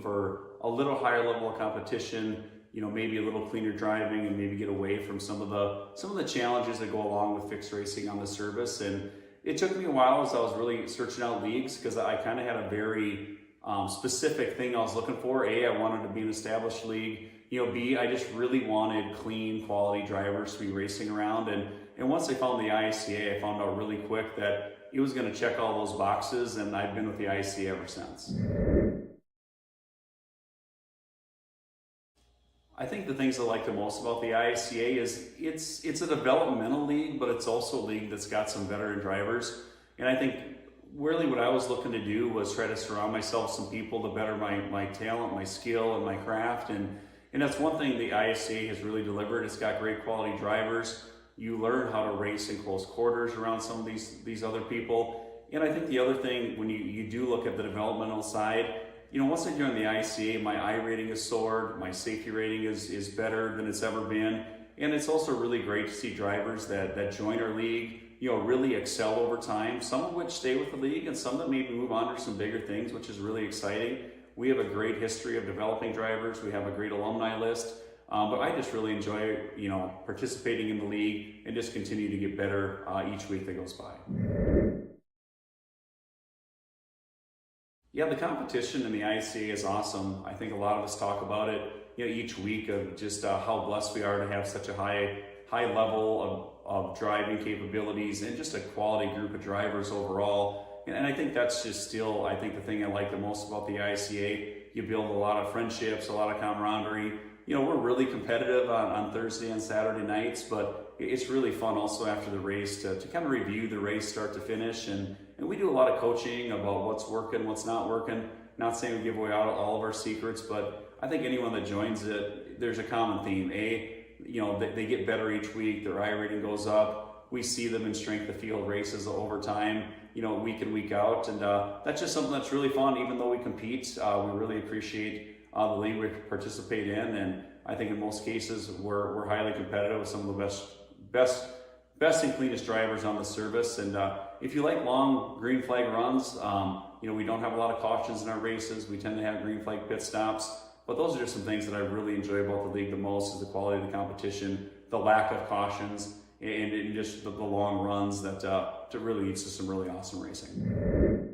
for a little higher level of competition, maybe a little cleaner driving and maybe get away from some of the challenges that go along with fixed racing on the service. And it took me a while as I was really searching out leagues, because I kind of had a very specific thing I was looking for. A, I wanted to be an established league. B, I just really wanted clean, quality drivers to be racing around. And once I found the ISCA, I found out really quick that it was going to check all those boxes, and I've been with the ISCA ever since. I think the things I like the most about the ISCA is it's a developmental league, but it's also a league that's got some veteran drivers. And I think really what I was looking to do was try to surround myself with some people to better my talent, my skill, and my craft. And that's one thing the ISCA has really delivered. It's got great quality drivers. You learn how to race in close quarters around some of these other people. And I think the other thing, when you do look at the developmental side, once I joined the ISCA, my I rating has soared, my safety rating is better than it's ever been. And it's also really great to see drivers that join our league, really excel over time, some of which stay with the league and some that maybe move on to some bigger things, which is really exciting. We have a great history of developing drivers. We have a great alumni list. But I just really enjoy, participating in the league and just continue to get better each week that goes by. Yeah, the competition in the ISCA is awesome. I think a lot of us talk about it, each week, of just how blessed we are to have such a high level of driving capabilities and just a quality group of drivers overall. And I think that's just still, I think the thing I like the most about the ISCA. You build a lot of friendships, a lot of camaraderie. We're really competitive on Thursday and Saturday nights, but it's really fun also after the race to kind of review the race start to finish. And we do a lot of coaching about what's working, what's not working. Not saying we give away all of our secrets, but I think anyone that joins it, there's a common theme. They get better each week, their I rating goes up. We see them in strength of field races over time, week in, week out. And that's just something that's really fun. Even though we compete, we really appreciate the league we participate in, and I think in most cases we're highly competitive with some of the best and cleanest drivers on the service. And if you like long green flag runs, we don't have a lot of cautions in our races. We tend to have green flag pit stops, but those are just some things that I really enjoy about the league the most: is the quality of the competition, the lack of cautions, and just the long runs that really leads to some really awesome racing.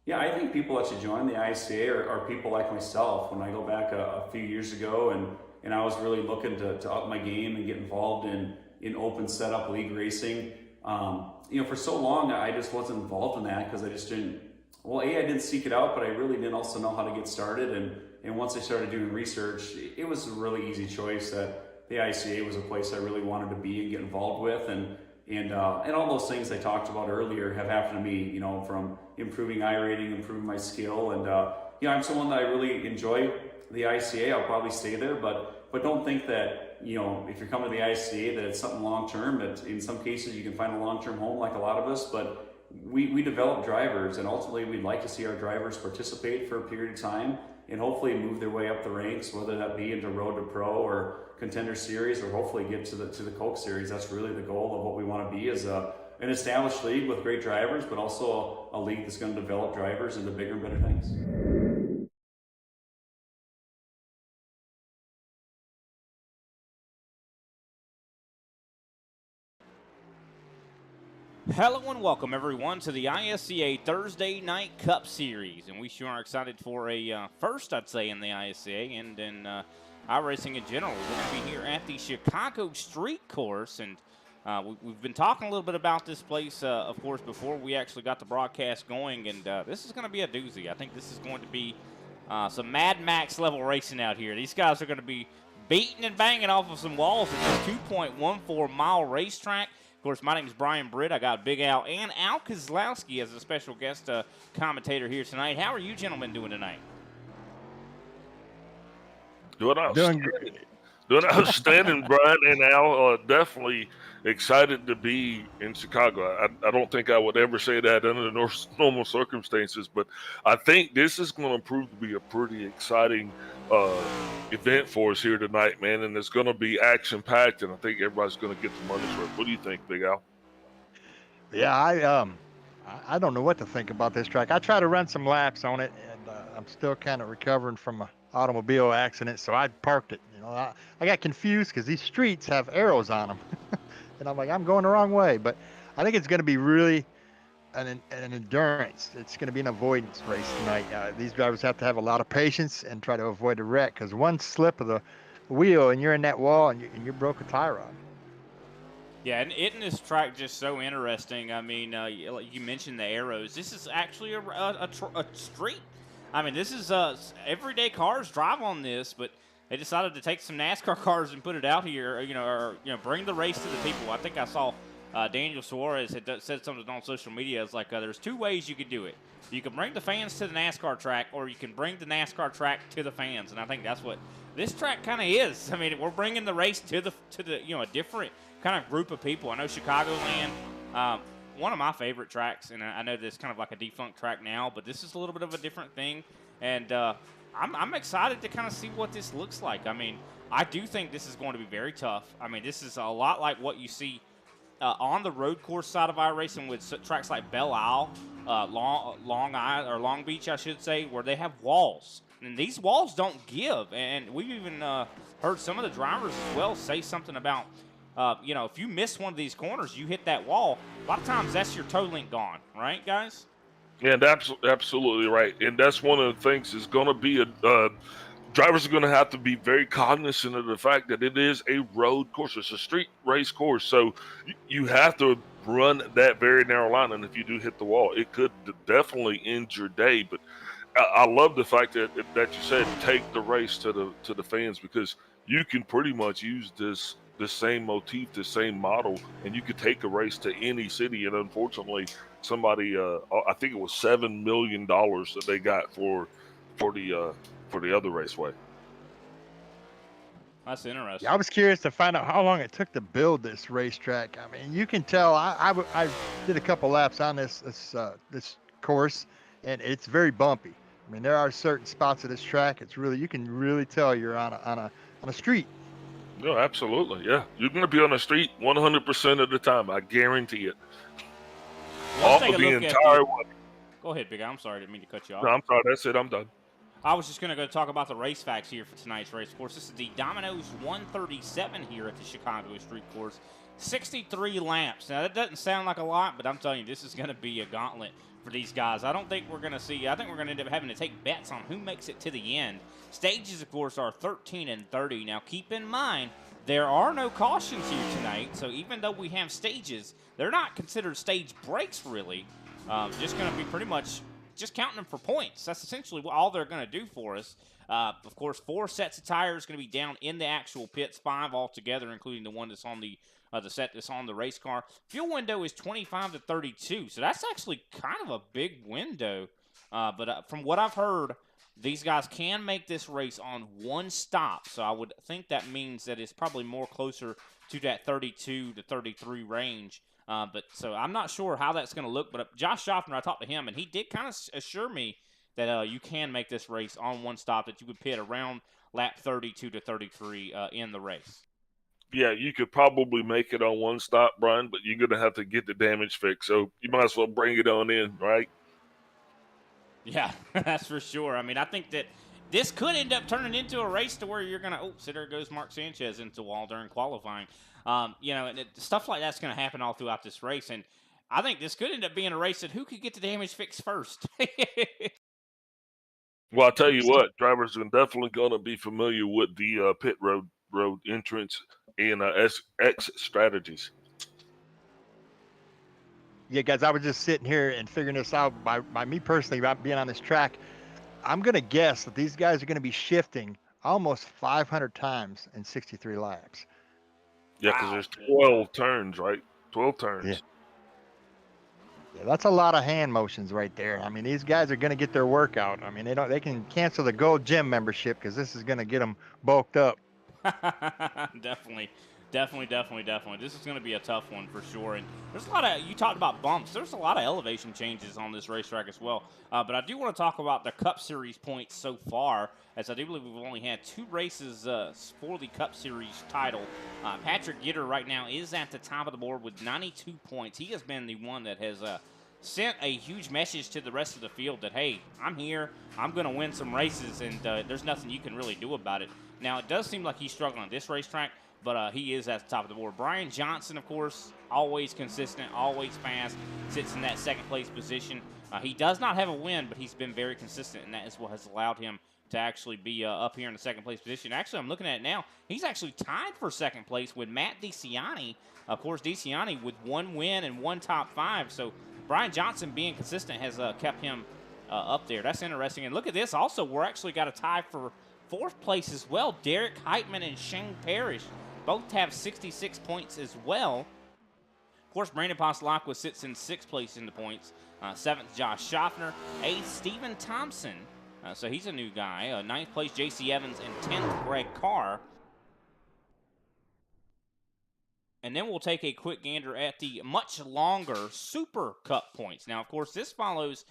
Yeah, I think people that should join the ISCA are people like myself. When I go back a few years ago and I was really looking to up my game and get involved in open setup league racing, for so long I just wasn't involved in that because I just didn't, I didn't seek it out, but I really didn't also know how to get started. And once I started doing research, it was a really easy choice that the ICA was a place I really wanted to be and get involved with. And all those things I talked about earlier have happened to me, from improving I rating, improving my skill. And, I'm someone that I really enjoy the ICA. I'll probably stay there, but don't think that, if you're coming to the ICA, that it's something long-term. That in some cases you can find a long-term home like a lot of us, but we develop drivers, and ultimately we'd like to see our drivers participate for a period of time and hopefully move their way up the ranks, whether that be into Road to Pro or Contender Series, or hopefully get to the Coke Series. That's really the goal of what we want to be, is an established league with great drivers, but also a league that's going to develop drivers into bigger and better things. Hello and welcome everyone to the ISCA Thursday Night Cup Series, and we sure are excited for a first, I'd say, in the ISCA and in iRacing in general. We're going to be here at the Chicago Street Course, and we've been talking a little bit about this place, of course, before we actually got the broadcast going, and this is going to be a doozy. I think this is going to be some Mad Max level racing out here. These guys are going to be beating and banging off of some walls at this 2.14 mile racetrack. Of course, my name is Brian Britt. I got Big Al and Al Kozlowski as a special guest commentator here tonight. How are you gentlemen doing tonight? Doing outstanding, Brian and Al. Definitely excited to be in Chicago. I don't think I would ever say that under normal circumstances, but I think this is going to prove to be a pretty exciting event for us here tonight, man. And it's going to be action-packed, and I think everybody's going to get the money's worth. What do you think, Big Al? Yeah, I don't know what to think about this track. I tried to run some laps on it, and I'm still kind of recovering from an automobile accident, so I parked it. I got confused because these streets have arrows on them, and I'm like, I'm going the wrong way. But I think it's going to be really an endurance. It's going to be an avoidance race tonight. These drivers have to have a lot of patience and try to avoid a wreck because one slip of the wheel and you're in that wall and you broke a tie rod. Yeah, and isn't this track just so interesting? I mean, you mentioned the arrows. This is actually a street. I mean, this is everyday cars drive on this, but they decided to take some NASCAR cars and put it out here. Or bring the race to the people. I think I saw Daniel Suarez had said something on social media. It's like there's two ways you could do it. You can bring the fans to the NASCAR track, or you can bring the NASCAR track to the fans. And I think that's what this track kind of is. I mean, we're bringing the race to the a different kind of group of people. I know Chicagoland, one of my favorite tracks, and I know this kind of like a defunct track now, but this is a little bit of a different thing. And I'm excited to kind of see what this looks like. I mean, I do think this is going to be very tough. I mean, this is a lot like what you see on the road course side of iRacing with tracks like Belle Isle, Long Beach, I should say, where they have walls. And these walls don't give. And we've even heard some of the drivers as well say something about, if you miss one of these corners, you hit that wall. A lot of times that's your toe link gone, right, guys? Yeah, that's absolutely right. And that's one of the things is going to be drivers are going to have to be very cognizant of the fact that it is a road course. It's a street race course. So you have to run that very narrow line. And if you do hit the wall, it could definitely end your day. But I love the fact that you said take the race to the fans, because you can pretty much use the same motif, the same model, and you could take a race to any city. And unfortunately, somebody, I think it was $7 million that they got for the other raceway. That's interesting. Yeah, I was curious to find out how long it took to build this racetrack. I mean, you can tell. I did a couple laps on this course, and it's very bumpy. I mean, there are certain spots of this track. You can really tell you're on a street. No, absolutely, yeah. You're going to be on the street 100% of the time. I guarantee it. Let's Off take of a the look entire way. Go ahead, Big. I'm sorry, I didn't mean to cut you off. No, I'm sorry. That's it. I'm done. I was just going to go talk about the race facts here for tonight's race course. This is the Domino's 137 here at the Chicago Street Course. 63 laps. Now, that doesn't sound like a lot, but I'm telling you, this is going to be a gauntlet for these guys. I think we're going to end up having to take bets on who makes it to the end. Stages, of course, are 13 and 30. Now, keep in mind, there are no cautions here tonight, so even though we have stages, they're not considered stage breaks, really. Just going to be pretty much just counting them for points. That's essentially all they're going to do for us. Of course, 4 sets of tires going to be down in the actual pits, 5 altogether, including the one that's on the set that's on the race car. Fuel window is 25 to 32, so that's actually kind of a big window. But from what I've heard, these guys can make this race on one stop, so I would think that means that it's probably more closer to that 32 to 33 range. So I'm not sure how that's going to look, but Josh Schaffner, I talked to him, and he did kind of assure me that you can make this race on one stop, that you would pit around lap 32 to 33 in the race. Yeah, you could probably make it on one stop, Brian, but you're going to have to get the damage fixed. So you might as well bring it on in, right? Yeah, that's for sure. I mean, I think that this could end up turning into a race to where you're going to, so there goes Mark Sanchez into the wall during qualifying. And stuff like that's going to happen all throughout this race. And I think this could end up being a race that who could get the damage fixed first. Well, I'll tell you what, drivers are definitely going to be familiar with the pit road entrance and exit strategies. Yeah, guys, I was just sitting here and figuring this out by me personally about being on this track. I'm going to guess that these guys are going to be shifting almost 500 times in 63 laps. Yeah, because there's 12 turns, right? 12 turns. Yeah, that's a lot of hand motions right there. I mean, these guys are going to get their workout. I mean, they can cancel the gold gym membership because this is going to get them bulked up. Definitely. This is going to be a tough one for sure. And there's a lot of, you talked about bumps. There's a lot of elevation changes on this racetrack as well. But I do want to talk about the Cup Series points so far, as I do believe we've only had 2 races for the Cup Series title. Patrick Gitter right now is at the top of the board with 92 points. He has been the one that has sent a huge message to the rest of the field that, hey, I'm here, I'm going to win some races, and there's nothing you can really do about it. Now, it does seem like he's struggling on this racetrack, but he is at the top of the board. Brian Johnson, of course, always consistent, always fast, sits in that second place position. He does not have a win, but he's been very consistent, and that is what has allowed him to actually be up here in the second place position. Actually, I'm looking at it now. He's actually tied for second place with Matt DeCiani. Of course, DeCiani with 1 win and 1 top 5. So Brian Johnson being consistent has kept him up there. That's interesting. And look at this. Also, we're actually got a tie for 4th place as well. Derek Heitman and Shane Parrish both have 66 points as well. Of course, Brandon Pastelacqua sits in 6th place in the points. 7th, Josh Schaffner. 8th, Stephen Thompson. So he's a new guy. 9th place, J.C. Evans. And 10th, Greg Carr. And then we'll take a quick gander at the much longer Super Cup points. Now, of course, this follows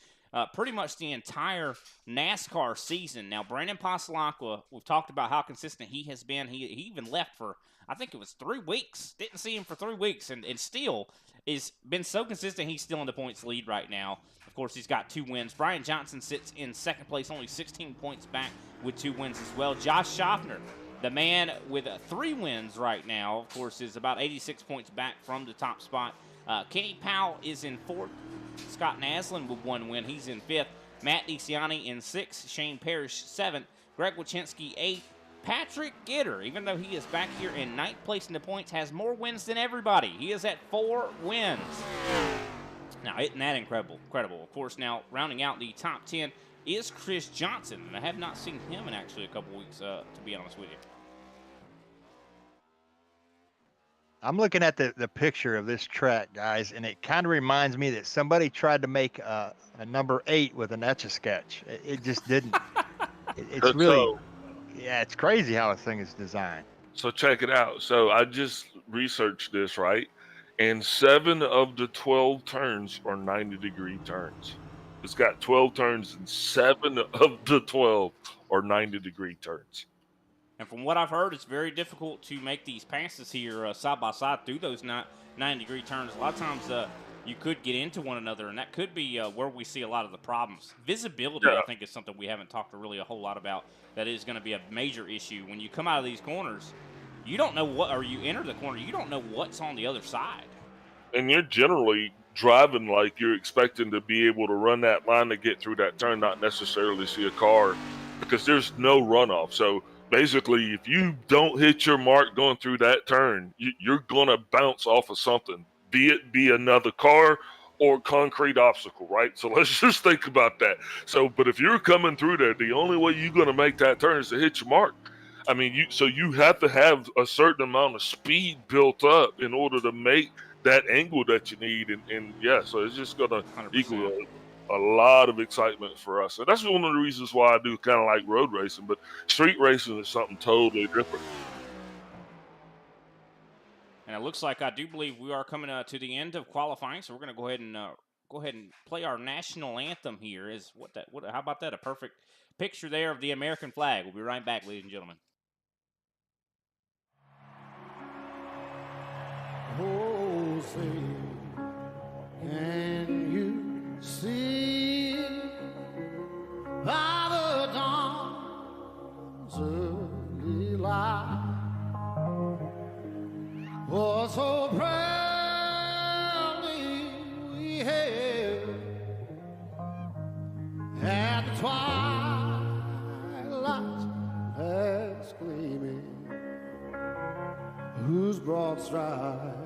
pretty much the entire NASCAR season. Now, Brandon Pastelacqua, we've talked about how consistent he has been. He even left for, I think it was 3 weeks. Didn't see him for 3 weeks, and still is been so consistent he's still in the points lead right now. Of course, he's got 2 wins. Brian Johnson sits in 2nd place, only 16 points back with 2 wins as well. Josh Schaffner, the man with 3 wins right now, of course, is about 86 points back from the top spot. Kenny Powell is in 4th. Scott Naslin with 1 win. He's in 5th. Matt DeCiani in 6th. Shane Parrish 7th. Greg Wachinski 8th. Patrick Gitter, even though he is back here in 9th place in the points, has more wins than everybody. He is at 4 wins. Now, isn't that incredible? Of course, now rounding out the top 10 is Chris Johnson, and I have not seen him in actually a couple weeks, to be honest with you. I'm looking at the picture of this track, guys, and it kind of reminds me that somebody tried to make a number 8 with an Etch-a-Sketch. It just didn't. It's really, yeah, it's crazy how a thing is designed. So check it out. So I just researched this, right? And 7 of the 12 turns are 90-degree turns. It's got 12 turns, and 7 of the 12 are 90-degree turns. And from what I've heard, it's very difficult to make these passes here side by side through those 90-degree turns. A lot of times you could get into one another, and that could be where we see a lot of the problems. Visibility, I think, is something we haven't talked really a whole lot about. That is going to be a major issue. When you come out of these corners, you don't know what, or you enter the corner, you don't know what's on the other side. And you're generally driving like you're expecting to be able to run that line to get through that turn, not necessarily see a car, because there's no runoff. So basically, if you don't hit your mark going through that turn, you're going to bounce off of something, be it be another car or concrete obstacle, right? So let's just think about that. So, but if you're coming through there, the only way you're going to make that turn is to hit your mark. I mean, you have to have a certain amount of speed built up in order to make that angle that you need. And yeah, so it's just going to equal a lot of excitement for us. And that's one of the reasons why I do kind of like road racing, but street racing is something totally different. And it looks like I do believe we are coming to the end of qualifying, so we're going to go ahead and play our national anthem here. How about that? A perfect picture there of the American flag. We'll be right back, ladies and gentlemen. Oh, say, can you see by the dawn's early light what so proudly we hailed at the twilight's last gleaming, whose broad stripes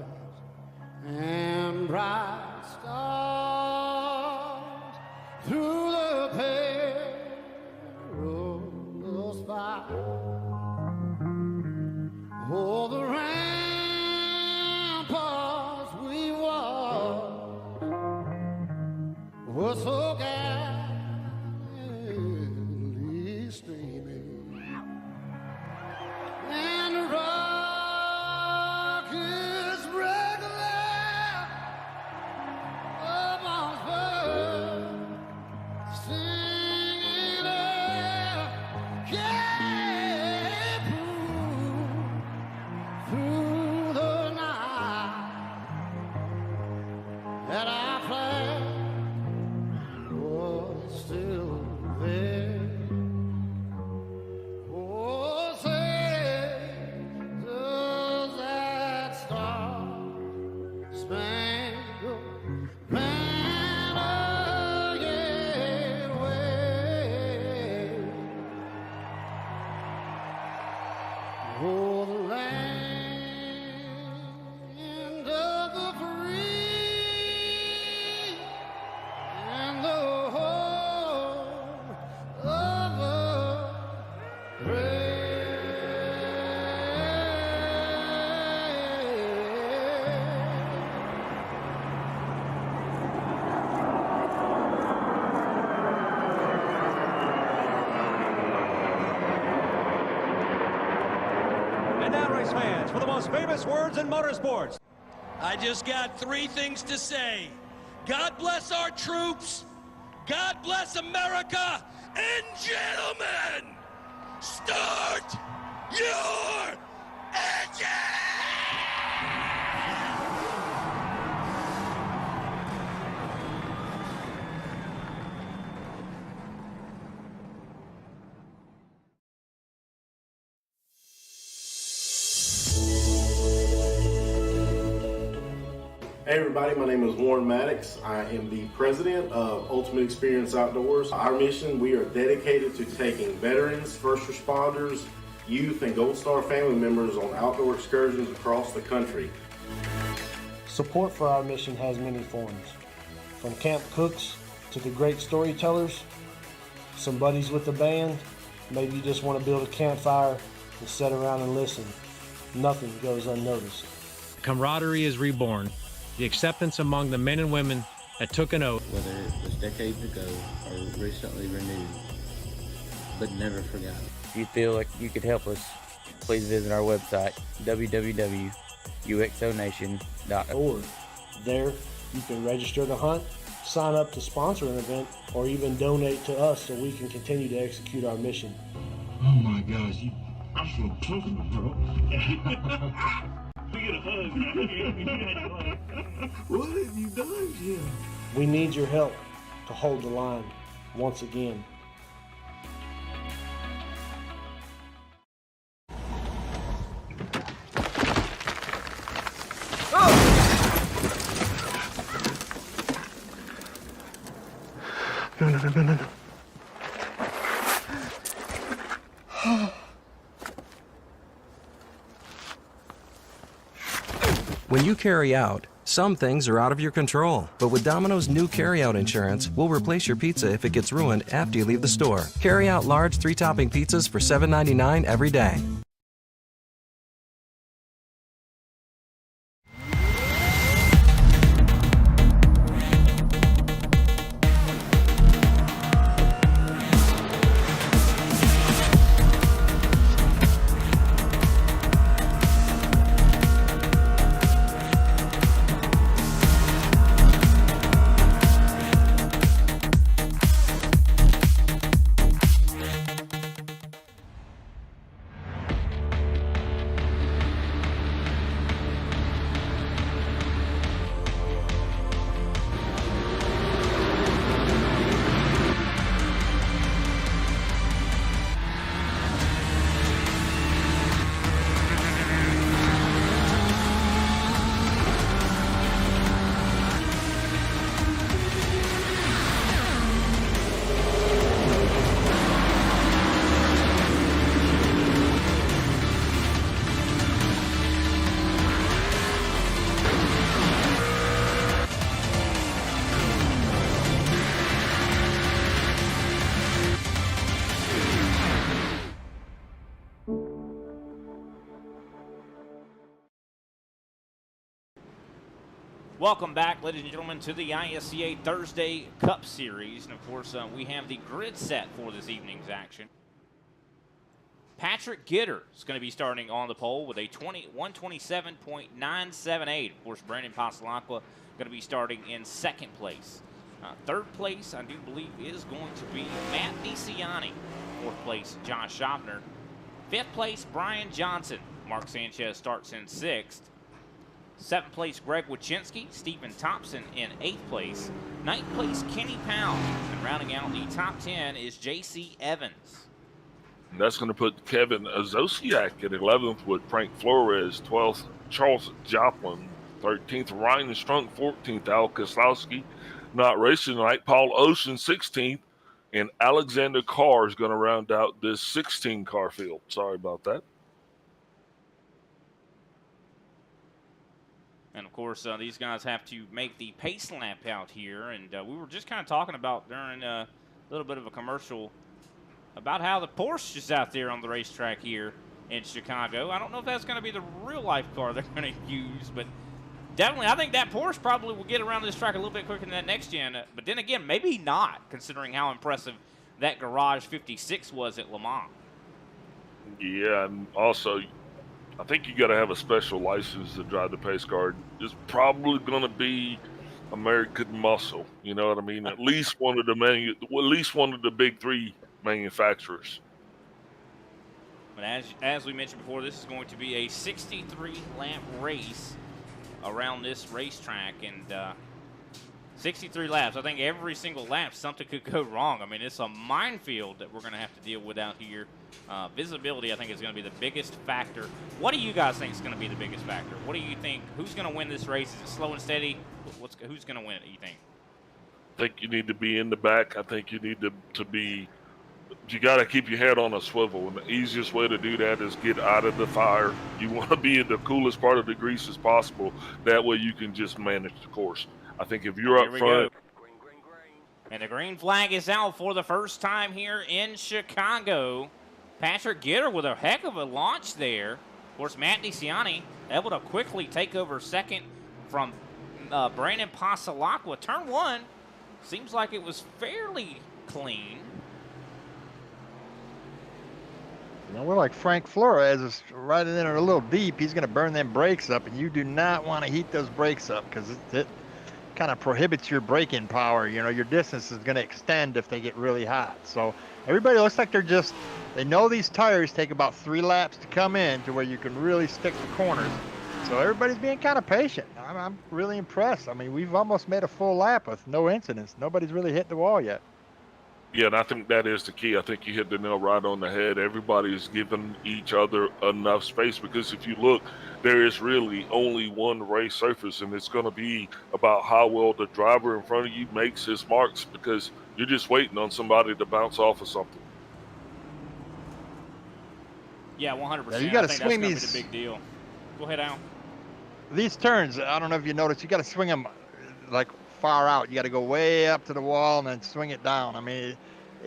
and bright stars through the perilous fight, oh, the ramparts we walked were so gallantly streaming, and the rockets regular amongst birds singing a gay through the night that our flag Spangled banner yet waving o'er the land of the free and the home of the brave. And now, race fans, for the most famous words in motorsports. I just got three things to say. God bless our troops. God bless America. And gentlemen, start your engine! Hey everybody, my name is Warren Maddox. I am the president of Ultimate Experience Outdoors. Our mission, we are dedicated to taking veterans, first responders, youth, and Gold Star family members on outdoor excursions across the country. Support for our mission has many forms, from camp cooks to the great storytellers, some buddies with the band, maybe you just want to build a campfire and sit around and listen. Nothing goes unnoticed. Camaraderie is reborn. The acceptance among the men and women that took an oath. Whether it was decades ago or recently renewed, but never forgotten. If you feel like you could help us, please visit our website, www.uxonation.org. There, you can register to hunt, sign up to sponsor an event, or even donate to us so we can continue to execute our mission. Oh my gosh, I feel comfortable, bro. We get a hug, man. What have you done, Jim? We need your help to hold the line once again. No. When you carry out, some things are out of your control. But with Domino's new carry-out insurance, we'll replace your pizza if it gets ruined after you leave the store. Carry out large 3-topping pizzas for $7.99 every day. Welcome back, ladies and gentlemen, to the ISCA Thursday Cup Series. And, of course, we have the grid set for this evening's action. Patrick Gitter is going to be starting on the pole with a 127.978. Of course, Brandon Pasalacqua going to be starting in second place. Third place, I do believe, is going to be Matt Nisiani. Fourth place, Josh Schaffner. Fifth place, Brian Johnson. Mark Sanchez starts in sixth. Seventh place, Greg Wachinski. Stephen Thompson in eighth place. Ninth place, Kenny Powell. And rounding out the top 10 is J.C. Evans. And that's going to put Kevin Azosiak at 11th with Frank Flores, 12th, Charles Joplin, 13th, Ryan Strunk 14th, Al Koslowski not racing tonight, Paul Ocean 16th, and Alexander Carr is going to round out this 16-car field. Sorry about that. And, of course, these guys have to make the pace lap out here. And we were just kind of talking about during a little bit of a commercial about how the Porsche is out there on the racetrack here in Chicago. I don't know if that's going to be the real-life car they're going to use, but definitely I think that Porsche probably will get around this track a little bit quicker than that next gen. But then again, maybe not, considering how impressive that Garage 56 was at Le Mans. Yeah, and also I think you got to have a special license to drive the pace car. It's probably going to be American Muscle. You know what I mean? At least one of the big three manufacturers. But as we mentioned before, this is going to be a 63-lap race around this racetrack, and 63 laps. I think every single lap something could go wrong. I mean, it's a minefield that we're going to have to deal with out here. Visibility, I think, is going to be the biggest factor. What do you guys think is going to be the biggest factor? What do you think? Who's going to win this race? Is it slow and steady? Who's going to win it, you think? I think you need to be in the back. I think you need to be – you got to keep your head on a swivel, and the easiest way to do that is get out of the fire. You want to be in the coolest part of the grease as possible. That way you can just manage the course. I think if you're up front. And the green flag is out for the first time here in Chicago. Patrick Gitter with a heck of a launch there. Of course, Matt DeCiani able to quickly take over second from Brandon Pasalacqua. Turn one seems like it was fairly clean. You know, we're like Frank Flores is right in there a little deep. He's going to burn them brakes up, and you do not want to heat those brakes up because it kind of prohibits your braking power. You know, your distance is going to extend if they get really hot. So everybody looks like they know these tires take about 3 laps to come in to where you can really stick the corners. So everybody's being kind of patient. I'm really impressed. I mean, we've almost made a full lap with no incidents. Nobody's really hit the wall yet. Yeah, and I think that is the key. I think you hit the nail right on the head. Everybody is giving each other enough space because if you look, there is really only one race surface, and it's going to be about how well the driver in front of you makes his marks because you're just waiting on somebody to bounce off of something. Yeah, 100%. Yeah, you got to swing that's these. Be the big deal. Go ahead, Al. These turns, I don't know if you noticed, you got to swing them like far out. You got to go way up to the wall and then swing it down. I mean,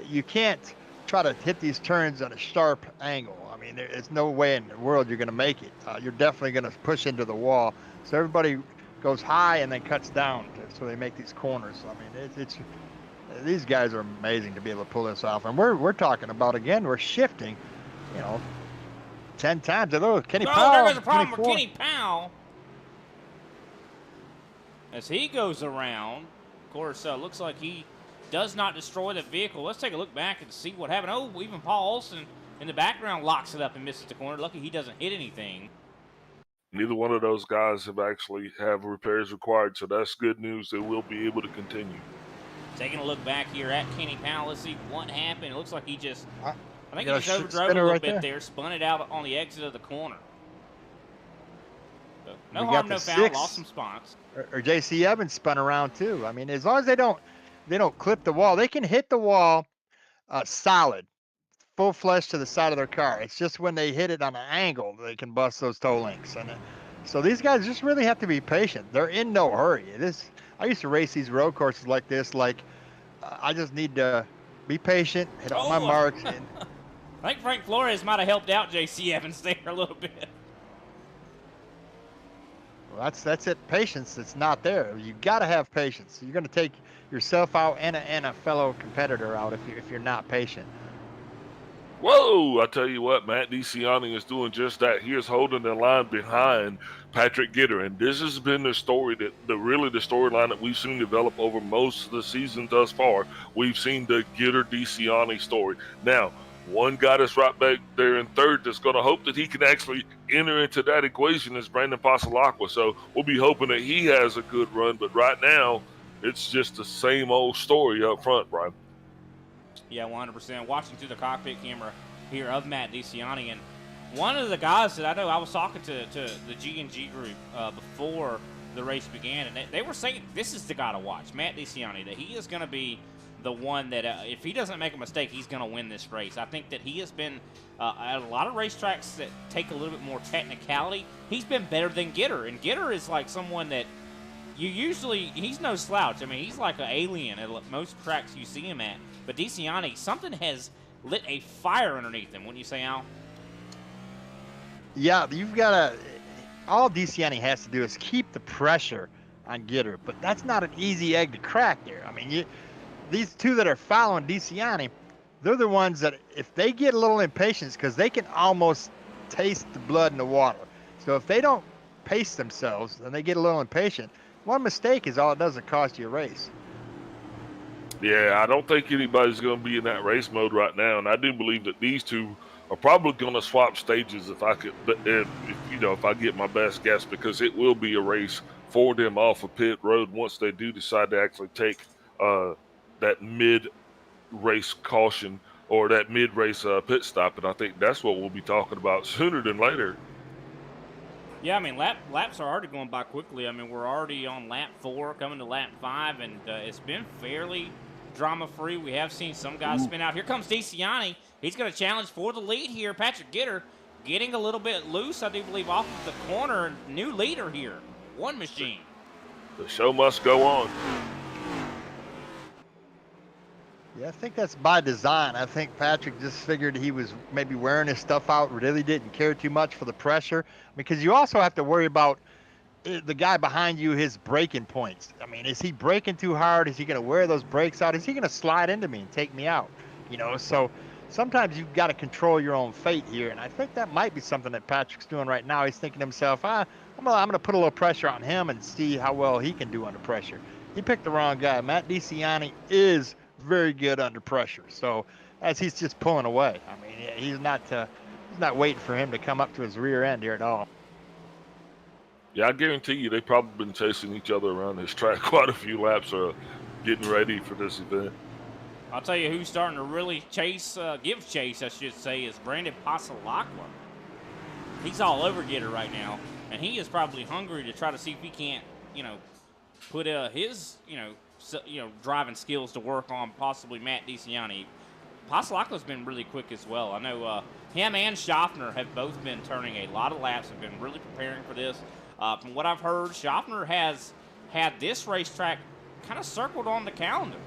you can't try to hit these turns at a sharp angle. I mean, there's no way in the world you're going to make it. You're definitely going to push into the wall. So everybody goes high and then cuts down, so they make these corners. I mean, these guys are amazing to be able to pull this off. And we're talking about, again, we're shifting, 10 times. Although Kenny Powell, there goes a problem 24. for Kenny Powell. As he goes around, of course, looks like he does not destroy the vehicle. Let's take a look back and see what happened. Oh, even Paul Olsen in the background locks it up and misses the corner. Lucky he doesn't hit anything. Neither one of those guys have repairs required, so that's good news. They will be able to continue. Taking a look back here at Kenny Powell, let's see what happened. It looks like he just, I think You he got just a overdrove a little right bit there. there, spun it out on the exit of the corner. So, no We got harm, the no foul, 6. lost some spots. Or J.C. Evans spun around too. I mean, as long as they don't clip the wall, they can hit the wall solid, full flush to the side of their car. It's just when they hit it on an angle they can bust those toe links. And so these guys just really have to be patient. They're in no hurry. I used to race these road courses like this. I just need to be patient, hit all my marks. And I think Frank Flores might have helped out J.C. Evans there a little bit. well, that's it. Patience. It's not there. You got to have patience. You're going to take yourself out and a fellow competitor out if you're not patient. Whoa! I tell you what, Matt DeCiani is doing just that. He is holding the line behind Patrick Gitter, and this has been the story the storyline that we've seen develop over most of the season thus far. We've seen the Gitter DeCiani story. Now, one guy that's right back there in third that's going to hope that he can actually enter into that equation is Brandon Pasalacqua. So we'll be hoping that he has a good run, but right now it's just the same old story up front, Brian. Yeah, 100%. Watching through the cockpit camera here of Matt DeCiani, and one of the guys that I know, I was talking to the G&G group before the race began, and they were saying this is the guy to watch, Matt DeCiani, that he is going to be the one that if he doesn't make a mistake, he's going to win this race. I think that he has been at a lot of racetracks that take a little bit more technicality. He's been better than Gitter, and Gitter is like someone that he's no slouch. I mean, he's like an alien at most tracks you see him at. But DeCiani, something has lit a fire underneath him, wouldn't you say, Al? Yeah, you've got to. All DeCiani has to do is keep the pressure on Gitter, but that's not an easy egg to crack there. I mean, these two that are following DeCiani, they're the ones that if they get a little impatient, because they can almost taste the blood in the water. So if they don't pace themselves and they get a little impatient, one mistake is all it does, it cost you a race. Yeah, I don't think anybody's going to be in that race mode right now, and I do believe that these two are probably going to swap stages if I get my best guess, because it will be a race for them off of pit road once they do decide to actually take that mid-race caution or that mid-race pit stop, and I think that's what we'll be talking about sooner than later. Yeah, I mean, laps are already going by quickly. I mean, we're already on lap 4, coming to lap 5, and it's been fairly drama-free. We have seen some guys spin out. Here comes DeCiani. He's going to challenge for the lead here. Patrick Gitter getting a little bit loose, I do believe, off of the corner. New leader here. One machine. The show must go on. Yeah, I think that's by design. I think Patrick just figured he was maybe wearing his stuff out, really didn't care too much for the pressure, because you also have to worry about the guy behind you, his braking points. I mean, is he braking too hard? Is he going to wear those brakes out? Is he going to slide into me and take me out? So sometimes you've got to control your own fate here, and I think that might be something that Patrick's doing right now. He's thinking to himself, I'm going to put a little pressure on him and see how well he can do under pressure. He picked the wrong guy. Matt DeCiani is very good under pressure. So as he's just pulling away, I mean, he's not waiting for him to come up to his rear end here at all. Yeah, I guarantee you they've probably been chasing each other around this track quite a few laps, getting ready for this event. I'll tell you who's starting to really give chase, I should say, is Brandon Pasalacqua. He's all over Gitter right now, and he is probably hungry to try to see if he can't, put his, driving skills to work on possibly Matt DeCiani. Pasalacqua's been really quick as well. I know him and Schaffner have both been turning a lot of laps, have been really preparing for this. From what I've heard, Schaffner has had this racetrack kind of circled on the calendar.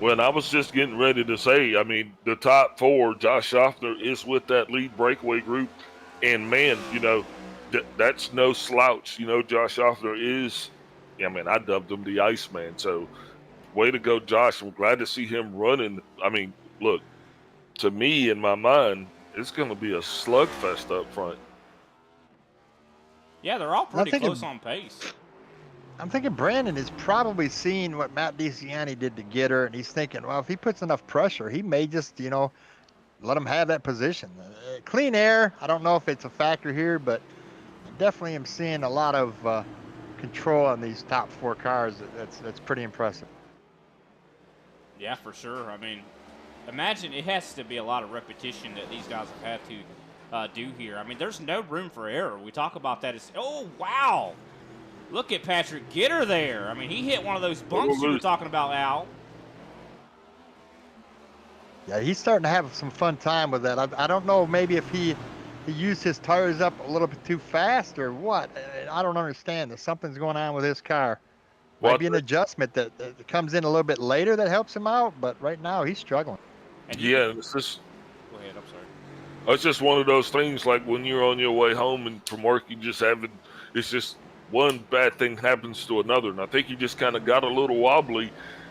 Well, I was just getting ready to say, I mean, the top 4, Josh Schaffner is with that lead breakaway group, and man, that's no slouch. Josh Schaffner is, I dubbed him the Iceman, so way to go, Josh. I'm glad to see him running. I mean, look, to me, in my mind, it's going to be a slugfest up front. Yeah, they're all pretty close on pace. I'm thinking Brandon is probably seeing what Matt DeCiani did to Gitter, and he's thinking, well, if he puts enough pressure, he may just, let him have that position. Clean air, I don't know if it's a factor here, but I definitely am seeing a lot of control on these top 4 cars. That's pretty impressive. Yeah, for sure. I mean, imagine it has to be a lot of repetition that these guys have had to do here. I mean, there's no room for error. We talk about that as, oh, wow. Look at Patrick Gitter there. I mean, he hit one of those bumps you were talking about, Al. Yeah, he's starting to have some fun time with that. I don't know, maybe if he used his tires up a little bit too fast or what. I don't understand. Something's going on with his car. Might be an adjustment that comes in a little bit later that helps him out, but right now he's struggling. Yeah, it's just. Go ahead, I'm sorry. It's just one of those things, like when you're on your way home and from work, it's just one bad thing happens to another. And I think he just kind of got a little wobbly,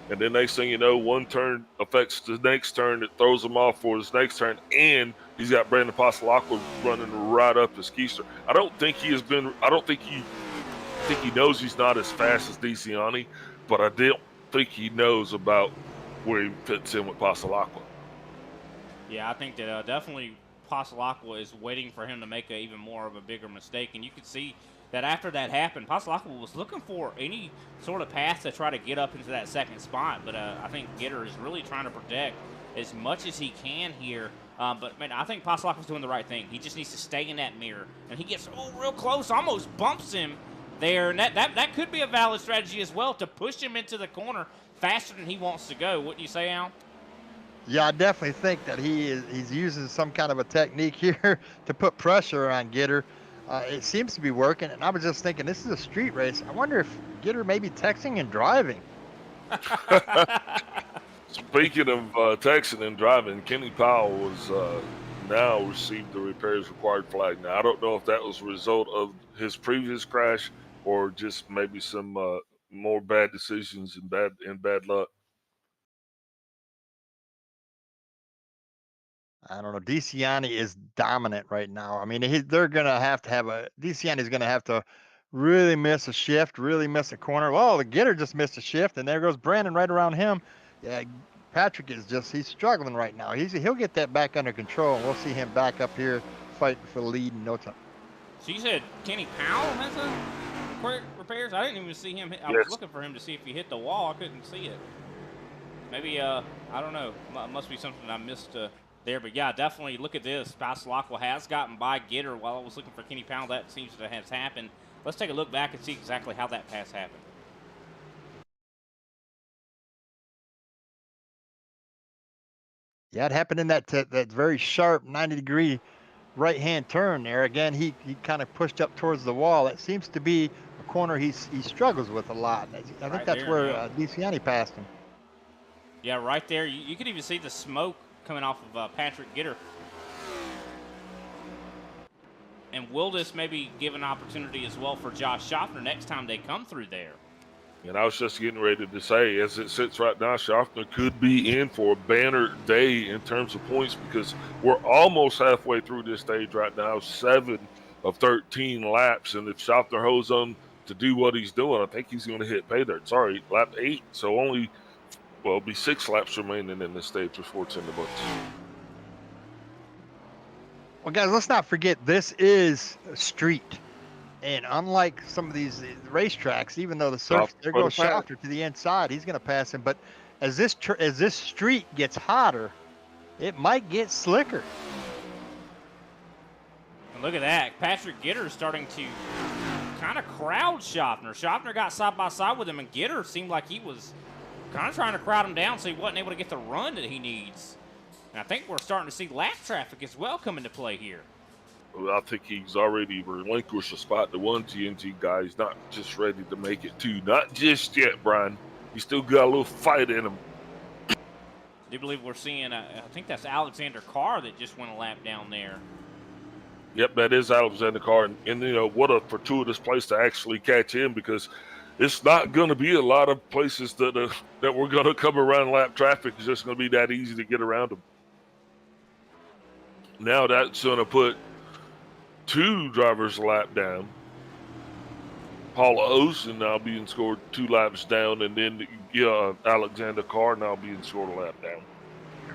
and then next thing you know, one turn affects the next turn. It throws him off for his next turn, and he's got Brandon Pasalacqua running right up his keister. I think he knows he's not as fast as DeCiani, but I don't think he knows about where he fits in with Pasalacqua. Yeah, I think that definitely Pasalacqua is waiting for him to make even more of a bigger mistake, and you could see that after that happened, Pasalacqua was looking for any sort of path to try to get up into that second spot, but I think Gitter is really trying to protect as much as he can here. But, man, I think Pasalacqua's doing the right thing. He just needs to stay in that mirror, and he gets real close, almost bumps him there. And that could be a valid strategy as well, to push him into the corner faster than he wants to go. Wouldn't you say, Al? Yeah, I definitely think that he's using some kind of a technique here to put pressure on Gitter. It seems to be working, and I was just thinking, this is a street race. I wonder if Gitter may be texting and driving. Speaking of texting and driving, Kenny Powell was now received the repairs required flag. Now, I don't know if that was a result of his previous crash or just maybe some more bad decisions and bad luck. I don't know. DeCiani is dominant right now. I mean, they're going to have DeCiani's going to have to really miss a shift, really miss a corner. Well, the Gitter just missed a shift, and there goes Brandon right around him. Yeah, Patrick he's struggling right now. He'll get that back under control, and we'll see him back up here fighting for the lead in no time. So you said Kenny Powell has a repairs? I didn't even see him. I was looking for him to see if he hit the wall. I couldn't see it. Maybe, I don't know. It must be something I missed there. But, yeah, definitely look at this. Passalacqua has gotten by Gitter while I was looking for Kenny Powell. That seems to have happened. Let's take a look back and see exactly how that pass happened. Yeah, it happened in that very sharp 90-degree right-hand turn there. Again, he kind of pushed up towards the wall. It seems to be a corner he struggles with a lot. I think that's where DeCiani passed him. Yeah, right there. You could even see the smoke coming off of Patrick Gitter. And will this maybe give an opportunity as well for Josh Schaffner next time they come through there? And I was just getting ready to say, as it sits right now, Schaffner could be in for a banner day in terms of points, because we're almost halfway through this stage right now, 7 of 13 laps. And if Schaffner holds on to do what he's doing, I think he's going to hit pay dirt. Sorry, lap 8. So only, it'll be 6 laps remaining in this stage before it's in the books. Well, guys, let's not forget, this is a street. And unlike some of these racetracks, even though the surface, there goes Schaffner to the inside, he's going to pass him. But as this street gets hotter, it might get slicker. And look at that. Patrick Gitter is starting to kind of crowd Schaffner. Schaffner got side by side with him, and Gitter seemed like he was kind of trying to crowd him down so he wasn't able to get the run that he needs. And I think we're starting to see lap traffic as well come into play here. I think he's already relinquished a spot to one TNT guy. He's not just ready to make it two. Not just yet, Brian. He's still got a little fight in him. I do believe we're seeing, I think that's Alexander Carr that just went a lap down there. Yep, that is Alexander Carr. And you know, what a fortuitous place to actually catch him, because it's not going to be a lot of places that we're going to come around lap traffic. It's just going to be that easy to get around them. Now that's going to put 2 drivers a lap down. Paula Olsen now being scored 2 laps down, and then Alexander Carr now being scored a lap down.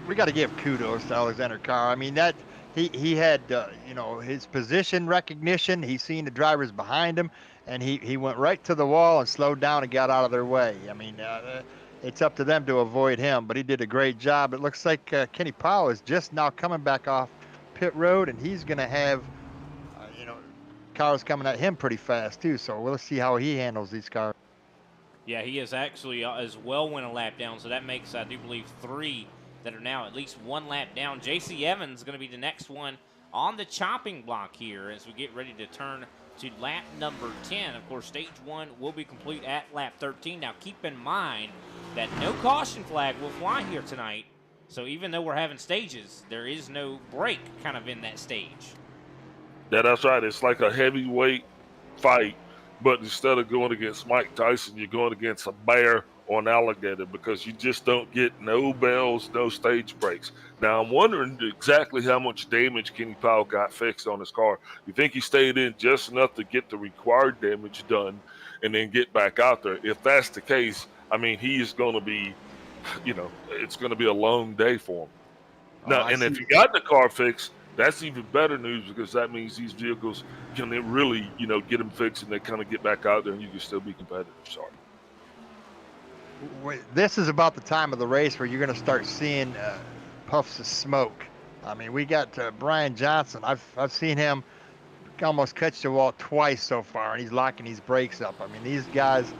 We got to give kudos to Alexander Carr. I mean, that he had his position recognition. He's seen the drivers behind him, and he went right to the wall and slowed down and got out of their way. I mean, it's up to them to avoid him, but he did a great job. It looks like Kenny Powell is just now coming back off pit road, and he's going to have cars coming at him pretty fast too, so we'll see how he handles these cars. Yeah, he is actually as well went a lap down, so that makes, I do believe, 3 that are now at least 1 lap down. J.C. Evans is going to be the next one on the chopping block here as we get ready to turn to lap number 10. Of course, stage 1 will be complete at lap 13. Now, keep in mind that no caution flag will fly here tonight, so even though we're having stages, there is no break kind of in that stage. Yeah, that's right. It's like a heavyweight fight, but instead of going against Mike Tyson, you're going against a bear or an alligator, because you just don't get no bells, no stage breaks. Now, I'm wondering exactly how much damage Kenny Powell got fixed on his car. You think he stayed in just enough to get the required damage done and then get back out there? If that's the case, I mean, he is going to be, it's going to be a long day for him. Now, and if he got the car fixed, that's even better news, because that means these vehicles can really, get them fixed and they kind of get back out there and you can still be competitive. Sorry. This is about the time of the race where you're going to start seeing puffs of smoke. I mean, we got Brian Johnson. I've seen him almost catch the wall twice so far, and he's locking these brakes up. I mean, these guys,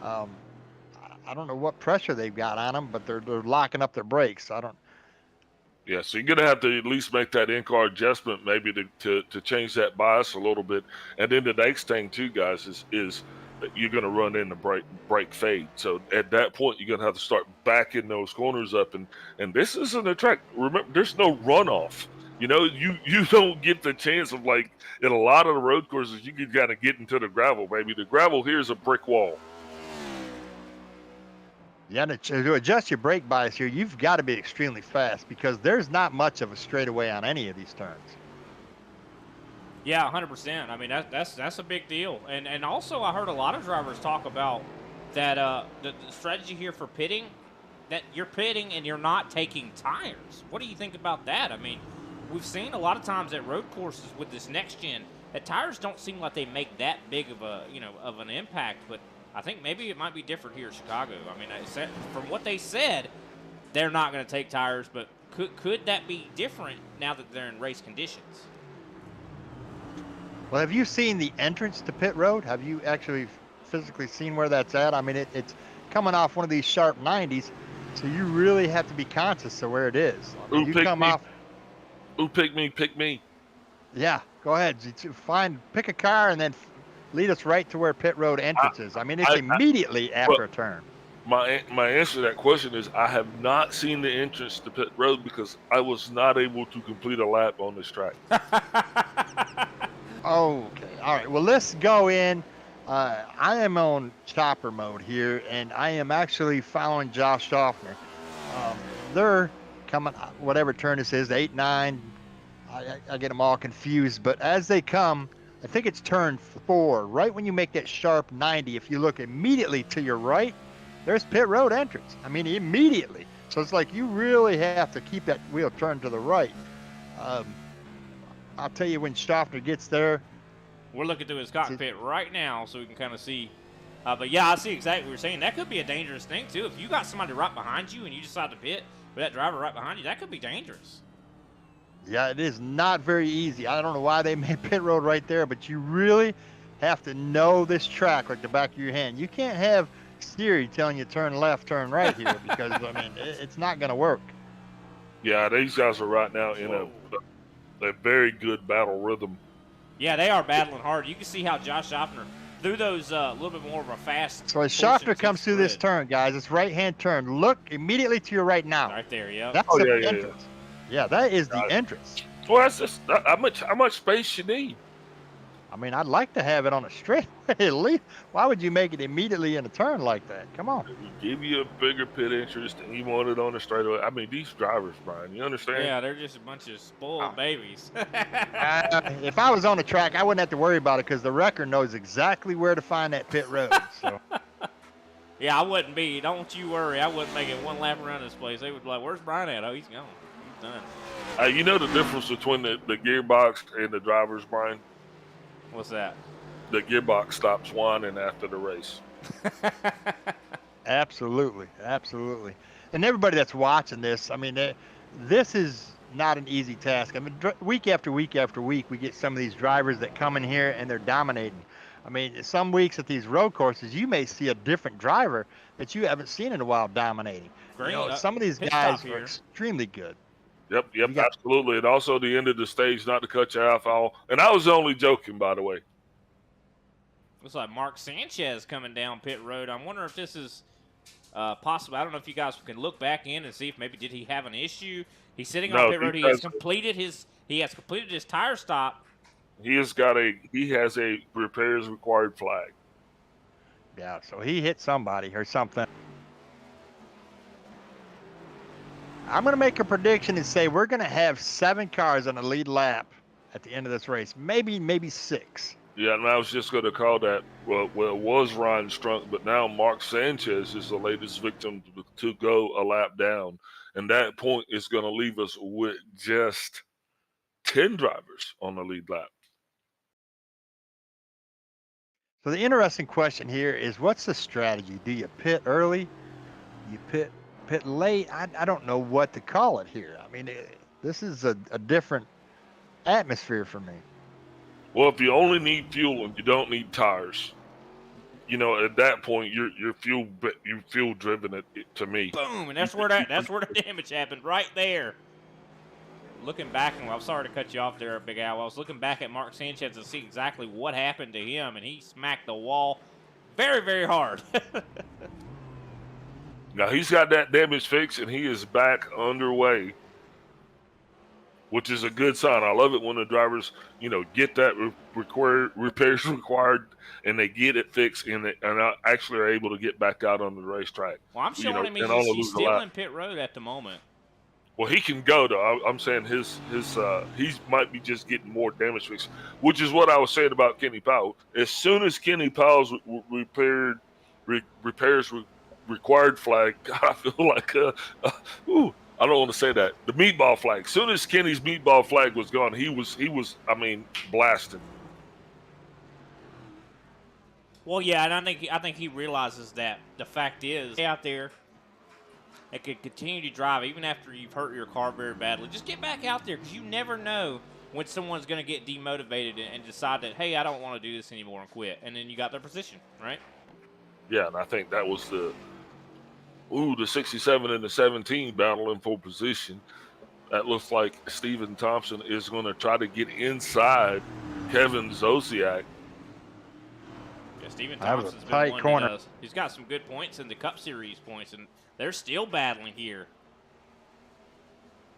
I don't know what pressure they've got on them, but they're locking up their brakes. I don't. Yeah, so you're gonna have to at least make that in-car adjustment, maybe to change that bias a little bit. And then the next thing too, guys, is that you're gonna run in the brake fade. So at that point, you're gonna have to start backing those corners up. And this isn't a track. Remember, there's no runoff. You know, you don't get the chance of, like in a lot of the road courses, you can kind of get into the gravel, baby. The gravel here is a brick wall. Yeah, to adjust your brake bias here, you've got to be extremely fast because there's not much of a straightaway on any of these turns. Yeah, 100%. I mean, that's a big deal. And also, I heard a lot of drivers talk about that the strategy here for pitting, that you're pitting and you're not taking tires. What do you think about that? I mean, we've seen a lot of times at road courses with this next gen that tires don't seem like they make that big of a of an impact, but I think maybe it might be different here in Chicago. I mean, from what they said, they're not going to take tires, but could that be different now that they're in race conditions? Well, have you seen the entrance to pit road? Have you actually physically seen where that's at? I mean, it's coming off one of these sharp 90s, so you really have to be conscious of where it is. I mean, Pick me. Yeah, go ahead. Pick a car and then lead us right to where pit road entrance is. I mean, it's immediately after a turn. My answer to that question is I have not seen the entrance to pit road because I was not able to complete a lap on this track. Okay, all right. Well, let's go in. I am on chopper mode here, and I am actually following Josh Schaffner. They're coming, whatever turn this is, 8, 9. I get them all confused, but as they come, I think it's turn 4, right when you make that sharp 90. If you look immediately to your right, there's pit road entrance. I mean, immediately. So it's like you really have to keep that wheel turned to the right. I'll tell you when Schaffner gets there. We're looking through his cockpit right now so we can kind of see. But yeah, I see exactly what you're saying. That could be a dangerous thing too. If you got somebody right behind you and you decide to pit with that driver right behind you, that could be dangerous. Yeah, it is not very easy. I don't know why they made pit road right there, but you really have to know this track like the back of your hand. You can't have Siri telling you turn left, turn right here because, I mean, it's not going to work. Yeah, these guys are right now in a very good battle rhythm. Yeah, they are battling hard. You can see how Josh Schaffner through those a little bit more of a fast. So as Schaffner comes through this turn, guys, it's right-hand turn. Look immediately to your right now. Right there, yeah. That's the entrance. Yeah, that is the entrance. Well, that's just how much space you need. I mean, I'd like to have it on a straightaway at least. Why would you make it immediately in a turn like that? Come on. Give you a bigger pit interest and you want it on the straightaway. I mean, these drivers, Brian, you understand? Yeah, they're just a bunch of spoiled babies. If I was on the track, I wouldn't have to worry about it because the wrecker knows exactly where to find that pit road. So. Yeah, I wouldn't be. Don't you worry. I wouldn't make it one lap around this place. They would be like, where's Brian at? Oh, he's gone. He's done. You know the difference between the gearbox and the drivers, Brian? What's that? The gearbox stops whining after the race. Absolutely. And everybody that's watching this, I mean, this is not an easy task. I mean, week after week after week, we get some of these drivers that come in here and they're dominating. I mean, some weeks at these road courses, you may see a different driver that you haven't seen in a while dominating. Great. You know, some of these guys are extremely good. Yep, absolutely. And also the end of the stage, not to cut you off, and I was only joking, by the way. Looks like Mark Sanchez coming down pit road. I'm wondering if this is possible. I don't know if you guys can look back in and see if maybe did he have an issue. He's sitting on pit road. He has completed his tire stop. He has a repairs required flag. Yeah, so he hit somebody or something. I'm going to make a prediction and say we're going to have 7 cars on the lead lap at the end of this race. Maybe 6. Yeah, and I was just going to call that, well, it was Ryan Strunk, but now Mark Sanchez is the latest victim to go a lap down. And that point is going to leave us with just 10 drivers on the lead lap. So the interesting question here is what's the strategy? Do you pit early? You pit late? I don't know what to call it here. I mean, this is a different atmosphere for me. Well, if you only need fuel and you don't need tires, you know, at that point you're fuel driven to me. Boom, and that's where the damage happened right there. Looking back, and I'm sorry to cut you off there, Big Al. I was looking back at Mark Sanchez to see exactly what happened to him, and he smacked the wall very, very hard. Now he's got that damage fixed, and he is back underway, which is a good sign. I love it when the drivers, you know, get that repairs required, and they get it fixed, and actually are able to get back out on the racetrack. Well, I'm showing him he's still in pit road at the moment. Well, he can go though. I'm saying he might be just getting more damage fixed, which is what I was saying about Kenny Powell. As soon as Kenny Powell's repairs required flag, God, I feel like I don't want to say that. The meatball flag. As soon as Kenny's meatball flag was gone, he was I mean, blasting. Well, yeah, and I think he realizes that the fact is out there and can continue to drive even after you've hurt your car very badly. Just get back out there because you never know when someone's going to get demotivated and decide that, hey, I don't want to do this anymore and quit. And then you got their position, right? Yeah, and I think that was the 67 and the 17 battling for position. That looks like Stephen Thompson is going to try to get inside Kevin Zosiak. Yeah, Stephen Thompson's been one corner. He's got some good points in the Cup Series points, and they're still battling here.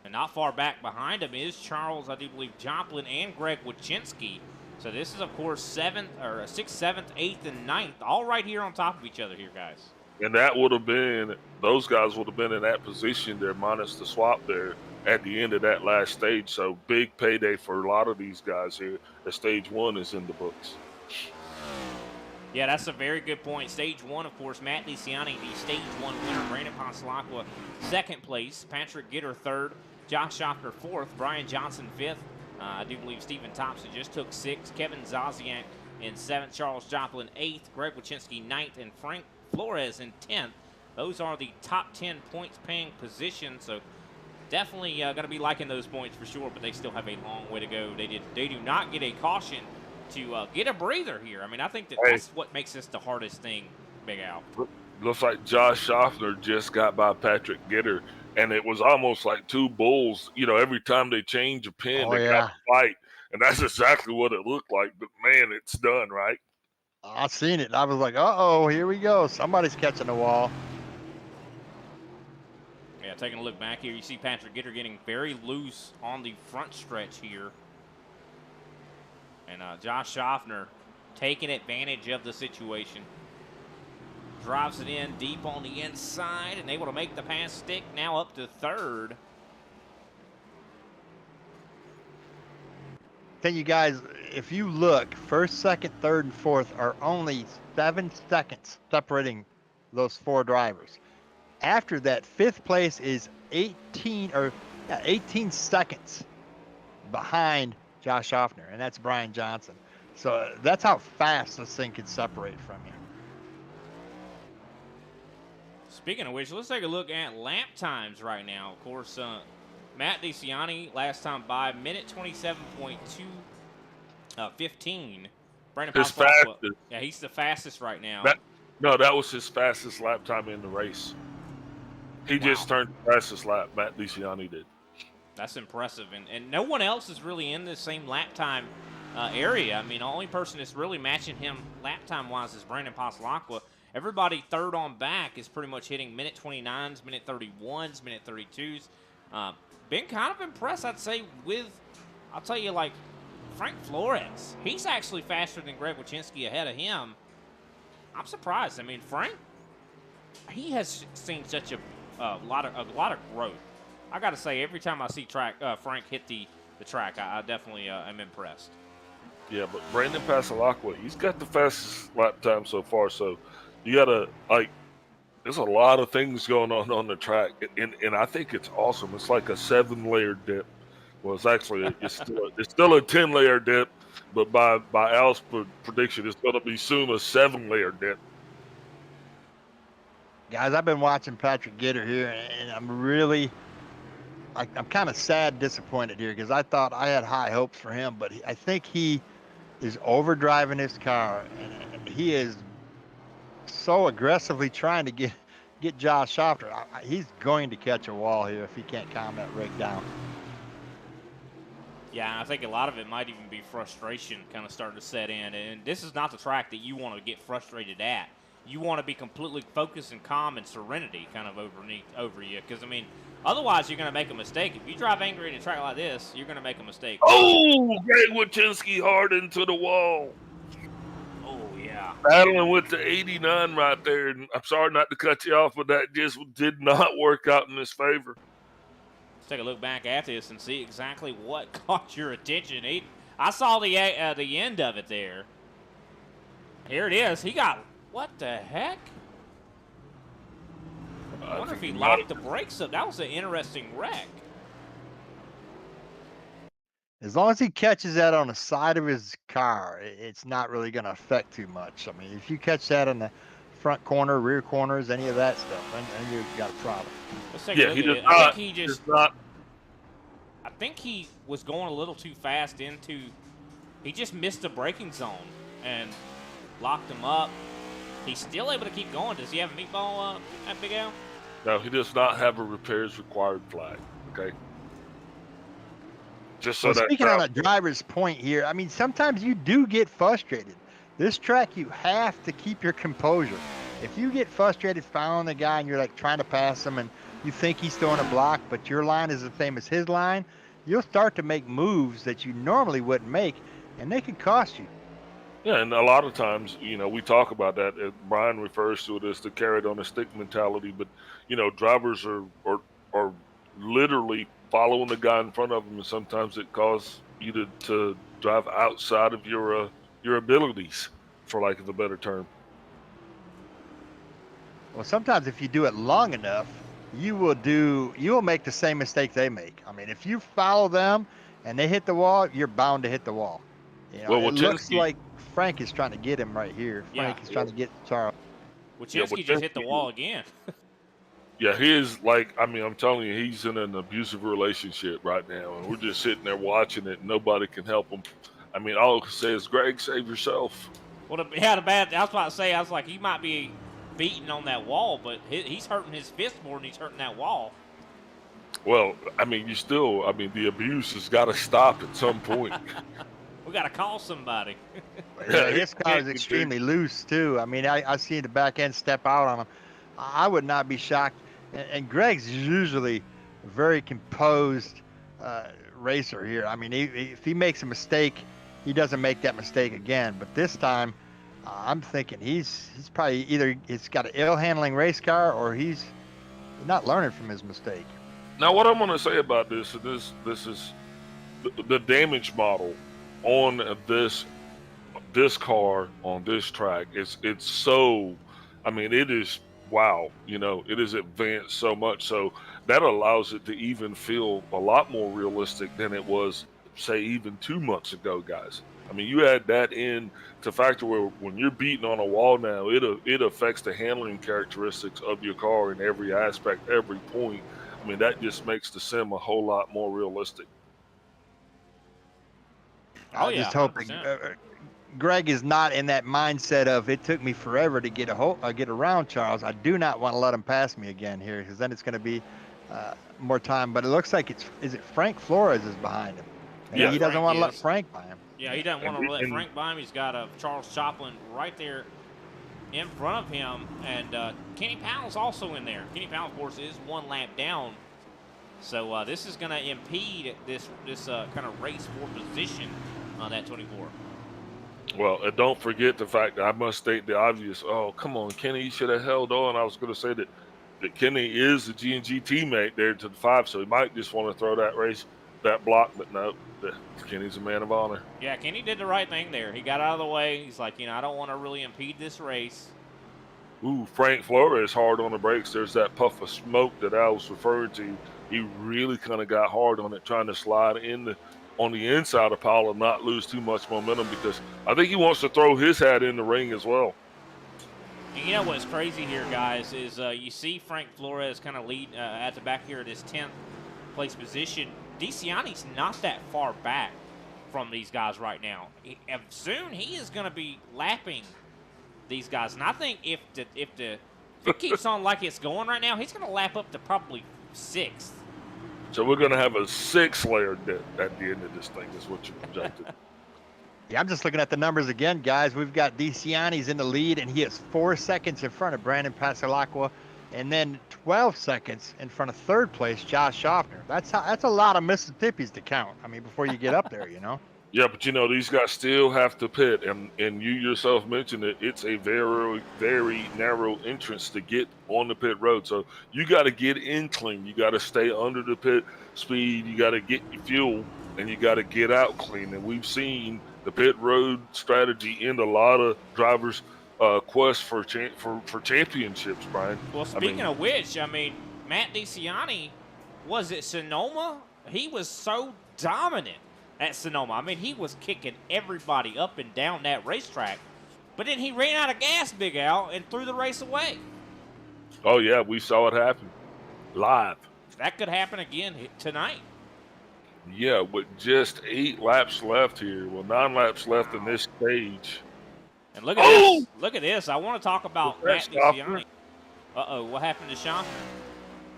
And not far back behind him is Charles, I do believe, Joplin and Greg Wachinski. So this is, of course, 6th, 7th, 8th, and 9th, all right here on top of each other here, guys. And that would have been, those guys would have been in that position there minus the swap there at the end of that last stage. So big payday for a lot of these guys here as stage 1 is in the books. Yeah, that's a very good point. Stage 1, of course, Matt DeCiani, the stage 1 winner. Brandon Ponsalacqua, 2nd place. Patrick Gitter, 3rd. Josh Schaffner, 4th. Brian Johnson, 5th. I do believe Stephen Thompson just took 6th. Kevin Zosiak in 7th. Charles Joplin, 8th. Greg Wachinski, 9th. And Frank Flores in 10th. Those are the top 10 points-paying positions. So definitely going to be liking those points for sure, but they still have a long way to go. They do not get a caution to get a breather here. I mean, I think that's what makes this the hardest thing, Big Al. Looks like Josh Schaffner just got by Patrick Gitter, and it was almost like two bulls. You know, every time they change a pin, they got to fight, and that's exactly what it looked like. But, man, it's done, right? I seen it, and I was like, uh-oh, here we go. Somebody's catching the wall. Yeah, taking a look back here, you see Patrick Gitter getting very loose on the front stretch here. And Josh Schaffner taking advantage of the situation. Drives it in deep on the inside and able to make the pass stick. Now up to 3rd. Tell you guys, if you look, 1st, 2nd, 3rd, and 4th are only 7 seconds separating those 4 drivers. After that, 5th place is 18 seconds behind Josh Schaffner, and that's Brian Johnson. So that's how fast this thing can separate from you. Speaking of which, let's take a look at lap times right now. Of course, Matt DeCiani last time by, minute 27.2, 15. Brandon Ponsalacqua, yeah, he's the fastest right now. That was his fastest lap time in the race. He just turned the fastest lap, Matt DeCiani did. That's impressive. And no one else is really in the same lap time area. I mean, the only person that's really matching him lap time-wise is Brandon Ponsalacqua. Everybody 3rd on back is pretty much hitting minute 29s, minute 31s, minute 32s. Been kind of impressed, I'd say, with, I'll tell you, like, Frank Flores. He's actually faster than Greg Wachinski ahead of him. I'm surprised. I mean, Frank, he has seen such a lot of growth. I got to say, every time I see Frank hit the track, I definitely am impressed. Yeah, but Brandon Ponsalacqua, he's got the fastest lap time so far. So you got to, like, there's a lot of things going on the track. And I think it's awesome. It's like a 7-layer dip. Well, it's actually, it's still a 10-layer dip. But by Al's prediction, it's going to be soon a 7-layer dip. Guys, I've been watching Patrick Gitter here, and I'm really, I'm kind of sad, disappointed here because I thought I had high hopes for him, but I think he is overdriving his car, and he is so aggressively trying to get Josh Shofter. He's going to catch a wall here if he can't calm that rig down. Yeah, I think a lot of it might even be frustration kind of starting to set in. And this is not the track that you want to get frustrated at. You want to be completely focused and calm and serenity kind of over you. Because, I mean, otherwise you're going to make a mistake. If you drive angry at a track like this, you're going to make a mistake. Oh, Greg Wachinski hard into the wall. Oh, yeah. Battling with the 89 right there. And I'm sorry not to cut you off, but that just did not work out in his favor. Take a look back at this and see exactly what caught your attention. I saw the end of it there. Here it is. He got, what the heck? I wonder if he locked the brakes up. That was an interesting wreck. As long as he catches that on the side of his car, it's not really going to affect too much. I mean, if you catch that in the front corner, rear corners, any of that stuff, then you've got a problem. Yeah, he does not. I think he was going a little too fast into. He just missed the braking zone and locked him up. He's still able to keep going. Does he have a meatball at Big Al? No, he does not have a repairs required flag. Okay. Just so well, speaking on a driver's point here, I mean, sometimes you do get frustrated. This track, you have to keep your composure. If you get frustrated following the guy and you're like trying to pass him and you think he's throwing a block, but your line is the same as his line, you'll start to make moves that you normally wouldn't make, and they can cost you. Yeah, and a lot of times, you know, we talk about that. Brian refers to it as the carrot on a stick mentality, but, you know, drivers are literally following the guy in front of them, and sometimes it causes you to drive outside of your abilities, for lack of a better term. Well, sometimes if you do it long enough, you will make the same mistake they make. I mean, if you follow them and they hit the wall, you're bound to hit the wall. You know, it looks like Frank is trying to get him right here. Frank is trying to get Charles. Wachinski just hit the wall again. Yeah, he is like, I mean, I'm telling you, he's in an abusive relationship right now, and we're just sitting there watching it, and nobody can help him. I mean, all I can say is, Greg, save yourself. Well, I was about to say, I was like, he might be beating on that wall, but he's hurting his fist more than he's hurting that wall. Well, I mean, the abuse has got to stop at some point. We got to call somebody. Yeah, his car is extremely loose, too. I mean, I see the back end step out on him. I would not be shocked. And Greg's usually a very composed racer here. I mean, if he makes a mistake, he doesn't make that mistake again. But this time, I'm thinking he's probably either he's got an ill-handling race car or he's not learning from his mistake. Now, what I'm going to say about this is the damage model on this car on this track. It's so, I mean, it is. Wow, you know, it is advanced so much, so that allows it to even feel a lot more realistic than it was, say, even 2 months ago, guys. I mean, you add that in to factor where when you're beating on a wall now, it affects the handling characteristics of your car in every aspect, every point. I mean, that just makes the sim a whole lot more realistic. I'm just hoping Greg is not in that mindset of it took me forever to get around Charles. I do not want to let him pass me again here because then it's going to be more time. But it looks like is it Frank Flores is behind him? And yeah, he doesn't want to let Frank by him. Yeah, he doesn't want to let Frank by him. He's got Charles Choplin right there in front of him, and Kenny Powell's also in there. Kenny Powell, of course, is one lap down. So this is going to impede this kind of race for position on that 24. Well, and don't forget the fact that I must state the obvious. Oh, come on, Kenny, you should have held on. I was going to say that Kenny is the G&G teammate there to the 5, so he might just want to throw that block, but no, Kenny's a man of honor. Yeah, Kenny did the right thing there. He got out of the way. He's like, I don't want to really impede this race. Ooh, Frank Flores hard on the brakes. There's that puff of smoke that I was referring to. He really kind of got hard on it, trying to slide on the inside of Powell and not lose too much momentum because I think he wants to throw his hat in the ring as well. And you know what's crazy here, guys, is you see Frank Flores kind of lead at the back here at his 10th place position. DeCiani's not that far back. from these guys right now. Soon he is going to be lapping these guys, and I think if it keeps on like it's going right now, he's going to lap up to probably 6th. So we're going to have a 6-layer dip at the end of this thing, is what you projected. Yeah, I'm just looking at the numbers again, guys. We've got DeCiani's in the lead, and he is 4 seconds in front of Brandon Pasalacqua, and then 12 seconds in front of third place, Josh Schaffner. That's a lot of Mississippis to count. I mean, before you get up there, you know. Yeah, but these guys still have to pit, and you yourself mentioned it. It's a very, very narrow entrance to get on the pit road. So you got to get in clean. You got to stay under the pit speed. You got to get your fuel, and you got to get out clean. And we've seen the pit road strategy end a lot of drivers' quest for championships, Brian. Well, speaking of which, Matt DeCiani was at Sonoma. He was so dominant at Sonoma. He was kicking everybody up and down that racetrack. But then he ran out of gas, Big Al, and threw the race away. Oh, yeah, we saw it happen live. That could happen again tonight. Yeah, with just 8 laps left here. Well, 9 laps left in this stage. And look at this. Look at this. I want to talk about Matt DeCiani. Uh-oh, what happened to Schaffner?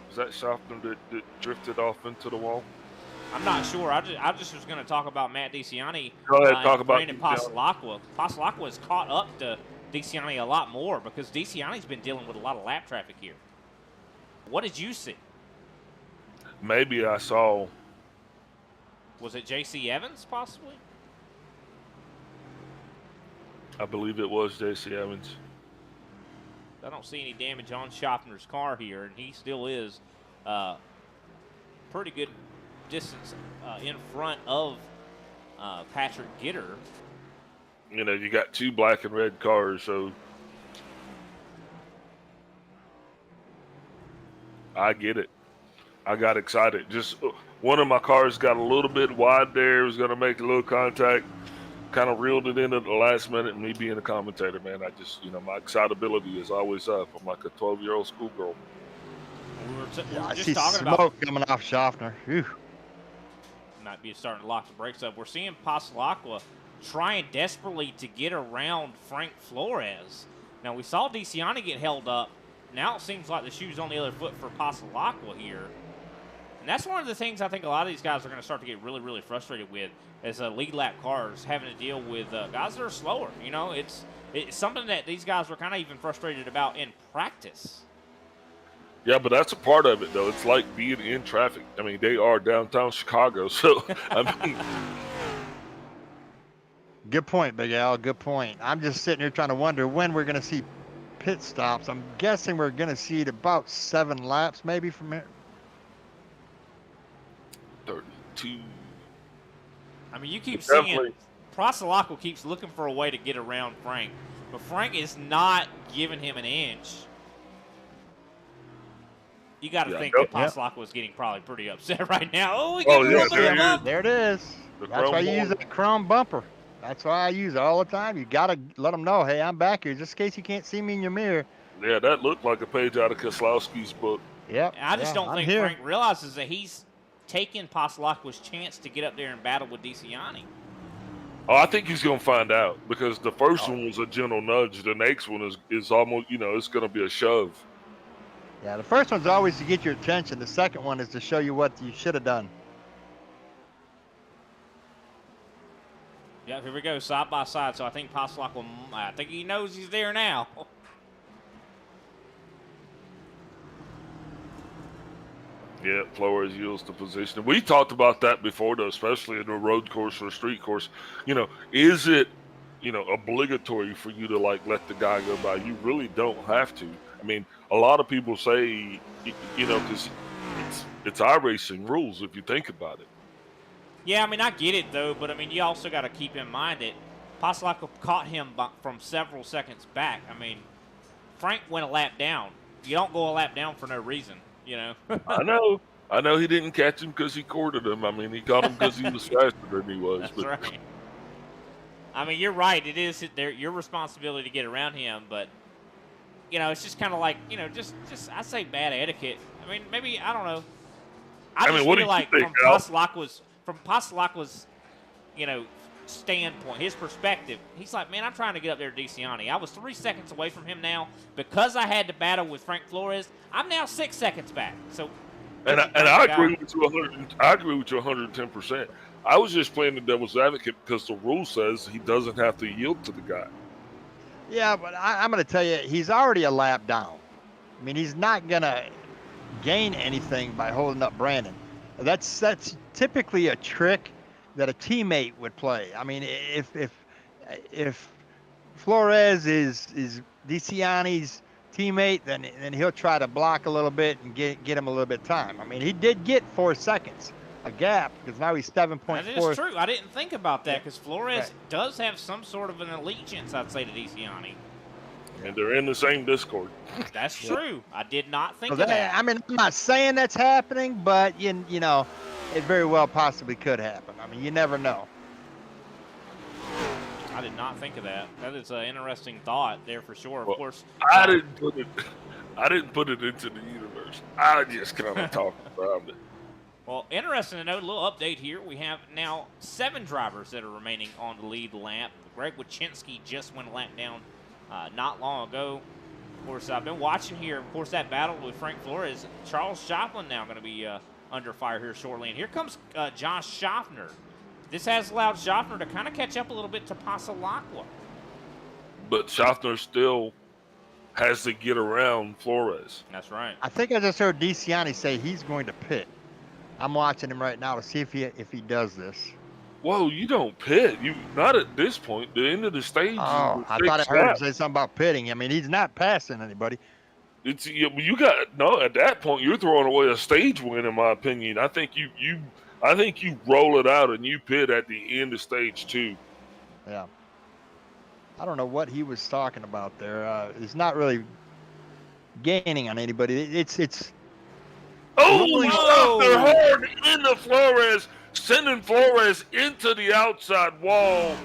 Was that Schaffner that drifted off into the wall? I'm not sure. I just was going to talk about Matt DeCiani. Go ahead, talk about Brandon Pasalacqua. Pasalacqua has caught up to DeCiani a lot more because DeCiani's been dealing with a lot of lap traffic here. What did you see? Maybe I saw. Was it J.C. Evans, possibly? I believe it was J.C. Evans. I don't see any damage on Schaffner's car here, and he still is pretty good distance in front of Patrick Gitter. You got 2 black and red cars, so I get it. I got excited. Just one of my cars got a little bit wide there. It was going to make a little contact. Kind of reeled it in at the last minute. And me being a commentator, man, I just, my excitability is always up. I'm like a 12-year-old schoolgirl. I see smoke coming off Schaffner. Whew. Might be starting to lock the brakes up. We're seeing Pasalacqua trying desperately to get around Frank Flores. Now, we saw DeCiani get held up. Now it seems like the shoe's on the other foot for Pasalacqua here. And that's one of the things I think a lot of these guys are going to start to get really, really frustrated with as lead lap cars having to deal with guys that are slower. It's something that these guys were kind of even frustrated about in practice. Yeah, but that's a part of it, though. It's like being in traffic. They are downtown Chicago, so, Good point, Big Al. Good point. I'm just sitting here trying to wonder when we're going to see pit stops. I'm guessing we're going to see it about 7 laps maybe from here. 32. You keep seeing Pasalacqua keeps looking for a way to get around Frank, but Frank is not giving him an inch. You got to think that Pasalacqua was getting probably pretty upset right now. Oh, we got a little bit of bump. There it is. That's why you use a chrome bumper. That's why I use it all the time. You got to let them know, hey, I'm back here, just in case you can't see me in your mirror. Yeah, that looked like a page out of Keselowski's book. Yep. I just don't think Frank realizes that he's taking Pasalacqua's chance to get up there and battle with DeCiani. Oh, I think he's going to find out because the first one was a gentle nudge. The next one is almost, it's going to be a shove. Yeah, the first one's always to get your attention. The second one is to show you what you should have done. Yeah, here we go, side by side. So I think Pasalacqua, I think he knows he's there now. Yeah, Flores yields the position. We talked about that before, though, especially in a road course or a street course. Is it, obligatory for you to, let the guy go by? You really don't have to. A lot of people say, because it's iRacing rules if you think about it. Yeah, I get it, though, but, you also got to keep in mind that Pasalacqua caught him from several seconds back. Frank went a lap down. You don't go a lap down for no reason. I know he didn't catch him because he courted him. He caught him because he was faster than he was. That's right. You're right. It is your responsibility to get around him, but it's just kind of like just I say bad etiquette. Maybe I don't know. I just feel like from Pasalacqua's standpoint, his perspective, he's like, man, I'm trying to get up there to DeCiani. I was 3 seconds away from him now because I had to battle with Frank Flores. I'm now 6 seconds back. So, and I agree with you 100. I agree with you 110%. I was just playing the devil's advocate because the rule says he doesn't have to yield to the guy. Yeah, but I'm going to tell you, he's already a lap down. I mean, he's not going to gain anything by holding up Brandon. That's typically a trick that a teammate would play. I mean, if Flores is DeCiani's teammate, then he'll try to block a little bit and get him a little bit of time. I mean, he did get 4 seconds, a gap, because now he's 7.4. That is true. I didn't think about that because Flores does have some sort of an allegiance, I'd say, to DeCiani. And they're in the same Discord. That's true. I did not think of that. I mean, I'm not saying that's happening, but you know, it very well possibly could happen. I mean, you never know. I did not think of that. That is an interesting thought there for sure. Of course, I didn't put it into the universe. I just kind of talked about it. Well, interesting to note, a little update here. We have now 7 drivers that are remaining on the lead lap. Greg Wachinski just went a lap down not long ago. Of course, I've been watching here. Of course, that battle with Frank Flores. Charles Joplin now going to be under fire here shortly. And here comes Josh Schaffner. This has allowed Schaffner to kind of catch up a little bit to Pasalacqua. But Schaffner still has to get around Flores. That's right. I think I just heard DeCiani say he's going to pit. I'm watching him right now to see if he does this. Whoa, you don't pit. You not at this point. The end of the stage. Oh, I thought I heard him say something about pitting. I mean, he's not passing anybody. It's you got no. At that point, you're throwing away a stage win, in my opinion. I think you roll it out and you pit at the end of stage 2. Yeah. I don't know what he was talking about there. He's not really gaining on anybody. It's. Oh, they're hard into Flores, sending Flores into the outside wall.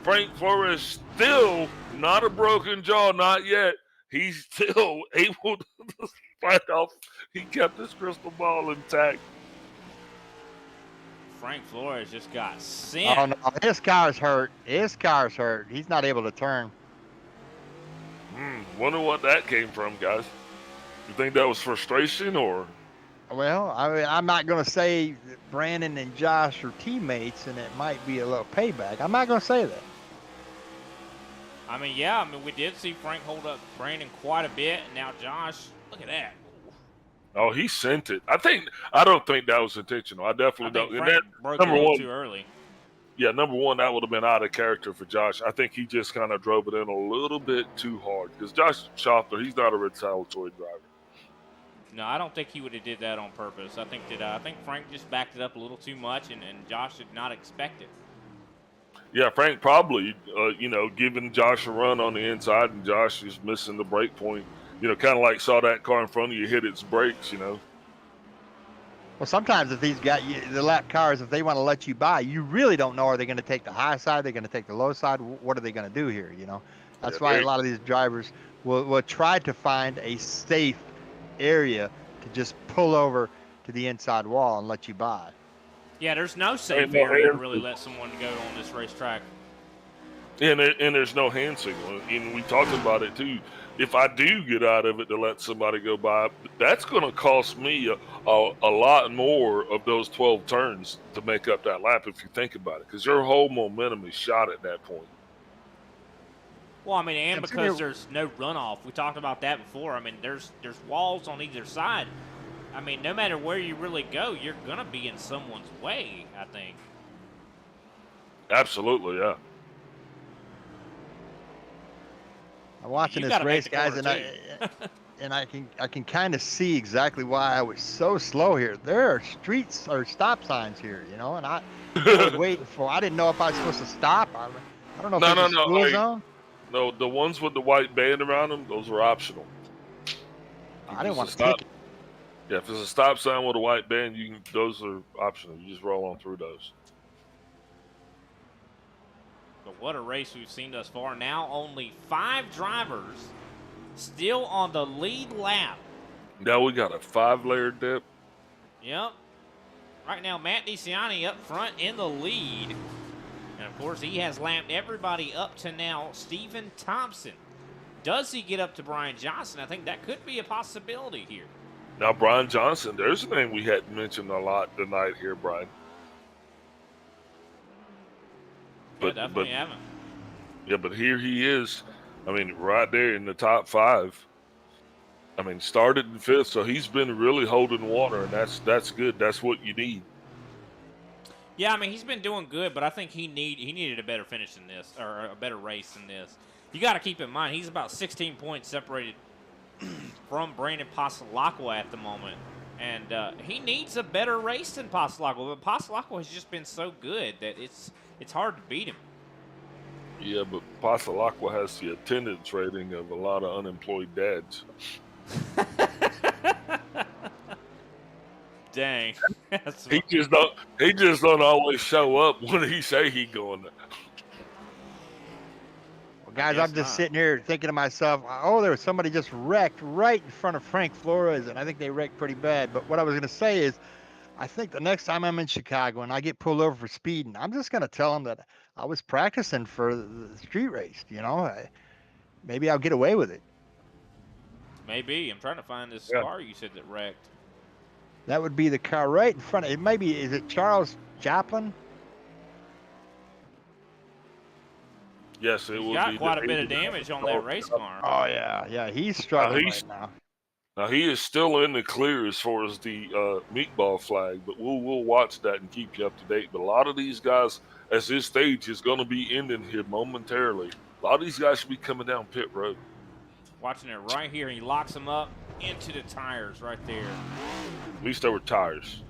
Frank Flores still not a broken jaw, not yet. He's still able to fight off. He kept his crystal ball intact. Frank Flores just got sent. Oh, no. His car's hurt. His car's hurt. He's not able to turn. Wonder what that came from, guys. You think that was frustration or? Well, I'm not going to say that Brandon and Josh are teammates and it might be a little payback. I'm not going to say that. I mean, yeah. I mean, we did see Frank hold up Brandon quite a bit. And now Josh, look at that. Oh, he sent it. I don't think that was intentional. I definitely don't. Frank broke number it one, too early. Yeah, number one, that would have been out of character for Josh. I think he just kind of drove it in a little bit too hard because Josh Schaffner, he's not a retaliatory driver. No, I don't think he would have did that on purpose. I think Frank just backed it up a little too much, and Josh did not expect it. Yeah, Frank probably, giving Josh a run on the inside, and Josh is missing the brake point. Kind of like saw that car in front of you hit its brakes, Well, sometimes if these got the lap cars, if they want to let you by, you really don't know. Are they going to take the high side? Are they going to take the low side? What are they going to do here? That's why a lot of these drivers will try to find a safe area to just pull over to the inside wall and let you by. Yeah, there's no safe area to really let someone go on this racetrack. And there's no hand signal. And we talked about it too. If I do get out of it to let somebody go by, that's going to cost me a lot more of those 12 turns to make up that lap if you think about it, because your whole momentum is shot at that point. Well, I mean, and because there's no runoff. We talked about that before. I mean, there's walls on either side. I mean, no matter where you really go, you're going to be in someone's way, I think. Absolutely, yeah. I'm watching this race, guys, and I can kind of see exactly why I was so slow here. There are streets or stop signs here, and I was waiting for. I didn't know if I was supposed to stop. I don't know if it's a school zone. No, the ones with the white band around them, those are optional. I didn't want to take it. Yeah, if there's a stop sign with a white band, those are optional. You just roll on through those. But what a race we've seen thus far. Now only 5 drivers still on the lead lap. Now we got a 5-layer dip. Yep. Right now, Matt DeCiani up front in the lead. And, of course, he has lapped everybody up to now. Stephen Thompson. Does he get up to Brian Johnson? I think that could be a possibility here. Now, Brian Johnson, there's a name we hadn't mentioned a lot tonight here, Brian. Yeah, definitely haven't. Yeah, but here he is. I mean, right there in the top 5. I mean, started in 5th, so he's been really holding water, and that's good. That's what you need. Yeah, I mean, he's been doing good, but I think he needed a better finish than this, or a better race than this. You got to keep in mind, he's about 16 points separated from Brandon Pasalacqua at the moment. And he needs a better race than Pasalacqua, but Pasalacqua has just been so good that it's hard to beat him. Yeah, but Pasalacqua has the attendance rating of a lot of unemployed dads. Dang. He just don't always show up when he say he going there. Well, guys, I'm just sitting here thinking to myself, oh, there was somebody just wrecked right in front of Frank Flores, and I think they wrecked pretty bad. But what I was going to say is, I think the next time I'm in Chicago and I get pulled over for speeding, I'm just going to tell them that I was practicing for the street race. You know, maybe I'll get away with it. Maybe. I'm trying to find this car you said that wrecked. That would be the car right in front of it. Maybe, is it Charles Joplin? Yes, it will be. Got quite a bit of damage on that race car. Oh, yeah, he's struggling right now. Now, he is still in the clear as far as the meatball flag, but we'll watch that and keep you up to date. But a lot of these guys, as this stage is going to be ending here momentarily, a lot of these guys should be coming down pit road. Watching it right here, he locks them up into the tires right there. At least there were tires.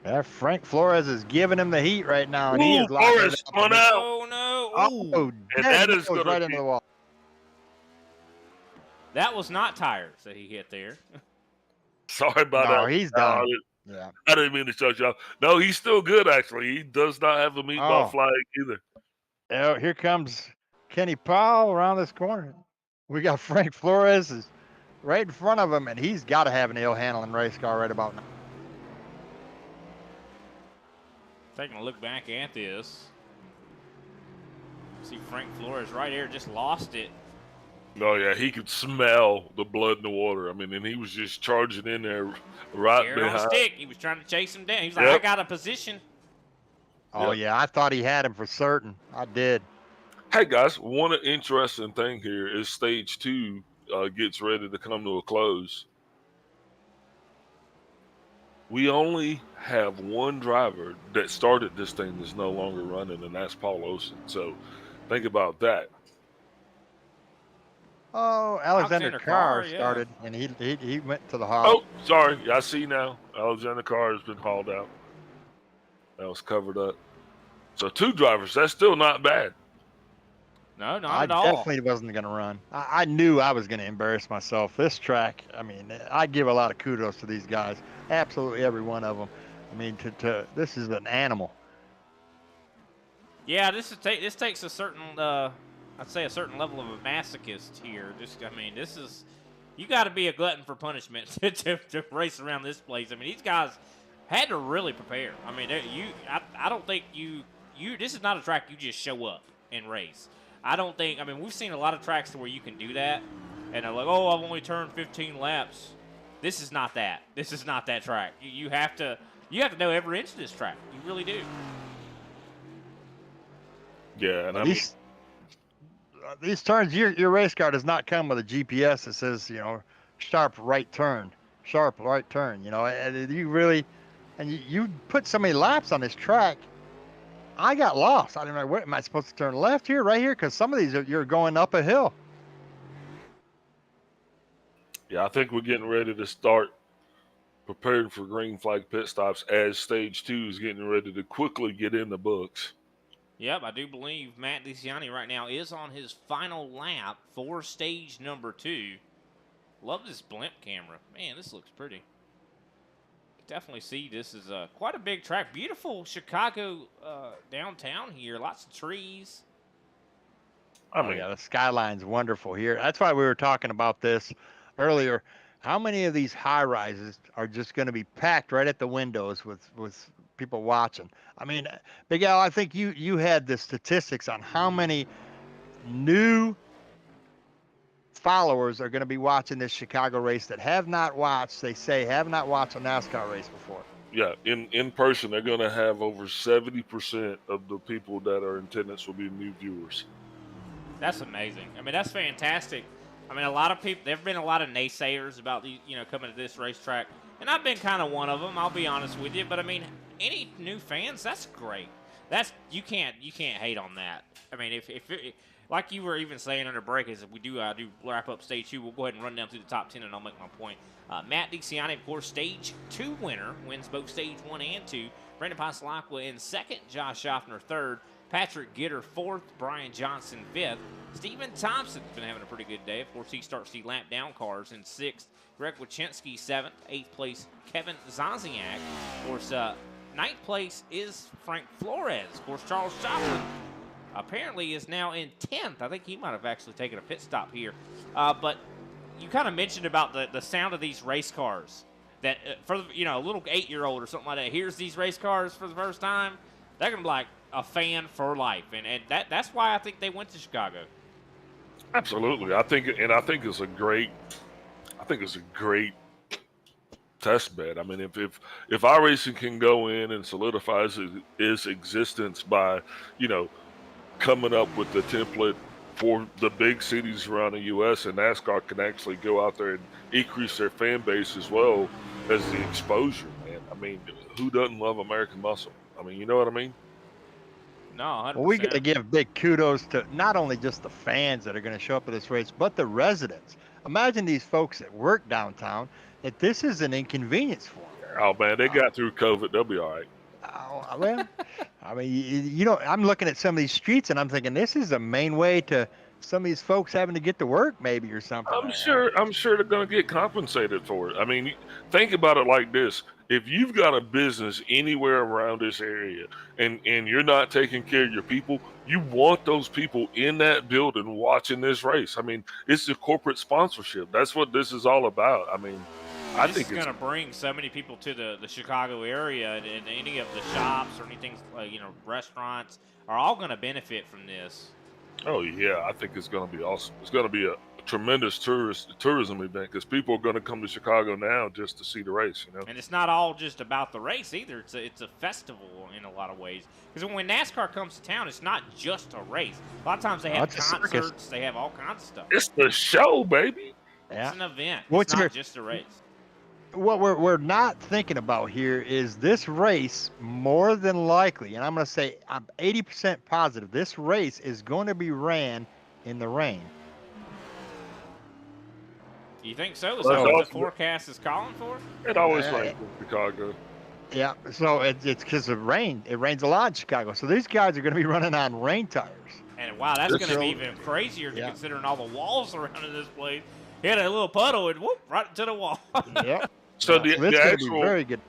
Yeah, Frank Flores is giving him the heat right now, and he is Flores spun out. Oh no! Oh, and that is goes right into the wall. That was not tires that he hit there. Sorry about that. No, he's done. Yeah. I didn't mean to shut you off. No, he's still good, actually. He does not have a meatball flag either. Oh, here comes Kenny Powell around this corner. We got Frank Flores is right in front of him, and he's got to have an ill handling race car right about now. Taking a look back at this. See Frank Flores right here, just lost it. Oh, yeah, he could smell the blood in the water. I mean, and he was just charging in there right behind. On stick. He was trying to chase him down. He was like, I got a position. Oh, yeah, I thought he had him for certain. I did. Hey, guys, one interesting thing here is stage 2 gets ready to come to a close. We only have one driver that started this thing that's no longer running, and that's Paul Olsen. So think about that. Oh, Alexander Carr started, and he went to the hall. Oh, sorry. I see now. Alexander Carr has been hauled out. That was covered up. So 2 drivers. That's still not bad. No, not at I all. definitely wasn't going to run. I knew I was going to embarrass myself. This track, I mean, I give a lot of kudos to these guys. Absolutely every one of them. I mean, this is an animal. Yeah, this takes a certain, I'd say a certain level of a masochist here. I mean, this is, you got to be a glutton for punishment to race around this place. I mean, these guys had to really prepare. I mean, I don't think this is not a track you just show up and race. I mean, we've seen a lot of tracks to where you can do that, and they're like, oh, I've only turned 15 laps. This is not that. This is not that track. You have to know every inch of this track. You really do. Yeah, and these turns, your race car does not come with a GPS that says, sharp right turn, and you put so many laps on this track. I got lost. I didn't know, where am I supposed to turn left here, right here? Because some of these you're going up a hill. Yeah, I think we're getting ready to start preparing for green flag pit stops as stage 2 is getting ready to quickly get in the books. Yep, I do believe Matt DeCiani right now is on his final lap for stage number 2. Love this blimp camera. Man, this looks pretty. Definitely see this is quite a big track. Beautiful Chicago downtown here. Lots of trees. Yeah, the skyline's wonderful here. That's why we were talking about this earlier. how many of these high rises are just going to be packed right at the windows with people watching? I mean, Big Al, I think you had the statistics on how many new followers are going to be watching this Chicago race that have not watched, they say, have not watched a NASCAR race before. Yeah, in person, they're going to have over 70% of the people that are in attendance will be new viewers. That's amazing. I mean, that's fantastic. I mean, a lot of people, there have been a lot of naysayers about the, coming to this racetrack, and I've been kind of one of them. I'll be honest with you, but I mean, any new fans, that's great. That's you can't hate on that. I mean, if like you were even saying under break, is if we do wrap up stage 2, we'll go ahead and run down through the top 10, and I'll make my point. Matt DiCiani, of course, stage 2 winner, wins both stage 1 and 2. Brandon Pasalacqua in second, Josh Schaffner third, Patrick Gitter fourth, Brian Johnson fifth. Stephen Thompson's been having a pretty good day. Of course, he starts the lap down cars in sixth. Greg Wachinski seventh, eighth place Kevin Zaziak. Of course, ninth place is Frank Flores. Of course, Charles Joplin apparently is now in 10th. I think he might have actually taken a pit stop here. But you kind of mentioned about the sound of these race cars. That for a little 8-year-old or something like that hears these race cars for the first time, they're gonna be like a fan for life, and that's why I think they went to Chicago. Absolutely, I think it's a great test bed. I mean, if iRacing can go in and solidify its existence by, coming up with the template for the big cities around the U.S., and NASCAR can actually go out there and increase their fan base as well as the exposure, man. I mean, who doesn't love American muscle? I mean, you know what I mean? No, 100%. Well, we got to give big kudos to not only just the fans that are going to show up at this race, but the residents. Imagine these folks that work downtown, that this is an inconvenience for them. Oh, man, they got through COVID. They'll be all right. Oh, well, I mean, I'm looking at some of these streets and I'm thinking this is the main way to some of these folks having to get to work maybe or something. I'm sure they're going to get compensated for it. I mean, think about it like this. If you've got a business anywhere around this area and you're not taking care of your people, you want those people in that building watching this race. I mean, it's the corporate sponsorship. That's what this is all about. I mean, I think it's going to bring so many people to the Chicago area, and any of the shops or anything, restaurants are all going to benefit from this. Oh, yeah, I think it's going to be awesome. It's going to be a tremendous tourism event because people are going to come to Chicago now just to see the race, And it's not all just about the race either. It's a festival in a lot of ways. Because when NASCAR comes to town, it's not just a race. A lot of times they have concerts. They have all kinds of stuff. It's the show, baby. Yeah. It's an event. It's not just a race. What we're not thinking about here is this race, more than likely, and I'm going to say I'm 80% positive, this race is going to be ran in the rain. You think so? Is that what the forecast is calling for? It always rains in Chicago. Yeah, so it's because of rain. It rains a lot in Chicago. So these guys are going to be running on rain tires. And wow, that's going to be even crazier considering all the walls around in this place. Hit a little puddle and whoop, right to the wall. Yep. So the actual, very good.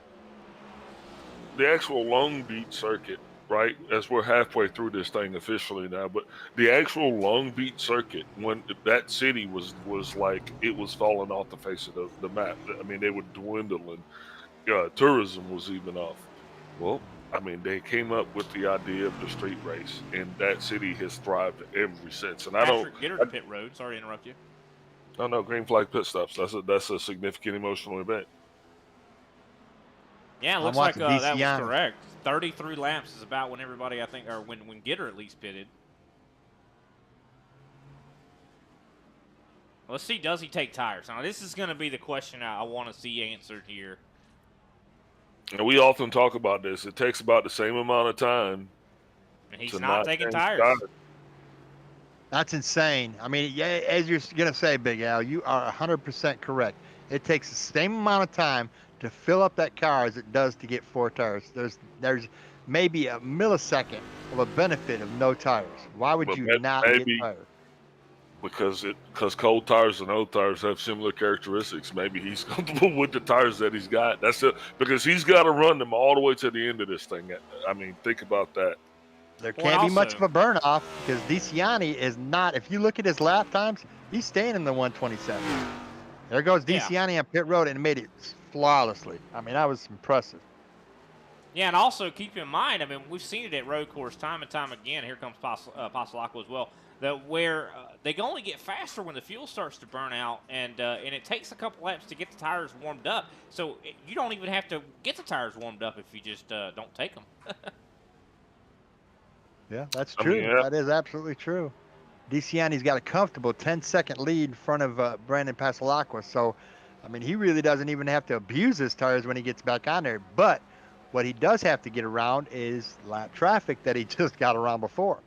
The actual Long Beach circuit, right? As we're halfway through this thing officially now, but the actual Long Beach circuit, when that city was like it was falling off the face of the map. I mean, they would dwindle, and tourism was even off. Well, I mean, they came up with the idea of the street race, and that city has thrived ever since. And Patrick Gitter to pit road. Sorry to interrupt you. Oh no, green flag pit stops. That's a significant emotional event. Yeah, it looks like that was correct. 33 laps is about when everybody, I think, or when Gitter at least pitted. Let's see, does he take tires? Now, this is going to be the question I want to see answered here. And we often talk about this. It takes about the same amount of time. And he's not taking tires. That's insane. I mean, as you're going to say, Big Al, you are 100% correct. It takes the same amount of time to fill up that car as it does to get 4 tires. There's maybe a millisecond of a benefit of no tires. Why would you not get tires? Because cold tires and old tires have similar characteristics. Maybe he's comfortable with the tires that he's got. That's it. Because he's got to run them all the way to the end of this thing. I mean, think about that. There can't be much of a burn off because DiCiani is not. If you look at his lap times, he's staying in the 127. There goes Yeah. DeCiani on pit road and made it flawlessly. I mean, that was impressive. Yeah, and also keep in mind, I mean, we've seen it at road course time and time again. Here comes Pasalaco as well. That where they can only get faster when the fuel starts to burn out, and it takes a couple laps to get the tires warmed up. So you don't even have to get the tires warmed up if you just don't take them. Yeah, that's I true. mean, yeah. That is absolutely true. DeCiani's got a comfortable 10-second lead in front of Brandon Pasalacqua. So, I mean, he really doesn't even have to abuse his tires when he gets back on there. But what he does have to get around is lap traffic that he just got around before.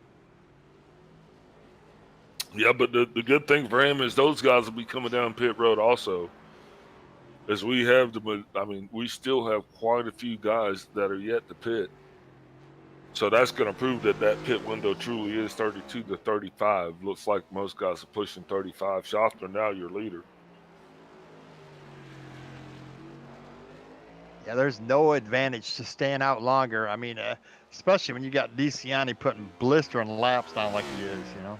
Yeah, but the good thing for him is those guys will be coming down pit road also. As we have we still have quite a few guys that are yet to pit. So that's going to prove that pit window truly is 32 to 35. Looks like most guys are pushing 35. Schaffner, now your leader. Yeah, there's no advantage to staying out longer. I mean, especially when you got DeCiani putting blistering laps down like he is, you know.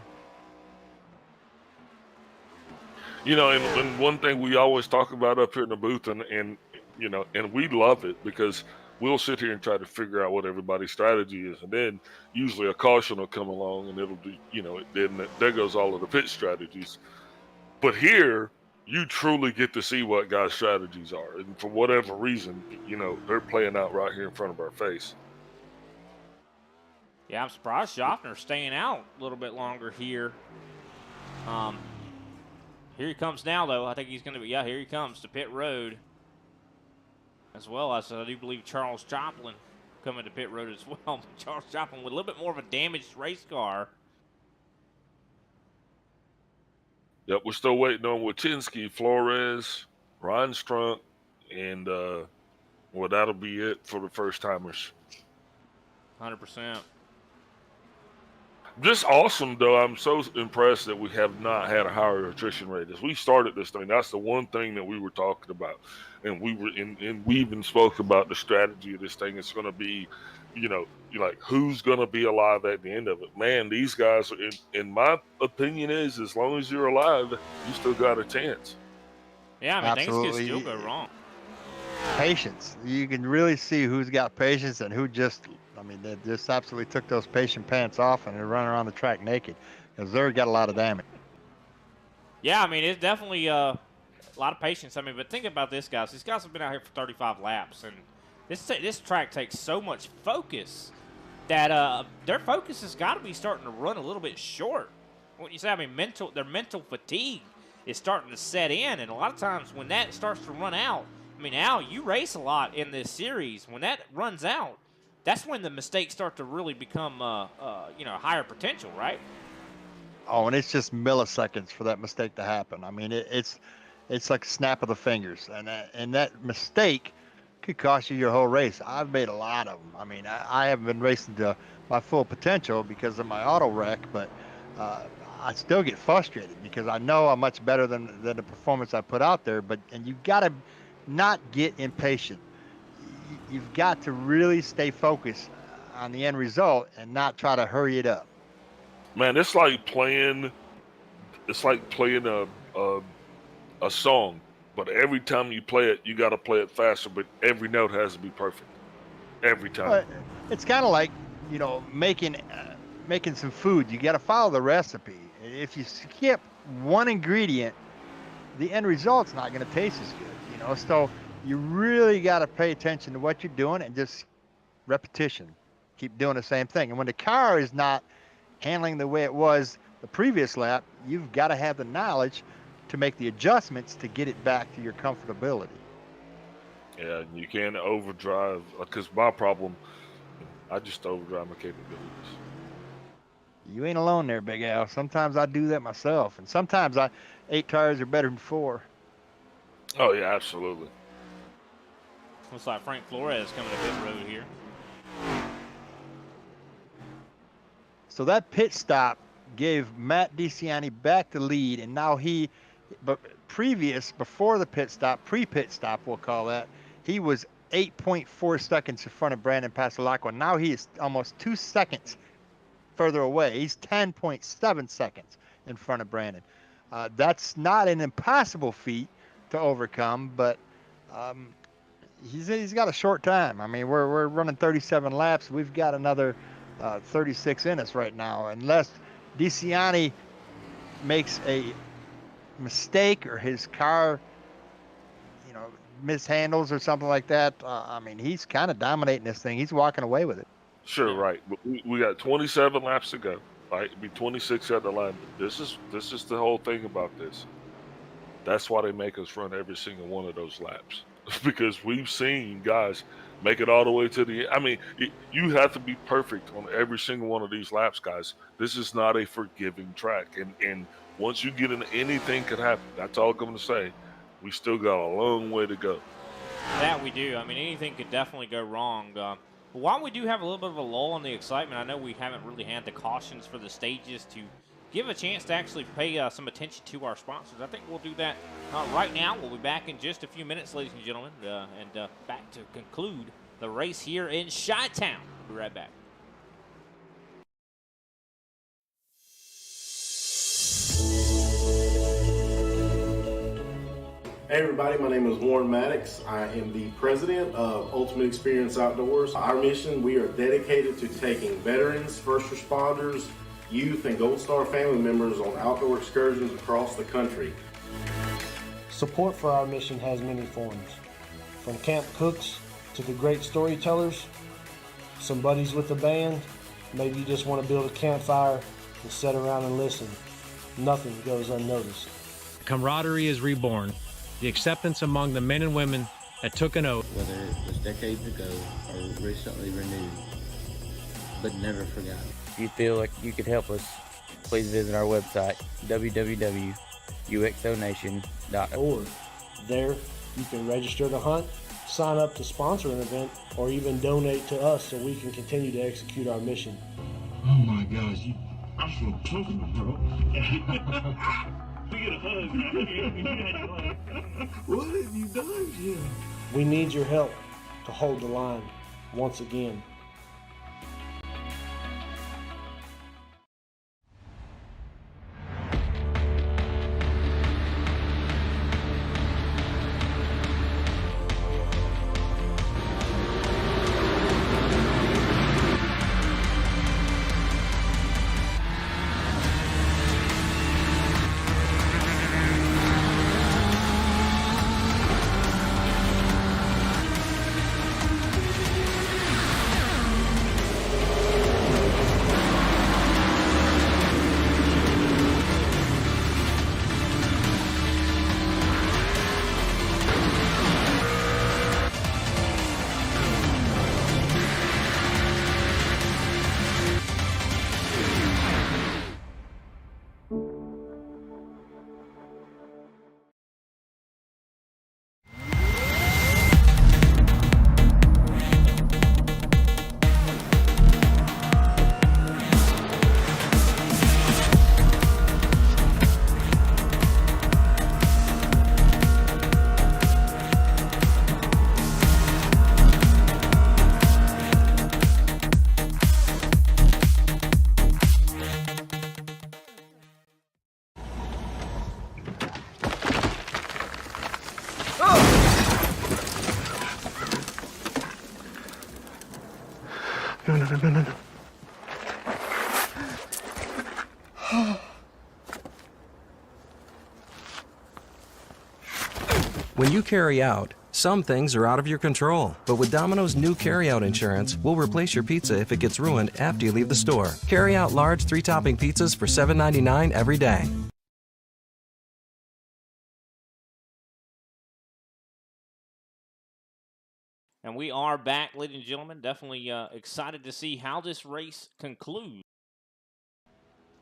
You know, and one thing we always talk about up here in the booth, and you know, and we love it because we'll sit here and try to figure out what everybody's strategy is, and then usually a caution will come along, and it'll be, you know, then there goes all of the pit strategies. But here, you truly get to see what guys' strategies are, and for whatever reason, you know, they're playing out right here in front of our face. Yeah, I'm surprised Schaffner's staying out a little bit longer here. Here he comes now, though. I think he's going to be, yeah, here he comes to pit road. As well as, I do believe, Charles Joplin coming to pit road as well. Charles Joplin with a little bit more of a damaged race car. Yep, we're still waiting on Wachinski, Flores, Ryan Strunk, and well, that'll be it for the first timers. 100%. Just awesome, though. I'm so impressed that we have not had a higher attrition rate. As we started this thing, that's the one thing that we were talking about, and we even spoke about the strategy of this thing. It's going to be, you know, like who's going to be alive at the end of it. Man, these guys, in my opinion, is as long as you're alive, you still got a chance. Yeah, I mean, Absolutely. things can still go wrong. Patience. You can really see who's got patience and who just, I mean, they just absolutely took those patient pants off and they're running around the track naked because they've got a lot of damage. Yeah, I mean, it's definitely a lot of patience. I mean, but think about this, guys. These guys have been out here for 35 laps, and this track takes so much focus that their focus has got to be starting to run a little bit short. What you say? I mean, their mental fatigue is starting to set in, and a lot of times when that starts to run out, I mean, Al, you race a lot in this series. When that runs out, that's when the mistakes start to really become, you know, higher potential, right? Oh, and it's just milliseconds for that mistake to happen. I mean, it's like a snap of the fingers, and that mistake could cost you your whole race. I've made a lot of them. I mean, I haven't been racing to my full potential because of my auto wreck, but I still get frustrated because I know I'm much better than the performance I put out there. And you got to not get impatient. You've got to really stay focused on the end result and not try to hurry it up. Man, it's like playing a song, but every time you play it, you got to play it faster. But every note has to be perfect every time. It's kind of like, you know, making some food. You got to follow the recipe. If you skip one ingredient, the end result's not going to taste as good. You know, so you really got to pay attention to what you're doing and just repetition. Keep doing the same thing. And when the car is not handling the way it was the previous lap, you've got to have the knowledge to make the adjustments to get it back to your comfortability. Yeah, you can't overdrive, because my problem, I just overdrive my capabilities. You ain't alone there, Big Al. Sometimes I do that myself, and sometimes 8 tires are better than 4. Oh yeah, absolutely. Looks like Frank Flores coming to pit road here. So that pit stop gave Matt DeCiani back the lead, and now before the pit stop, pre-pit stop, we'll call that, he was 8.4 seconds in front of Brandon Pasalacqua. Now he is almost 2 seconds further away. He's 10.7 seconds in front of Brandon. That's not an impossible feat, to overcome, but he's got a short time. I mean, we're running 37 laps. We've got another 36 in us right now, unless DeCiani makes a mistake or his car, mishandles or something like that. I mean, he's kind of dominating this thing. He's walking away with it. Sure, right. But we got 27 laps to go. Right, it'd be 26 at the line. This is the whole thing about this. That's why they make us run every single one of those laps, because we've seen guys make it all the way to the end. I mean, you have to be perfect on every single one of these laps, guys. This is not a forgiving track, and once you get in, anything could happen. That's all I'm going to say. We still got a long way to go. That we do. I mean, anything could definitely go wrong. But while we do have a little bit of a lull in the excitement, I know we haven't really had the cautions for the stages to give a chance to actually pay some attention to our sponsors. I think we'll do that right now. We'll be back in just a few minutes, ladies and gentlemen, and back to conclude the race here in Chi-Town. We'll be right back. Hey everybody, my name is Warren Maddox. I am the president of Ultimate Experience Outdoors. Our mission, we are dedicated to taking veterans, first responders, youth, and Gold Star family members on outdoor excursions across the country. Support for our mission has many forms, from camp cooks to the great storytellers, some buddies with the band, maybe you just want to build a campfire and sit around and listen. Nothing goes unnoticed. Camaraderie is reborn. The acceptance among the men and women that took an oath. Whether it was decades ago or recently renewed, but never forgotten. If you feel like you could help us, please visit our website, www.uxonation.org. Or there, you can register to hunt, sign up to sponsor an event, or even donate to us so we can continue to execute our mission. Oh my gosh, I feel comfortable, bro. We get a hug, right? What have you done, Jim? We need your help to hold the line once again. No. When you carry out, some things are out of your control. But with Domino's new carryout insurance, we'll replace your pizza if it gets ruined after you leave the store. Carry out large 3-topping pizzas for $7.99 every day. And we are back, ladies and gentlemen. Definitely excited to see how this race concludes.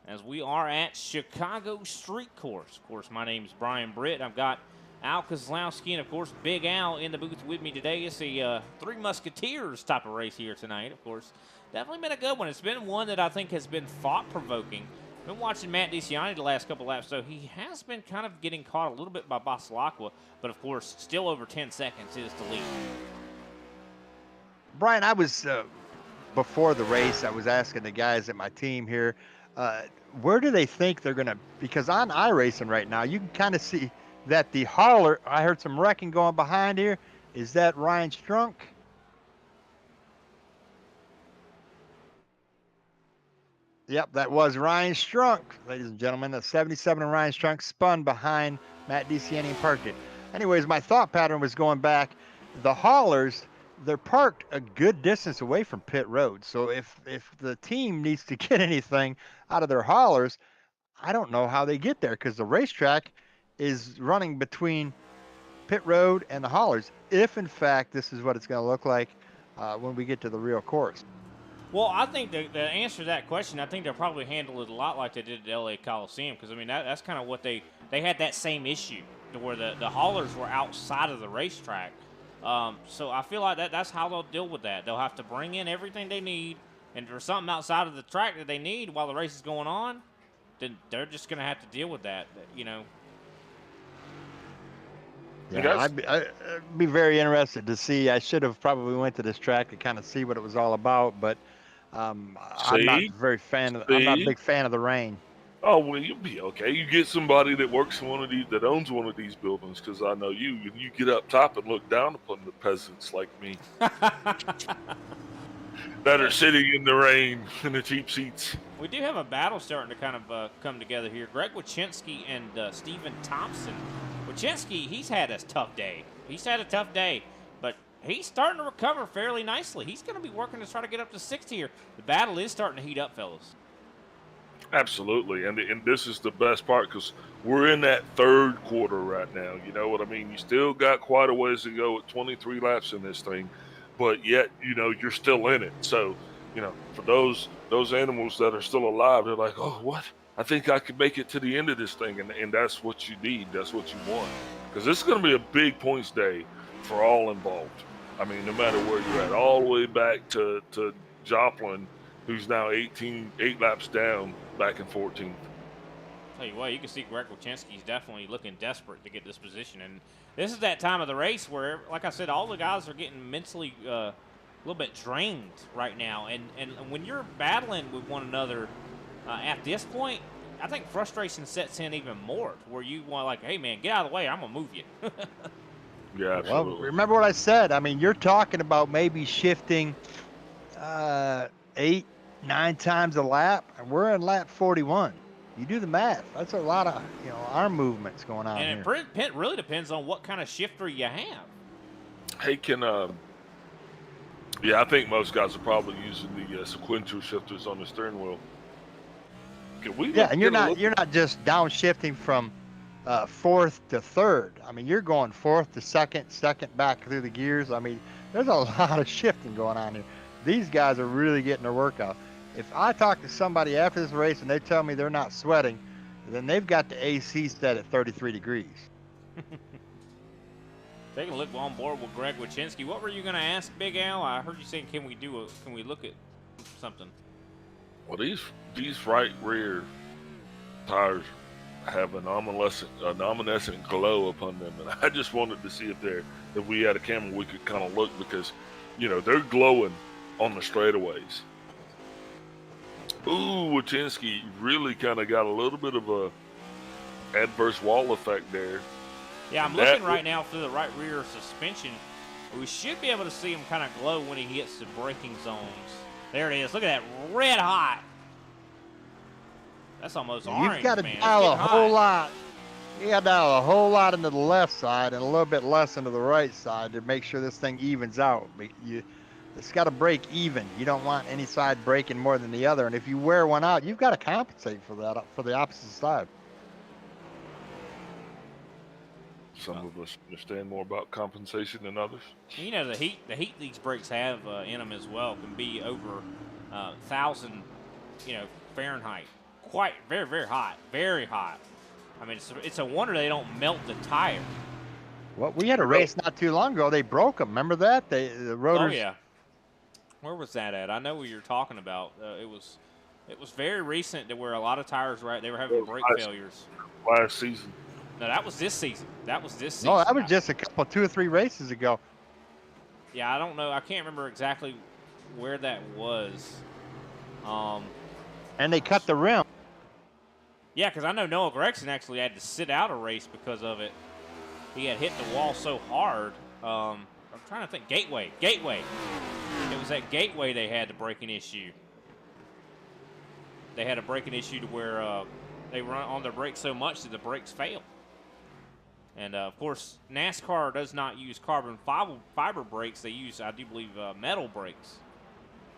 As we are at Chicago Street Course. Of course, my name is Brian Britt. I've got Al Kozlowski and, of course, Big Al in the booth with me today. It's a Three Musketeers type of race here tonight, of course. Definitely been a good one. It's been one that I think has been thought-provoking. Been watching Matt DeCiani the last couple laps, so he has been kind of getting caught a little bit by Basalakwa, but, of course, still over 10 seconds is the lead. Brian, I was, before the race, I was asking the guys at my team here, where do they think they're going to, because on iRacing right now, you can kind of see that the hauler, I heard some wrecking going behind here. Is that Ryan Strunk? Yep, that was Ryan Strunk, ladies and gentlemen. The 77 and Ryan Strunk spun behind Matt DeCiani and parked it. Anyways, my thought pattern was going back. The haulers, they're parked a good distance away from pit road. So if the team needs to get anything out of their haulers, I don't know how they get there because the racetrack is running between pit road and the haulers. If in fact this is what it's going to look like when we get to the real course. Well, I think the answer to that question, I think they'll probably handle it a lot like they did at the LA Coliseum, because I mean that's kind of what they had that same issue to where the haulers were outside of the racetrack. So I feel like that's how they'll deal with that. They'll have to bring in everything they need, and if there's something outside of the track that they need while the race is going on, then they're just going to have to deal with that, you know. Yeah, I'd be very interested to see. I should have probably went to this track to kind of see what it was all about, but I'm not very fan of. I'm not a big fan of the rain. Oh well, you'll be okay. You get somebody that works in one of these, that owns one of these buildings, because I know you. And you get up top and look down upon the peasants like me that are sitting in the rain in the cheap seats. We do have a battle starting to kind of come together here. Greg Wachinski and Stephen Thompson. Wachinski, he's had a tough day. But he's starting to recover fairly nicely. He's going to be working to try to get up to 60 here. The battle is starting to heat up, fellas. Absolutely, and this is the best part because we're in that third quarter right now. You know what I mean? You still got quite a ways to go with 23 laps in this thing, but yet, you know, you're still in it. So, you know, for those animals that are still alive, they're like, oh, what? I think I could make it to the end of this thing, and that's what you need. That's what you want, because this is going to be a big points day for all involved. I mean, no matter where you're at, all the way back to Joplin, who's now 8 laps down, back in 14th. Tell you what, you can see Greg Wachinski's definitely looking desperate to get this position, and this is that time of the race where, like I said, all the guys are getting mentally a little bit drained right now, and when you're battling with one another at this point, I think frustration sets in even more, where you want, like, hey man, get out of the way, I'm gonna move you. Yeah, absolutely. Well, remember what I said. I mean, you're talking about maybe shifting 8, 9 times a lap, and we're in lap 41. You do the math. That's a lot of, you know, arm movements going on and here. It really depends on what kind of shifter you have. Hey, yeah, I think most guys are probably using the sequential shifters on the steering wheel. Yeah, and you're not just downshifting from 4th to 3rd. I mean, you're going 4th to 2nd, 2nd back through the gears. I mean, there's a lot of shifting going on here. These guys are really getting their workout. If I talk to somebody after this race and they tell me they're not sweating, then they've got the AC set at 33 degrees. Taking a look on board with Greg Wachinski. What were you going to ask, Big Al? I heard you saying, can we look at something? Well, these right rear tires have an omniscient glow upon them, and I just wanted to see if we had a camera we could kind of look, because, you know, they're glowing on the straightaways. Ooh, Wachinski really kind of got a little bit of a adverse wall effect there. Yeah, I'm looking right now through the right rear suspension. We should be able to see him kind of glow when he hits the braking zones. There it is. Look at that, red hot. That's almost orange, You've got to man. dial a whole lot. You got to dial a whole lot into the left side and a little bit less into the right side to make sure this thing evens out. It's got to break even. You don't want any side breaking more than the other. And if you wear one out, you've got to compensate for that, for the opposite side. Some of us understand more about compensation than others. You know, the heat these brakes have in them as well can be over 1,000, Fahrenheit. Quite very, very hot, very hot. I mean, it's a wonder they don't melt the tire. Well, we had a race not too long ago. They broke them. Remember that? The rotors. Oh yeah. Where was that at? I know what you're talking about. It was very recent to where a lot of tires they were having brake failures. Last season. No, that was this season. No, that was just a couple, 2 or 3 races ago. Yeah, I don't know. I can't remember exactly where that was. And they cut the rim. Yeah, because I know Noah Gregson actually had to sit out a race because of it. he had hit the wall so hard. I'm trying to think. Gateway. It was at Gateway they had the braking issue. They had a braking issue to where they run on their brakes so much that the brakes fail. And, of course, NASCAR does not use carbon fiber brakes. They use, I do believe, metal brakes.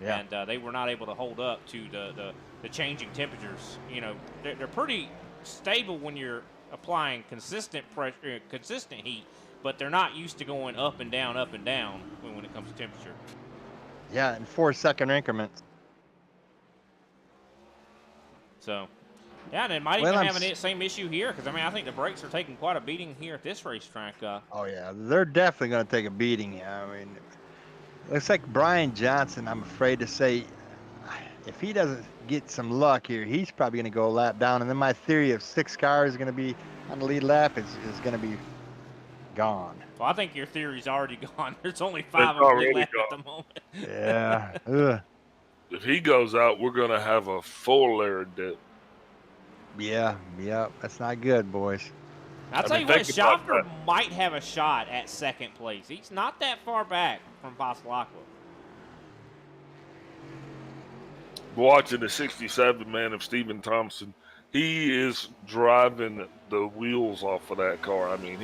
Yeah. And they were not able to hold up to the changing temperatures. You know, they're pretty stable when you're applying consistent pressure, consistent heat, but they're not used to going up and down when it comes to temperature. Yeah, in 4-second increments. So, yeah, and it might even have the same issue here because, I mean, I think the brakes are taking quite a beating here at this racetrack. Oh, yeah, they're definitely going to take a beating. I mean, looks like Brian Johnson, I'm afraid to say, if he doesn't get some luck here, he's probably going to go a lap down. And then my theory of 6 cars going to be on the lead lap is going to be gone. Well, I think your theory's already gone. There's only 5 on the lap at the moment. Yeah. Ugh. If he goes out, we're going to have a full layer dip. Yeah, that's not good, boys. I'll tell you what, Schaffner might have a shot at 2nd place. He's not that far back from Passalacqua. Watching the 67 man of Stephen Thompson, he is driving the wheels off of that car. I mean,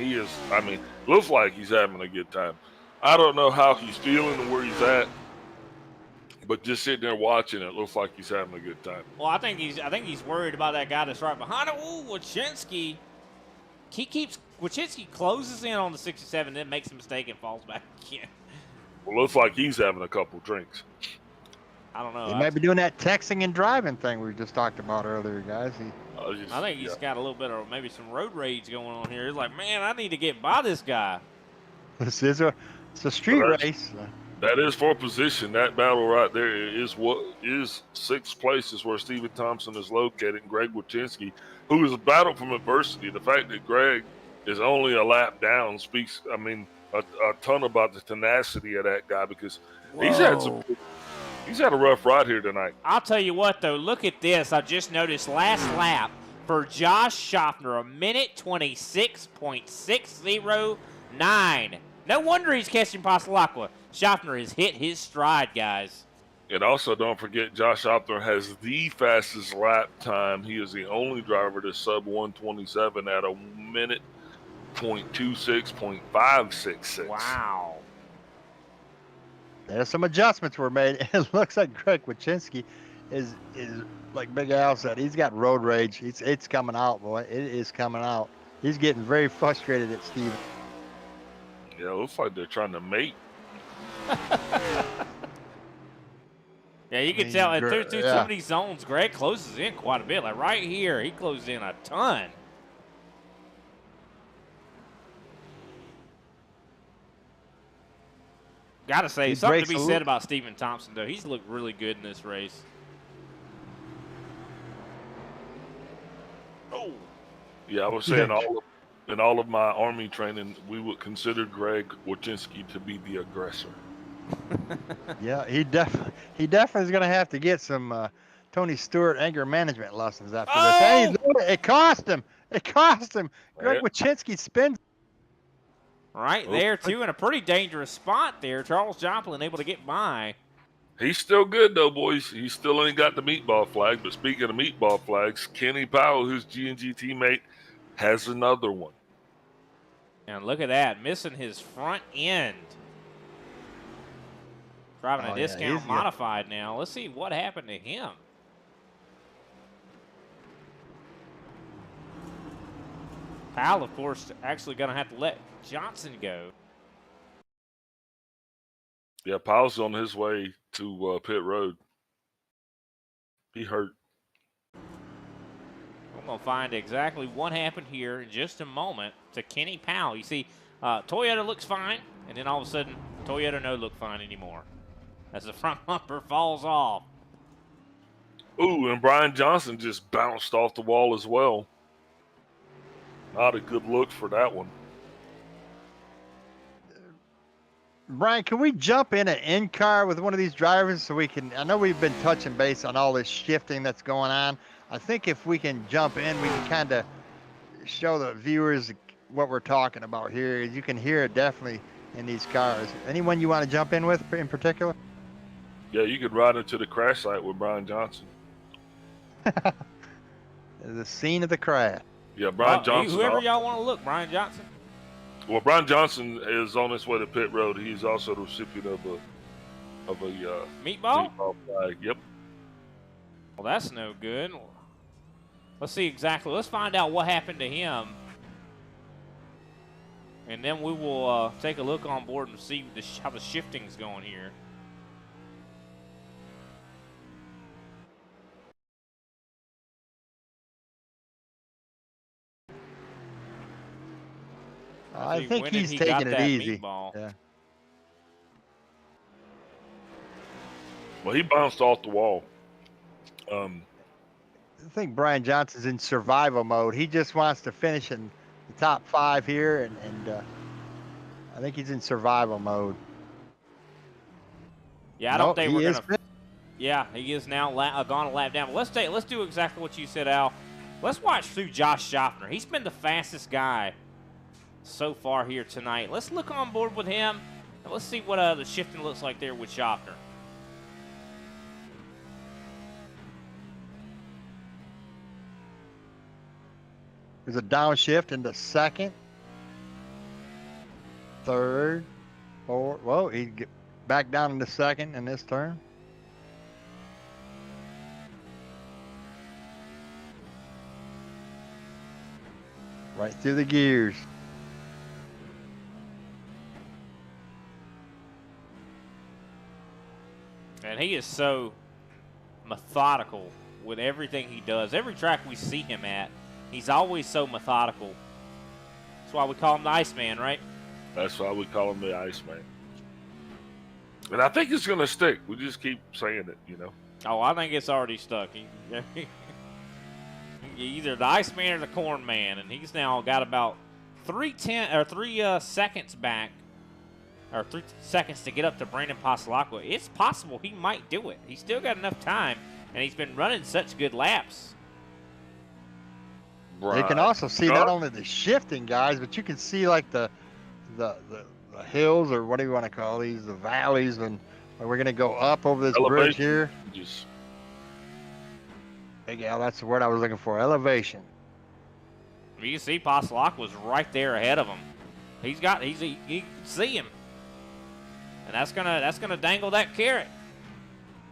looks like he's having a good time. I don't know how he's feeling and where he's at, but just sitting there watching it, looks like he's having a good time. Well, I think he's worried about that guy that's right behind him. Ooh, Wachinski. Wachinski closes in on the 67, then makes a mistake and falls back again. Well, looks like he's having a couple drinks. I don't know. He might be doing that texting and driving thing we just talked about earlier, guys. I think he's got a little bit of maybe some road rage going on here. He's like, man, I need to get by this guy. It's a street race. That is for position. That battle right there is what is 6th place is where Stephen Thompson is located. And Greg Wachinski, who is a battle from adversity. The fact that Greg is only a lap down speaks, I mean, a ton about the tenacity of that guy because he's had a rough ride here tonight. I'll tell you what, though. Look at this. I just noticed last lap for Josh Schaffner, 1:26.609. No wonder he's catching Passalacqua. Schaffner has hit his stride, guys. And also, don't forget, Josh Schaffner has the fastest lap time. He is the only driver to sub 127 at 1:26.566. Wow. There's some adjustments were made. It looks like Greg Wachinski is like Big Al said. He's got road rage. It's coming out, boy. It is coming out. He's getting very frustrated at Steven. Yeah, it looks like they're trying to mate. Yeah, you can tell through some of these zones, Greg closes in quite a bit. Like right here, he closes in a ton. Gotta say, something to be said about Stephen Thompson, though. He's looked really good in this race. Oh. Yeah, I was saying in all of my Army training, we would consider Greg Wachinski to be the aggressor. Yeah, he definitely is going to have to get some Tony Stewart anger management lessons after this. Hey, it cost him. Greg Wachinski spins. Right there, too, in a pretty dangerous spot there. Charles Joplin able to get by. He's still good, though, boys. He still ain't got the meatball flag. But speaking of meatball flags, Kenny Powell, who's G&G teammate, has another one. And look at that, missing his front end. Driving a discount modified now. Let's see what happened to him. Powell, of course, actually going to have to let Johnson go. Yeah, Powell's on his way to pit road. He hurt. We're going to find exactly what happened here in just a moment to Kenny Powell. You see, Toyota looks fine, and then all of a sudden, Toyota no look fine anymore as the front bumper falls off. Ooh, and Brian Johnson just bounced off the wall as well. Not a good look for that one. Brian, can we jump in an in-car with one of these drivers so we can, I know we've been touching base on all this shifting that's going on. I think if we can jump in, we can kind of show the viewers what we're talking about here. You can hear it definitely in these cars. Anyone you want to jump in with in particular? Yeah, you could ride into the crash site with Brian Johnson. The scene of the crash. Yeah, Brian Johnson. Whoever y'all want to look, Brian Johnson. Well, Brian Johnson is on his way to pit road. He's also the recipient of a meatball flag. Yep. Well, that's no good. Let's see exactly. Let's find out what happened to him, and then we will take a look on board and see how the shifting's going here. I think he's taking it easy. Yeah. Well, he bounced off the wall. I think Brian Johnson's in survival mode. He just wants to finish in the top 5 here, and I think he's in survival mode. Yeah, I don't think we're gonna. Yeah, he is now gone a lap down. But let's do exactly what you said, Al. Let's watch through Josh Schaffner. He's been the fastest guy so far here tonight. Let's look on board with him, and let's see what the shifting looks like there with Schaffner. There's a downshift into second, third, fourth. Whoa, he get back down into second in this turn. Right through the gears. And he is so methodical with everything he does. Every track we see him at, he's always so methodical. That's why we call him the Iceman, right? That's why we call him the Iceman. And I think it's going to stick. We just keep saying it, you know. Oh, I think it's already stuck. Either the Iceman or the Corn Man, and he's now got about 3 seconds back, or 3 seconds to get up to Brandon Pasalacqua. It's possible he might do it. He's still got enough time, and he's been running such good laps. You can also see not only the shifting, guys, but you can see like the hills, or what do you want to call these, the valleys, and we're going to go up over this bridge here. Big Al, that's the word I was looking for, elevation. You can see Pasalacqua was right there ahead of him. You can see him. And that's gonna dangle that carrot.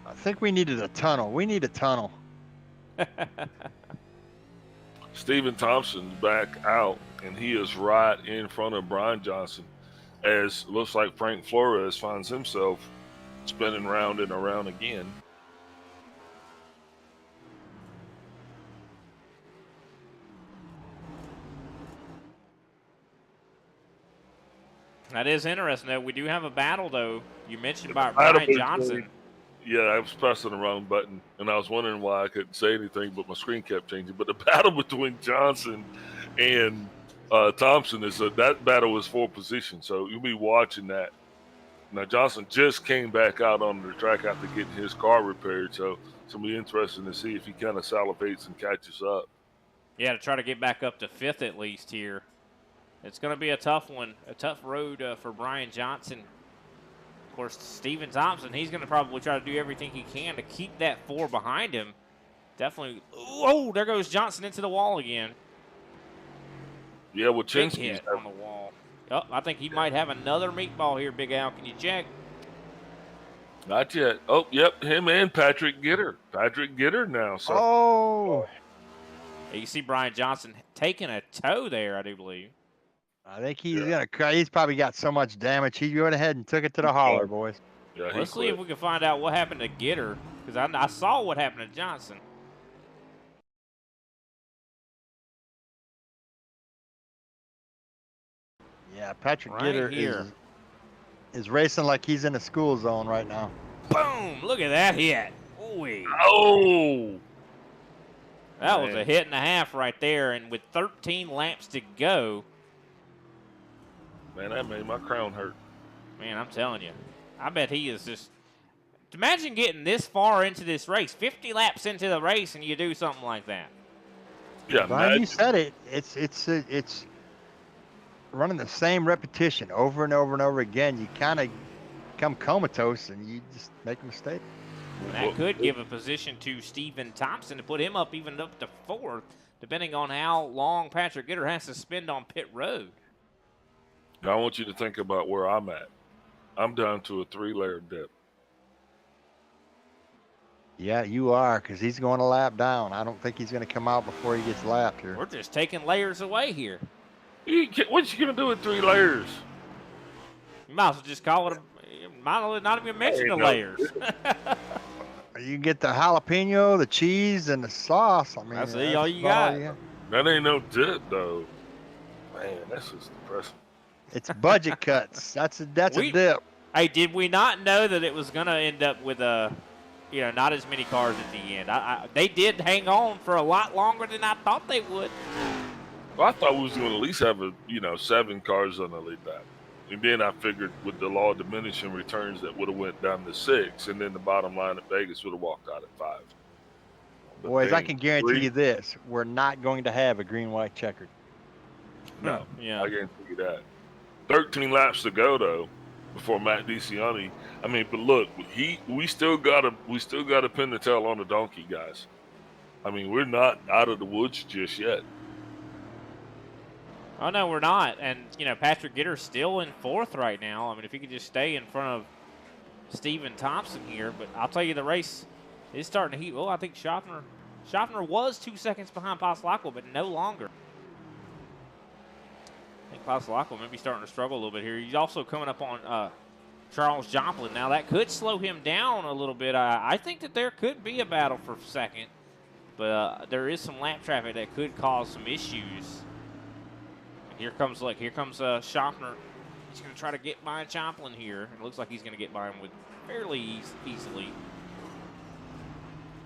I think we needed a tunnel. We need a tunnel. Stephen Thompson's back out, and he is right in front of Brian Johnson, as looks like Frank Flores finds himself spinning round and around again. That is interesting, though. We do have a battle, though. You mentioned about Brian Johnson. Yeah, I was pressing the wrong button, and I was wondering why I couldn't say anything, but my screen kept changing. But the battle between Johnson and Thompson that battle is for position, so you'll be watching that. Now, Johnson just came back out on the track after getting his car repaired, so it's going to be interesting to see if he kind of salivates and catches up. Yeah, to try to get back up to 5th at least here. It's going to be a tough one, a tough road for Brian Johnson. Of course, Stephen Thompson, he's going to probably try to do everything he can to keep that 4 behind him. Definitely. Oh, there goes Johnson into the wall again. Yeah, well, big hit on the wall. Oh, I think he might have another meatball here, Big Al. Can you check? Not yet. Oh, yep, him and Patrick Gitter. Patrick Gitter now. So. Oh. You see Brian Johnson taking a toe there, I do believe. I think he's gonna cry. He's probably got so much damage. He went ahead and took it to the hauler, boys. Yeah, let's see if we can find out what happened to Gitter, because I saw what happened to Johnson. Yeah, Patrick Gitter is racing like he's in a school zone right now. Boom! Look at that hit. Ooh. Oh! That was a hit and a half right there, and with 13 laps to go. Man, that made my crown hurt. Man, I'm telling you. I bet he is just... Imagine getting this far into this race, 50 laps into the race, and you do something like that. Yeah, Brian, you said it. It's running the same repetition over and over and over again, you kind of become comatose and you just make a mistake. That could give a position to Stephen Thompson to put him up even up to 4th, depending on how long Patrick Gitter has to spend on pit road. Now, I want you to think about where I'm at. I'm down to a 3-layer dip. Yeah, you are, because he's going a lap down. I don't think he's going to come out before he gets lapped here. We're just taking layers away here. What you going to do with 3 layers? You might as well just call it might as well not even mention the layers. You get the jalapeno, the cheese, and the sauce. I mean, that's all you got. That ain't no dip, though. Man, that's just depressing. It's budget cuts. That's a dip. Hey, did we not know that it was going to end up with not as many cars at the end? They did hang on for a lot longer than I thought they would. Well, I thought we was going to at least have 7 cars on the lead lap. And then I figured with the law of diminishing returns that would have went down to 6, and then the bottom line at Vegas would have walked out at 5. But Boys, I can guarantee you this: we're not going to have a green-white checkered. No, yeah, I guarantee you that. 13 laps to go though, before Matt DeCiani. I mean, but look, we still got to pin the tail on the donkey, guys. I mean, we're not out of the woods just yet. Oh, no, we're not. And, Patrick Gitter's still in 4th right now. I mean, if he could just stay in front of Stephen Thompson here. But I'll tell you, the race is starting to heat. Well, I think Schaffner was 2 seconds behind Passalacqua, but no longer. I think Passalacqua may be starting to struggle a little bit here. He's also coming up on Charles Joplin. Now, that could slow him down a little bit. I think that there could be a battle for 2nd. But there is some lap traffic that could cause some issues. Here comes Schaffner. He's going to try to get by Joplin here. It looks like he's going to get by him with fairly easily.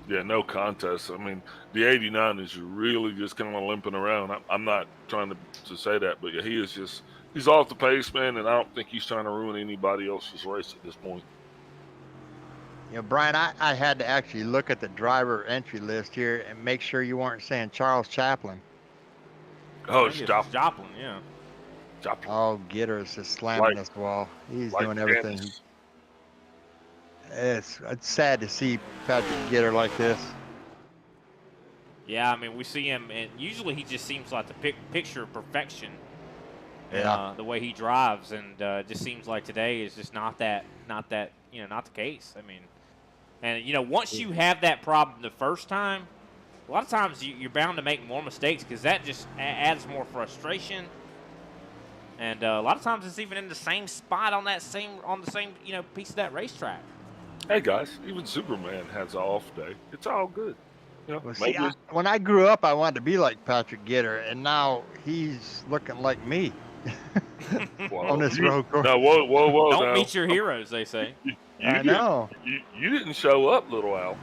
Yeah, no contest. I mean, the 89 is really just kind of limping around. I'm not trying to say that, but yeah, he's off the pace, man, and I don't think he's trying to ruin anybody else's race at this point. Brian, I had to actually look at the driver entry list here and make sure you weren't saying Charles Chaplin. Oh, it's Joplin. Joplin, yeah. Joplin. Oh, Gitter's just slamming this wall. He's doing everything. It's sad to see Patrick Gitter like this. Yeah, I mean, we see him, and usually he just seems like the picture of perfection. Yeah. The way he drives, and it just seems like today is just not the case. I mean, and once you have that problem the first time, a lot of times you're bound to make more mistakes because that just adds more frustration. And a lot of times it's even in the same spot on the same piece of that racetrack. Hey guys, even Superman has an off day. It's all good. Well, see, when I grew up, I wanted to be like Patrick Gitter, and now he's looking like me on this road course. No, whoa! Don't meet your heroes, they say. I know. You didn't show up, little Al.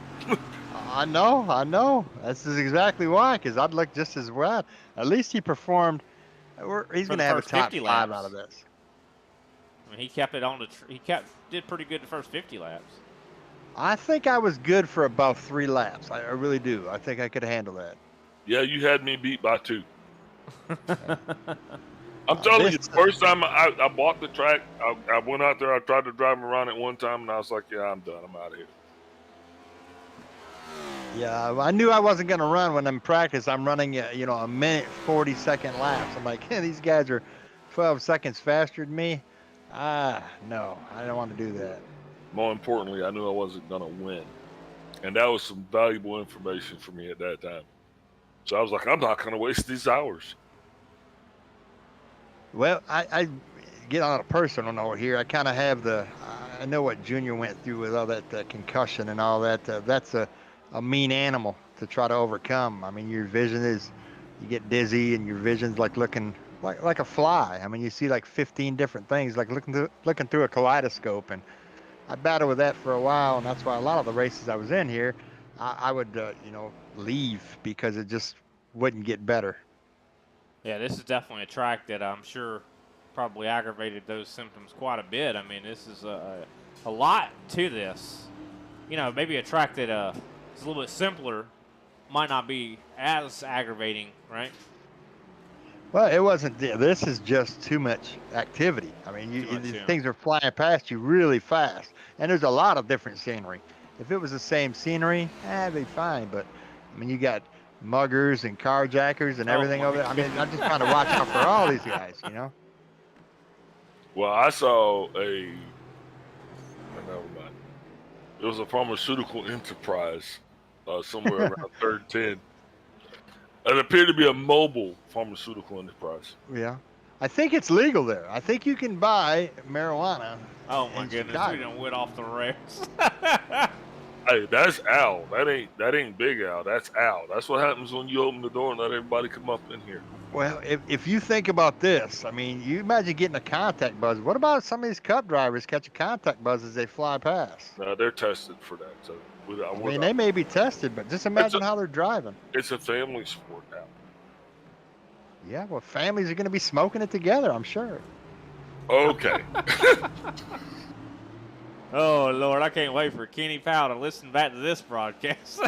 I know. This is exactly why, because I'd look just as well. At least he performed. He's going to have a top 5 out of this. I mean, he kept it on did pretty good the first 50 laps. I think I was good for about 3 laps. I really do. I think I could handle that. Yeah, you had me beat by 2. I'm telling you, the first time I bought the track, I went out there, I tried to drive around it one time, and I was like, yeah, I'm done. I'm out of here. Yeah, I knew I wasn't going to run when in practice. I'm running, a minute 40-second laps. I'm like, these guys are 12 seconds faster than me. No, I don't want to do that. More importantly, I knew I wasn't going to win. And that was some valuable information for me at that time. So I was like, I'm not going to waste these hours. Well, I get on a personal note here. I kind of have I know what Junior went through with all that concussion and all that. That's a mean animal to try to overcome. I mean, your vision you get dizzy and your vision's like looking like a fly. I mean, you see like 15 different things, like looking through a kaleidoscope. And I battled with that for a while, and that's why a lot of the races I was in here, I would, leave because it just wouldn't get better. Yeah, this is definitely a track that I'm sure probably aggravated those symptoms quite a bit. I mean, this is a lot to this. Maybe a track that is a little bit simpler might not be as aggravating, right? Well, it wasn't. This is just too much activity. I mean, these things are flying past you really fast, and there's a lot of different scenery. If it was the same scenery, it'd be fine. But I mean, you got muggers and carjackers and everything over there. I mean, I'm just trying to watch out for all these guys, you know. Well, I saw never mind. It was a pharmaceutical enterprise somewhere around 310. It appeared to be a mobile pharmaceutical enterprise. Yeah. I think it's legal there. I think you can buy marijuana. Oh my goodness, Chicago. we done went off the rails. Hey, that's Al. That ain't Big Al. That's Al. That's what happens when you open the door and let everybody come up in here. Well, if you think about this, I mean, you imagine getting a contact buzz. What about some of these Cup drivers catch a contact buzz as they fly past? No, they're tested for that. So I mean, they may be tested, but just imagine how they're driving. It's a family sport now. Yeah, well, families are going to be smoking it together, I'm sure. Okay. Oh, Lord, I can't wait for Kenny Powell to listen back to this broadcast.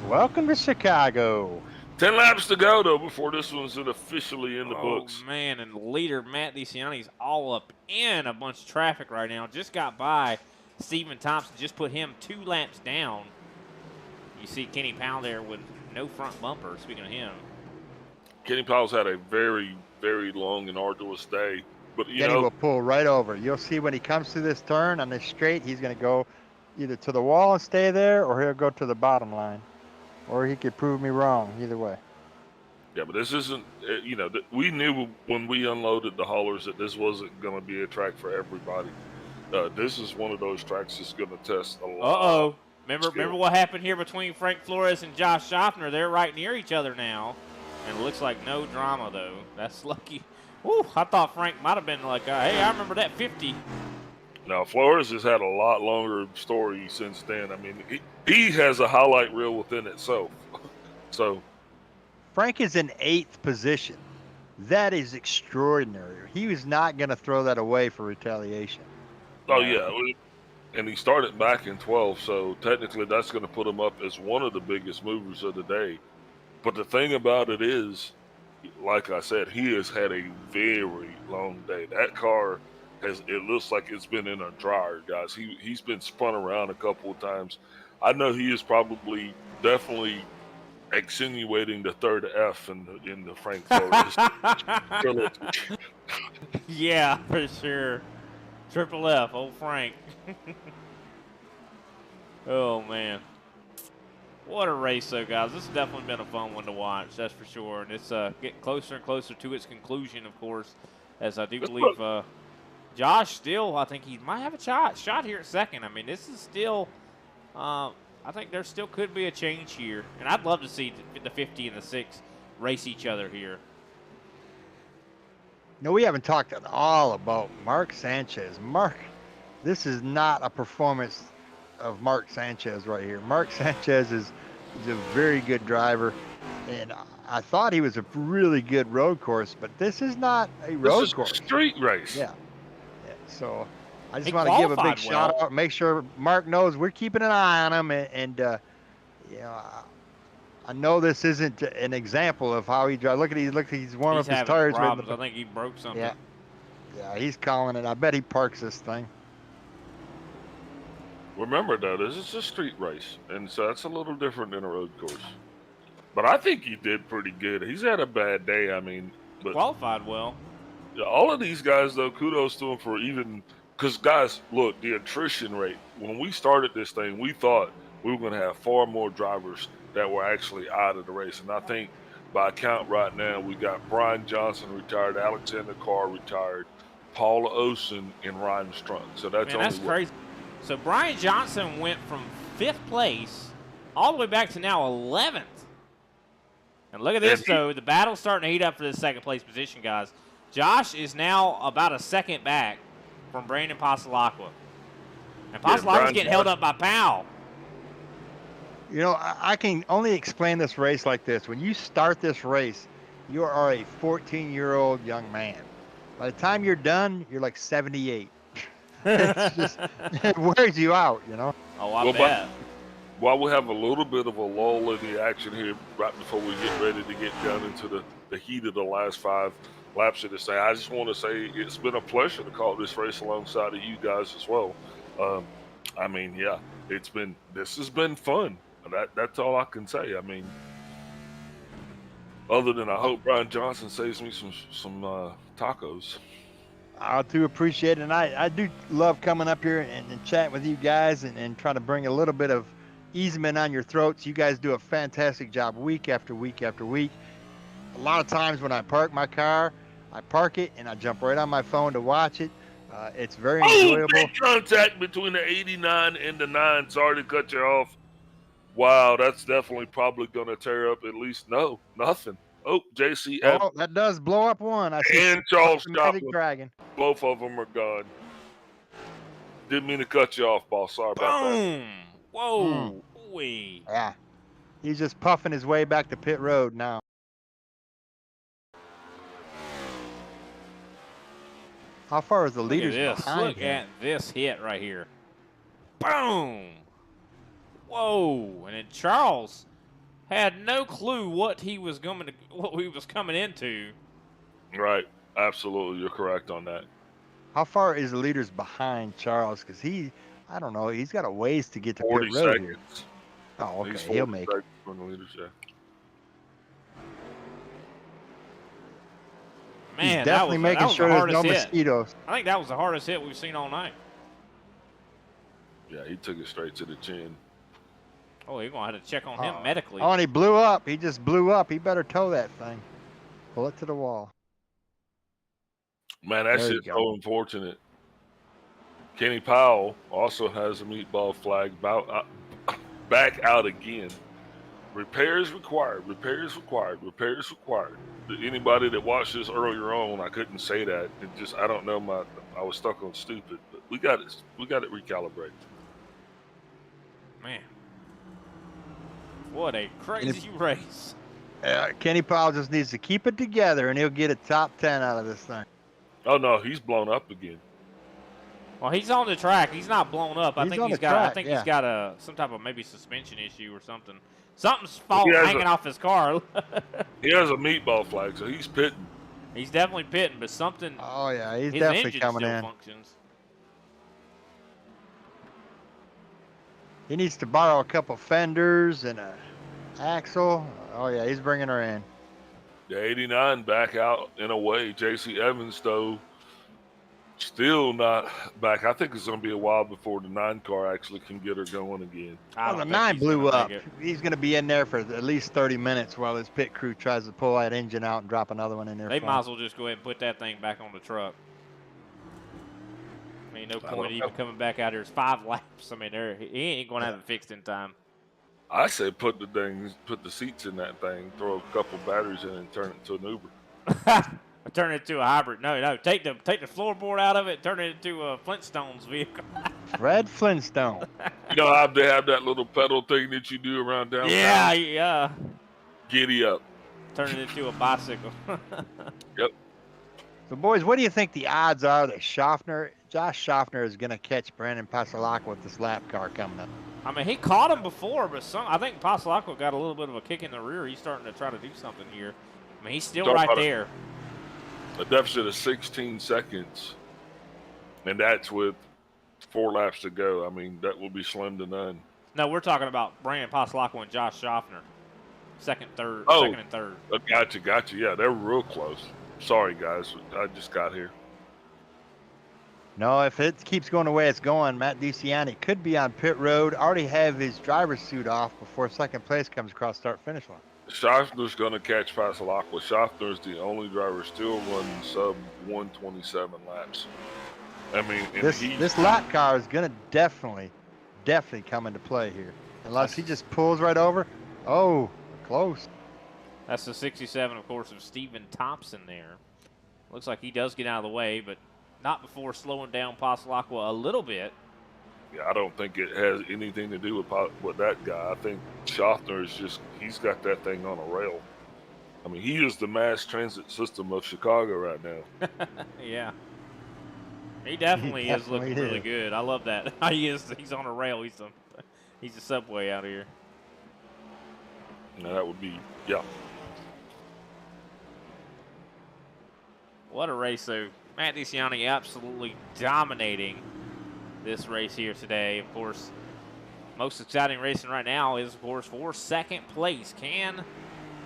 Welcome to Chicago. 10 laps to go, though, before this one's officially in the books. Oh, man, and leader Matt DeCiani's all up in a bunch of traffic right now. Just got by Stephen Thompson, just put him 2 laps down. You see Kenny Powell there with no front bumper, speaking of him. Kenny Powell's had a very, very long and arduous day. But, Kenny will pull right over. You'll see when he comes to this turn on this straight, he's going to go either to the wall and stay there, or he'll go to the bottom line. Or he could prove me wrong, either way. Yeah, but this isn't, we knew when we unloaded the haulers that this wasn't going to be a track for everybody. This is one of those tracks that's going to test a lot. Uh-oh. Remember what happened here between Frank Flores and Josh Schaffner? They're right near each other now. And it looks like no drama, though. That's lucky. Ooh, I thought Frank might have been like, hey, I remember that 50. Now, Flores has had a lot longer story since then. I mean, he has a highlight reel within itself. So Frank is in 8th position. That is extraordinary. He was not going to throw that away for retaliation. Oh, yeah. And he started back in 12, so technically that's going to put him up as one of the biggest movers of the day. But the thing about it is, like I said, he has had a very long day. That car it looks like it's been in a dryer, guys. He's been spun around a couple of times. I know he is definitely extenuating the third F in the Frank Flores trilogy. Yeah, for sure. Triple F, old Frank. Oh, man. What a race, though, guys. This has definitely been a fun one to watch, that's for sure. And it's getting closer and closer to its conclusion, of course, as I do believe Josh still, I think he might have a shot here at second. I mean, this is still, I think there still could be a change here. And I'd love to see the 50 and the 6 race each other here. No, we haven't talked at all about Mark Sanchez. This is not a performance of Mark Sanchez right here. Mark Sanchez is a very good driver, and I thought he was a really good road course, but this is not a road course. This is a street race. Yeah. So I just want to give a big shout out, make sure Mark knows we're keeping an eye on him, and I know this isn't an example of how he drives. Look, he's warming up his tires. I think he broke something. Yeah, he's calling it. I bet he parks this thing. Remember, though, this is a street race, and so that's a little different than a road course. But I think he did pretty good. He's had a bad day, I mean. But qualified well. Yeah, all of these guys, though, kudos to them for even – because, guys, look, the attrition rate. When we started this thing, we thought we were going to have far more drivers that were actually out of the race. And I think by count right now, we got Brian Johnson retired, Alexander Carr retired, Paula Osen, and Ryan Strunk. So that's crazy. So Brian Johnson went from 5th place all the way back to now 11th. And look at this, though. The battle's starting to heat up for this 2nd place position, guys. Josh is now about a second back from Brandon Pasalacqua. And Pasalacqua's getting held up by Powell. You know, I can only explain this race like this. When you start this race, you are a 14-year-old young man. By the time you're done, you're like 78. It's just, it wears you out, you know? Oh, I bet. while we have a little bit of a lull in the action here right before we get ready to get down into the heat of the last 5 laps of this thing, I just want to say it's been a pleasure to call this race alongside of you guys as well. I mean, yeah, this has been fun. That's all I can say. I mean, other than I hope Brian Johnson saves me some tacos. I do appreciate it, and I do love coming up here and chatting with you guys and trying to bring a little bit of easement on your throats. You guys do a fantastic job week after week after week. A lot of times when I park my car, I park it and I jump right on my phone to watch it. It's very enjoyable. That contact between the 89 and the 9. Sorry to cut you off. Wow, that's definitely probably going to tear up at least nothing. Oh, JC Oh, that does blow up one. I see. and Charles the Magic Scotland. Dragon. Both of them are gone. Didn't mean to cut you off, boss. Sorry about that. Boom! Whoa! Wee. Yeah. He's just puffing his way back to pit road now. How far is the Look at leaders this. behind Look him? at this hit right here. Boom! Whoa! And then Charles had no clue what he was coming into. Right. Absolutely. You're correct on that. How far is the leaders behind Charles? Because I don't know, he's got a ways to get to 40 pit road seconds. here. Oh, He's okay, he'll 40 make it. seconds from the leaders, yeah. Man, He's definitely making that was sure the there's no hardest hit. mosquitoes. I think that was the hardest hit we've seen all night. Yeah, he took it straight to the chin. Oh, you're going to have to check on him medically. Oh, and he blew up. He just blew up. He better tow that thing. Pull it to the wall. Man, that's There you just go. so unfortunate. Kenny Powell also has a meatball flag back out again. Repairs required. Repairs required. Repairs required. Anybody that watched this earlier on, I couldn't say that. It just, I don't know. I was stuck on stupid, but we got it. We got it recalibrated. Man, what a crazy race! Kenny Powell just needs to keep it together, and he'll get a top 10 out of this thing. Oh no, he's blown up again. Well, he's on the track. He's not blown up. I He's think on he's the got. track, I think yeah. he's got some type of maybe suspension issue or something. Something's hanging off his car. He has a meatball flag, so he's pitting. He's definitely pitting, but something. Oh yeah, he's his definitely engine coming still in. functions. He needs to borrow a couple fenders and a axle. Oh yeah, he's bringing her in. The 89 back out and away. JC Evans, though, still not back. I think it's going to be a while before the 9 car actually can get her going again. Well, the 9 blew up. He's going to be in there for at least 30 minutes while his pit crew tries to pull that engine out and drop another one in there. They for might him. as well just go ahead and put that thing back on the truck. I mean, no point even coming back out here. It's 5 laps. I mean, he ain't going to have it fixed in time. I say put the seats in that thing, throw a couple batteries in it, and turn it into an Uber. Turn it into a hybrid. No, take the floorboard out of it, turn it into a Flintstones vehicle. Fred Flintstone. You know how they have that little pedal thing that you do around downtown? Yeah. Giddy up. Turn it into a bicycle. Yep. So, boys, what do you think the odds are that Josh Schaffner is going to catch Brandon Pasalak with this lap car coming up? I mean, he caught him before, but I think Pasalak got a little bit of a kick in the rear. He's starting to try to do something here. I mean, he's still right there. A deficit of 16 seconds, and that's with 4 laps to go. I mean, that will be slim to none. No, we're talking about Brandon Pasalak and Josh Schaffner. Second and third. Gotcha. Yeah, they're real close. Sorry, guys. I just got here. No, if it keeps going the way it's going, Matt DeCiani could be on pit road, already have his driver's suit off before second place comes across start-finish line. Schaffner's going to catch Pasalakwa. Schaffner's the only driver still running sub 127 laps. I mean, this lap car is going to definitely come into play here. Unless he just pulls right over. Oh, close. That's the 67, of course, of Stephen Thompson there. Looks like he does get out of the way, but not before slowing down Pasalakwa a little bit. Yeah, I don't think it has anything to do with that guy. I think Schaffner is he's got that thing on a rail. I mean, he is the mass transit system of Chicago right now. Yeah. He definitely is looking really good. I love that. He's on a rail. He's a Subway out here. No, that would be, yeah. What a race, though. Matt DeCiani absolutely dominating this race here today. Of course, most exciting racing right now is, of course, for second place. Can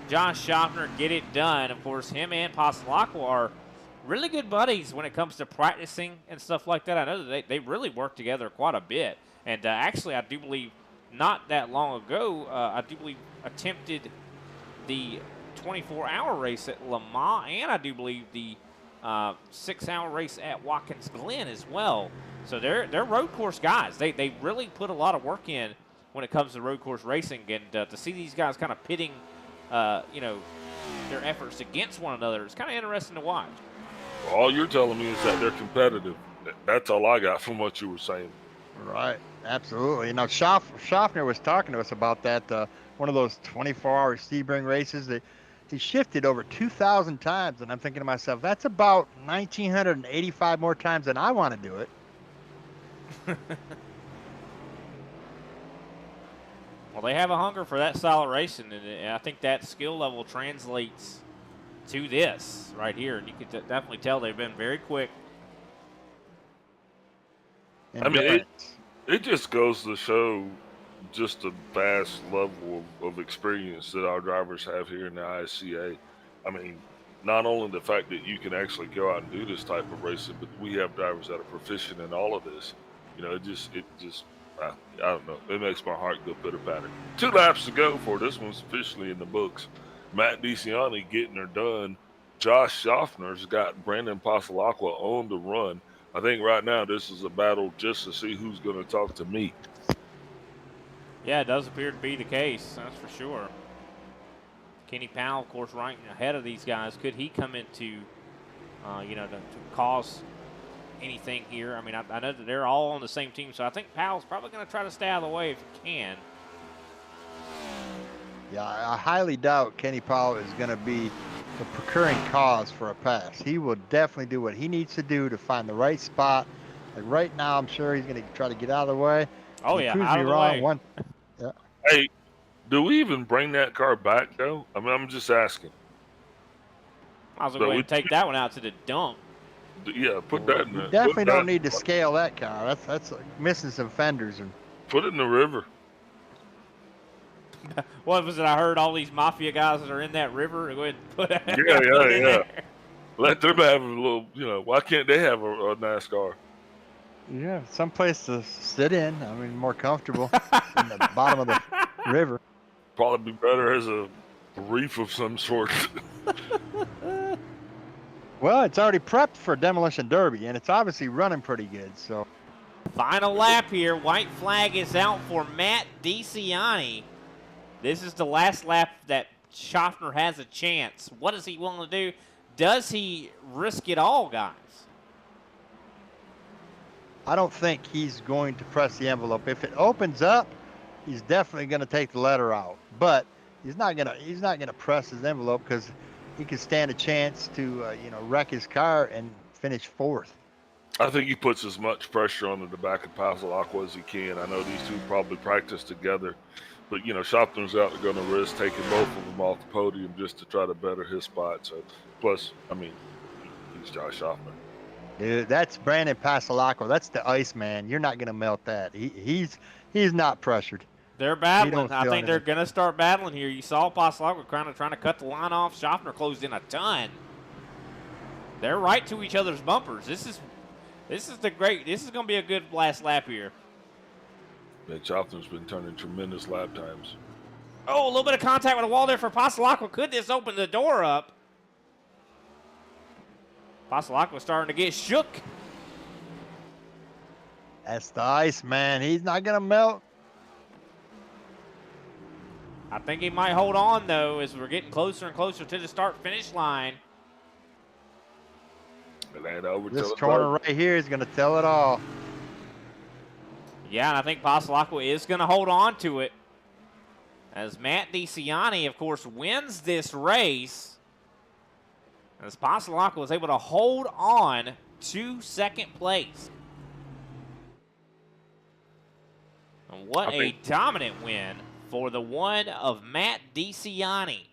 Josh Schaffner get it done? Of course, him and Passalacqua are really good buddies when it comes to practicing and stuff like that. I know that they really work together quite a bit. And actually, I do believe not that long ago, I do believe attempted the 24-hour race at Le Mans, and I do believe the 6-hour race at Watkins Glen as well. So they're road course guys. They really put a lot of work in when it comes to road course racing, and to see these guys kind of pitting, their efforts against one another, it's kind of interesting to watch. All you're telling me is that they're competitive. That's all I got from what you were saying. Right, absolutely. You know, Schaffner was talking to us about that, one of those 24-hour Sebring races that he shifted over 2,000 times, and I'm thinking to myself, that's about 1,985 more times than I want to do it. Well, they have a hunger for that style of racing, and I think that skill level translates to this right here. And you can definitely tell they've been very quick. I mean, it just goes to show just the vast level of experience that our drivers have here in the ISCA. I mean, not only the fact that you can actually go out and do this type of racing, but we have drivers that are proficient in all of this. You know, I don't know. It makes my heart go pitter-patter. 2 laps to go for this one's officially in the books. Matt DeCiani getting her done. Josh Schaffner's got Brandon Passalacqua on the run. I think right now this is a battle just to see who's going to talk to me. Yeah, it does appear to be the case. That's for sure. Kenny Powell, of course, right ahead of these guys. Could he come into, to cause anything here? I mean, I know that they're all on the same team, so I think Powell's probably going to try to stay out of the way if he can. Yeah, I highly doubt Kenny Powell is going to be the procuring cause for a pass. He will definitely do what he needs to do to find the right spot. Like right now, I'm sure he's going to try to get out of the way. Oh, yeah, out of the way. Yeah. Hey, do we even bring that car back, though? I mean, I'm just asking. Might as well go ahead and take that one out to the dump. Yeah, put that in there. Definitely don't need to scale that car. That's like missing some fenders. And put it in the river. What was it? I heard all these mafia guys that are in that river. Go ahead and put it Yeah. there. Let them have a little, why can't they have a NASCAR? yeah, someplace to sit in. I mean, more comfortable in the bottom of the river. Probably be better as a reef of some sort. Well, it's already prepped for Demolition Derby, and it's obviously running pretty good. So, final lap here. White flag is out for Matt DeCiani. This is the last lap that Schaffner has a chance. What is he willing to do? Does he risk it all, guys? I don't think he's going to press the envelope. If it opens up, he's definitely going to take the letter out. But he's not gonna press his envelope because he could stand a chance to wreck his car and finish 4th. I think he puts as much pressure on the back of Passalacqua as he can. I know these two probably practice together, but Schaffner's out going to risk taking both of them off the podium just to try to better his spot. So, plus, I mean, he's Josh Schaffner. Dude, that's Brandon Passalacqua. That's the Iceman. You're not going to melt that. He's not pressured. They're battling. I think they're anything. going to start battling here. You saw Passalacqua kind of trying to cut the line off. Schaffner closed in a ton. They're right to each other's bumpers. This is going to be a good last lap here. Yeah, Schaffner's been turning tremendous lap times. Oh, a little bit of contact with the wall there for Passalacqua. Could this open the door up? Passalacqua starting to get shook. That's the Iceman. He's not going to melt. I think he might hold on, though, as we're getting closer and closer to the start-finish line. This corner right here is going to tell it all. Yeah, and I think Passalacqua is going to hold on to it. As Matt DeCiani, of course, wins this race. As Passalacqua was able to hold on to second place. And what a dominant win for the one of Matt DeCiani.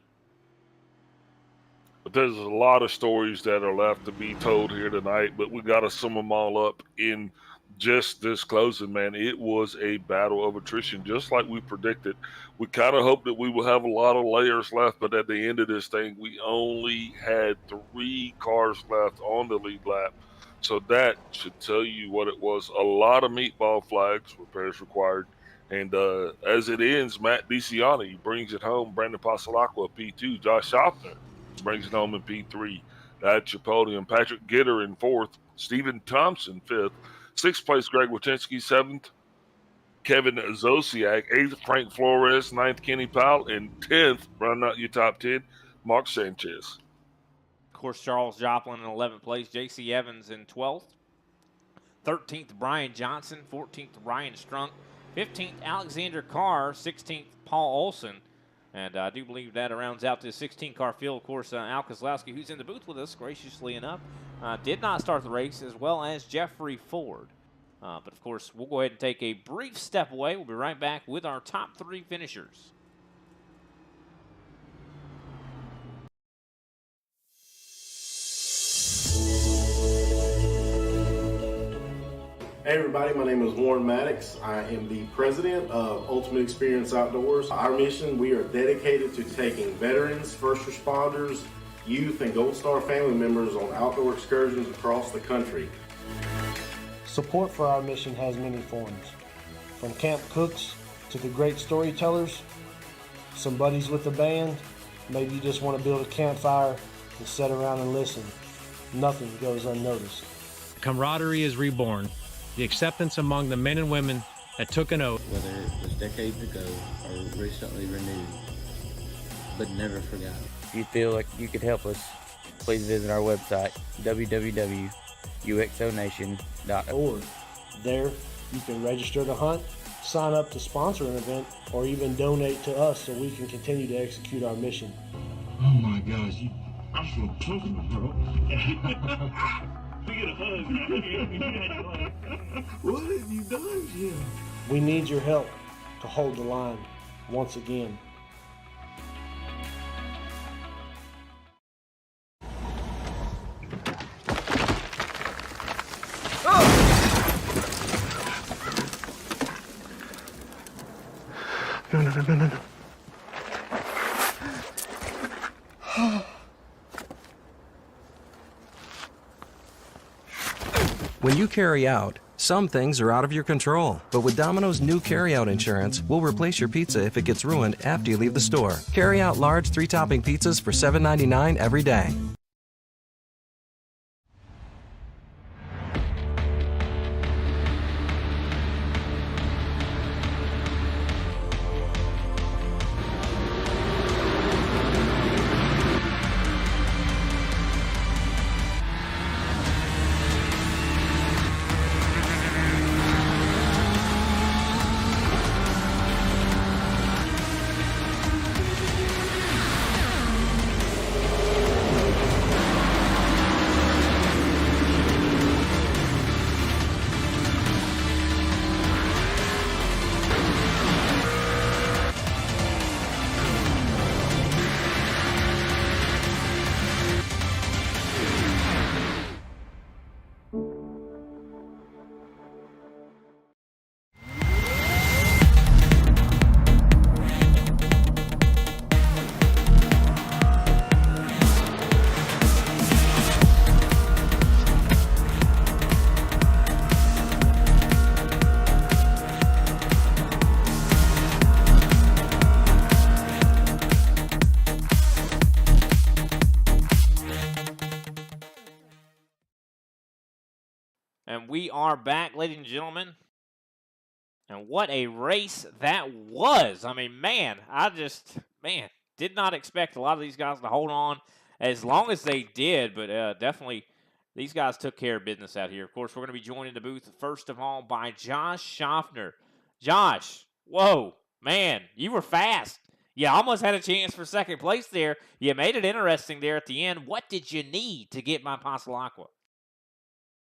But there's a lot of stories that are left to be told here tonight, but we got to sum them all up in just this closing, man. It was a battle of attrition, just like we predicted. We kind of hoped that we would have a lot of layers left, but at the end of this thing, we only had 3 cars left on the lead lap. So that should tell you what it was. A lot of meatball flags, repairs required. And as it ends, Matt DeCiani brings it home. Brandon Pasalacqua, P2. Josh Schaffner brings it home in P3. That's your podium. Patrick Gitter in 4th. Stephen Thompson, 5th. 6th place, Greg Wojcinski. 7th, Kevin Zosiak. 8th, Frank Flores. 9th, Kenny Powell. And 10th, rounding out your top 10, Mark Sanchez. Of course, Charles Joplin in 11th place. J.C. Evans in 12th. 13th, Brian Johnson. 14th, Ryan Strunk. 15th, Alexander Carr. 16th, Paul Olson. And I do believe that rounds out this 16-car field. Of course, Al Kozlowski, who's in the booth with us, graciously enough, did not start the race, as well as Jeffrey Ford. But, of course, we'll go ahead and take a brief step away. We'll be right back with our top 3 finishers. Hey everybody, my name is Warren Maddox. I am the president of Ultimate Experience Outdoors. Our mission, we are dedicated to taking veterans, first responders, youth, and Gold Star family members on outdoor excursions across the country. Support for our mission has many forms, from camp cooks to the great storytellers, some buddies with the band, maybe you just want to build a campfire and sit around and listen. Nothing goes unnoticed. Camaraderie is reborn. The acceptance among the men and women that took an oath. Whether it was decades ago or recently renewed, but never forgotten. If you feel like you could help us, please visit our website, www.uxonation.org. There, you can register to hunt, sign up to sponsor an event, or even donate to us so we can continue to execute our mission. Oh my gosh, I feel comfortable, bro. We get a hug. What have you done, Jim? We need your help to hold the line once again. No. When you carry out, some things are out of your control. But with Domino's new carryout insurance, we'll replace your pizza if it gets ruined after you leave the store. Carry out large 3-topping pizzas for $7.99 every day. And we are back, ladies and gentlemen. And what a race that was. I mean, man, did not expect a lot of these guys to hold on as long as they did. But definitely, these guys took care of business out here. Of course, we're going to be joined in the booth, first of all, by Josh Schaffner. Josh, whoa, man, you were fast. You almost had a chance for second place there. You made it interesting there at the end. What did you need to get my Pasalacqua?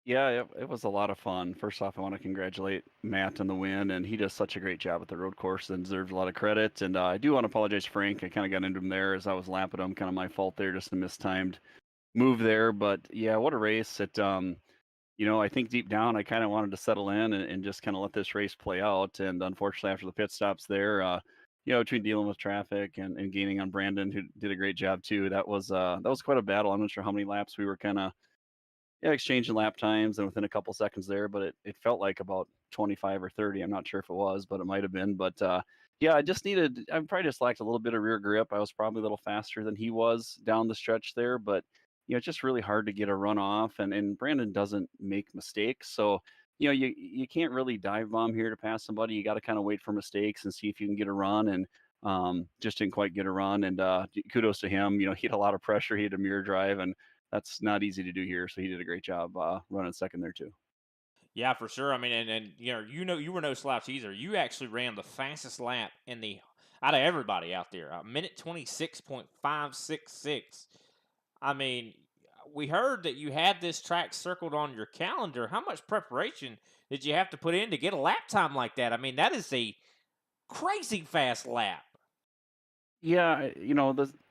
Yeah, it was a lot of fun. First off, I want to congratulate Matt on the win, and he does such a great job at the road course and deserves a lot of credit. And I do want to apologize to Frank. I kind of got into him there as I was lapping him. Kind of my fault there, just a mistimed move there. But yeah, what a race! I think deep down I kind of wanted to settle in and just kind of let this race play out. And unfortunately, after the pit stops there, between dealing with traffic and gaining on Brandon, who did a great job too, that was quite a battle. I'm not sure how many laps we were kind of exchanging lap times and within a couple seconds there, but it felt like about 25 or 30. I'm not sure if it was, but it might have been. But yeah, I probably just lacked a little bit of rear grip. I was probably a little faster than he was down the stretch there, but it's just really hard to get a run off, and Brandon doesn't make mistakes. So, you can't really dive bomb here to pass somebody. You got to kind of wait for mistakes and see if you can get a run. And just didn't quite get a run. And kudos to him. He had a lot of pressure. He had a mirror drive, and that's not easy to do here. So he did a great job running second there too. Yeah, for sure. I mean, and you were no slouch either. You actually ran the fastest lap out of everybody out there. A minute 26.566. I mean, we heard that you had this track circled on your calendar. How much preparation did you have to put in to get a lap time like that? I mean, that is a crazy fast lap. Yeah,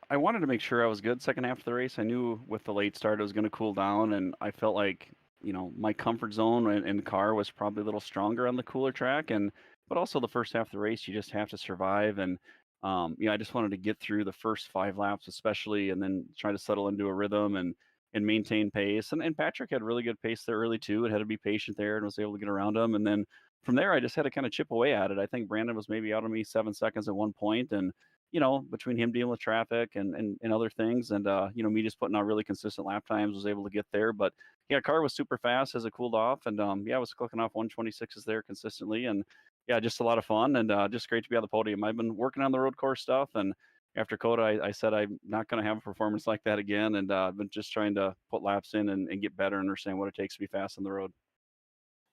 I wanted to make sure I was good second half of the race. I knew with the late start it was going to cool down, and I felt like my comfort zone in the car was probably a little stronger on the cooler track, but also the first half of the race you just have to survive. And I just wanted to get through the first 5 laps especially, and then try to settle into a rhythm and maintain pace. And Patrick had really good pace there early too, and had to be patient there and was able to get around him. And then from there I just had to kind of chip away at it. I think Brandon was maybe out of me 7 seconds at one point, and between him dealing with traffic and other things, and me just putting out really consistent lap times, was able to get there. But yeah, car was super fast as it cooled off, and I was clicking off 126s there consistently, and yeah, just a lot of fun, and just great to be on the podium. I've been working on the road course stuff, and after Coda, I said I'm not going to have a performance like that again, and I've been just trying to put laps in and get better and understand what it takes to be fast on the road.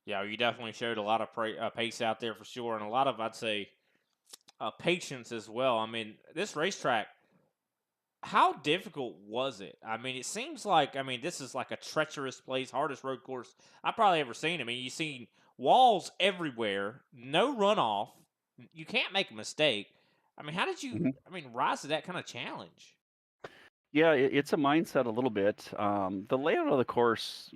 Yeah, you definitely showed a lot of pace out there for sure, and a lot of, I'd say, patience as well. I mean, this racetrack, how difficult was it? I mean, it seems like, this is like a treacherous place, hardest road course I've probably ever seen. I mean, you've seen walls everywhere, no runoff. You can't make a mistake. I mean, how did you, Mhm. rise to that kind of challenge? Yeah, it's a mindset a little bit. The layout of the course,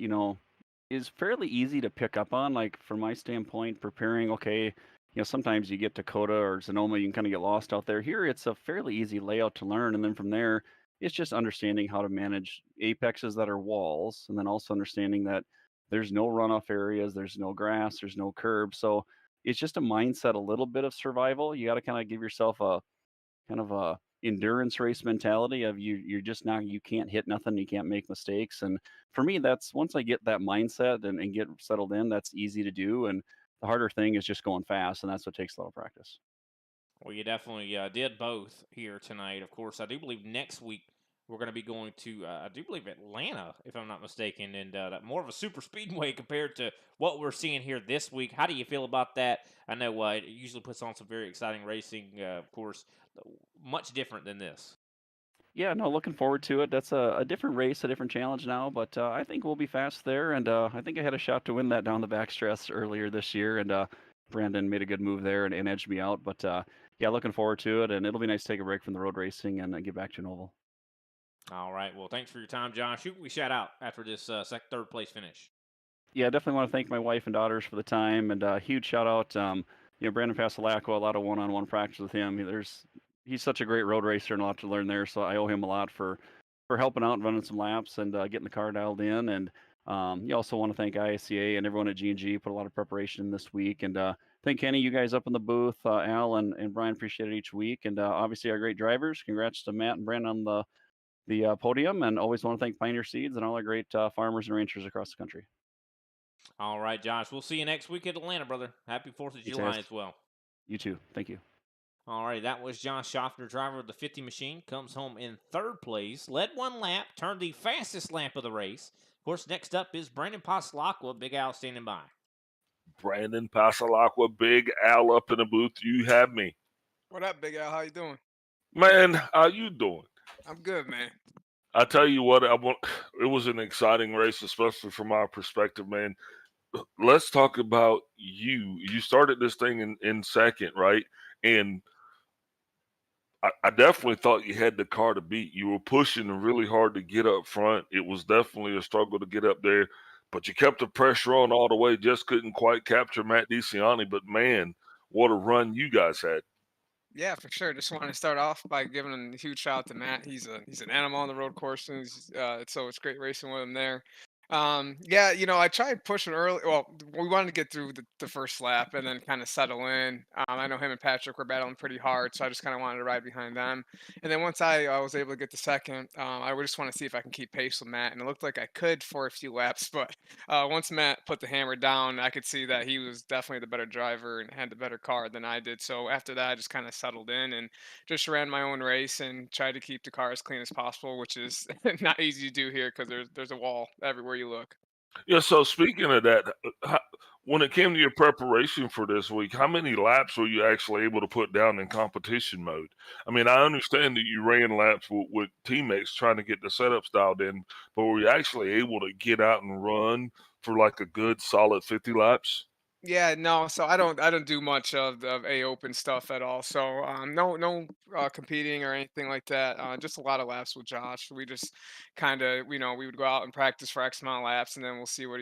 is fairly easy to pick up on. Like from my standpoint, preparing, okay, sometimes you get Dakota or Sonoma, you can kind of get lost out there. Here, it's a fairly easy layout to learn, and then from there, it's just understanding how to manage apexes that are walls, and then also understanding that there's no runoff areas, there's no grass, there's no curb. So it's just a mindset, a little bit of survival. You got to kind of give yourself a kind of a endurance race mentality of you're just not, you can't hit nothing, you can't make mistakes. And for me, that's once I get that mindset and get settled in, that's easy to do. And the harder thing is just going fast, and that's what takes a lot of practice. Well, you definitely did both here tonight. Of course, I do believe next week we're going to be going to, I do believe, Atlanta, if I'm not mistaken, and more of a super speedway compared to what we're seeing here this week. How do you feel about that? I know it usually puts on some very exciting racing, of course, much different than this. Yeah, no, looking forward to it. That's a different race, a different challenge now, but I think we'll be fast there. And I think I had a shot to win that down the backstretch earlier this year, and Brandon made a good move there and edged me out. But yeah, looking forward to it, and it'll be nice to take a break from the road racing and get back to an oval. All right. Well, thanks for your time, Josh. Who can we shout out after this third place finish? Yeah, definitely want to thank my wife and daughters for the time, and huge shout out. Brandon Pasalaco, a lot of one-on-one practice with him. He's such a great road racer and a lot to learn there. So I owe him a lot for helping out and running some laps and getting the car dialed in. And you also want to thank ISCA and everyone at G&G. Put a lot of preparation in this week, and thank Kenny, you guys up in the booth, Al and Brian, appreciate it each week, and obviously our great drivers. Congrats to Matt and Brandon on the podium, and always want to thank Pioneer Seeds and all our great farmers and ranchers across the country. All right, Josh. We'll see you next week at Atlanta, brother. Happy 4th of July as well. You too. Thank you. All right, that was Josh Schaffner, driver of the 50 machine. Comes home in third place. Led one lap, turned the fastest lap of the race. Of course, next up is Brandon Pasalacqua. Big Al standing by. Brandon Pasalacqua, Big Al up in the booth. You have me. What up, Big Al? How you doing? Man, how you doing? I'm good, man. I tell you what, it was an exciting race, especially from my perspective, man. Let's talk about you. You started this thing in second, right? And I definitely thought you had the car to beat. You were pushing really hard to get up front. It was definitely a struggle to get up there, but you kept the pressure on all the way. Just couldn't quite capture Matt DeCiani. But man, what a run you guys had! Yeah, for sure. Just want to start off by giving a huge shout out to Matt. He's an animal on the road course, and so it's great racing with him there. Yeah, I tried pushing early. Well, we wanted to get through the first lap and then kind of settle in. I know him and Patrick were battling pretty hard, so I just kind of wanted to ride behind them. And then once I was able to get the second, I would just want to see if I can keep pace with Matt, and it looked like I could for a few laps. But once Matt put the hammer down, I could see that he was definitely the better driver and had the better car than I did. So after that, I just kind of settled in and just ran my own race and tried to keep the car as clean as possible, which is not easy to do here because there's a wall everywhere you look. Yeah. So speaking of that, when it came to your preparation for this week, how many laps were you actually able to put down in competition mode? I mean, I understand that you ran laps with teammates trying to get the setups dialed in, but were you actually able to get out and run for like a good solid 50 laps? Yeah, no, so I don't do much of the A Open stuff at all. So no competing or anything like that. Just a lot of laps with Josh. We just kind of we would go out and practice for X amount of laps, and then we'll see what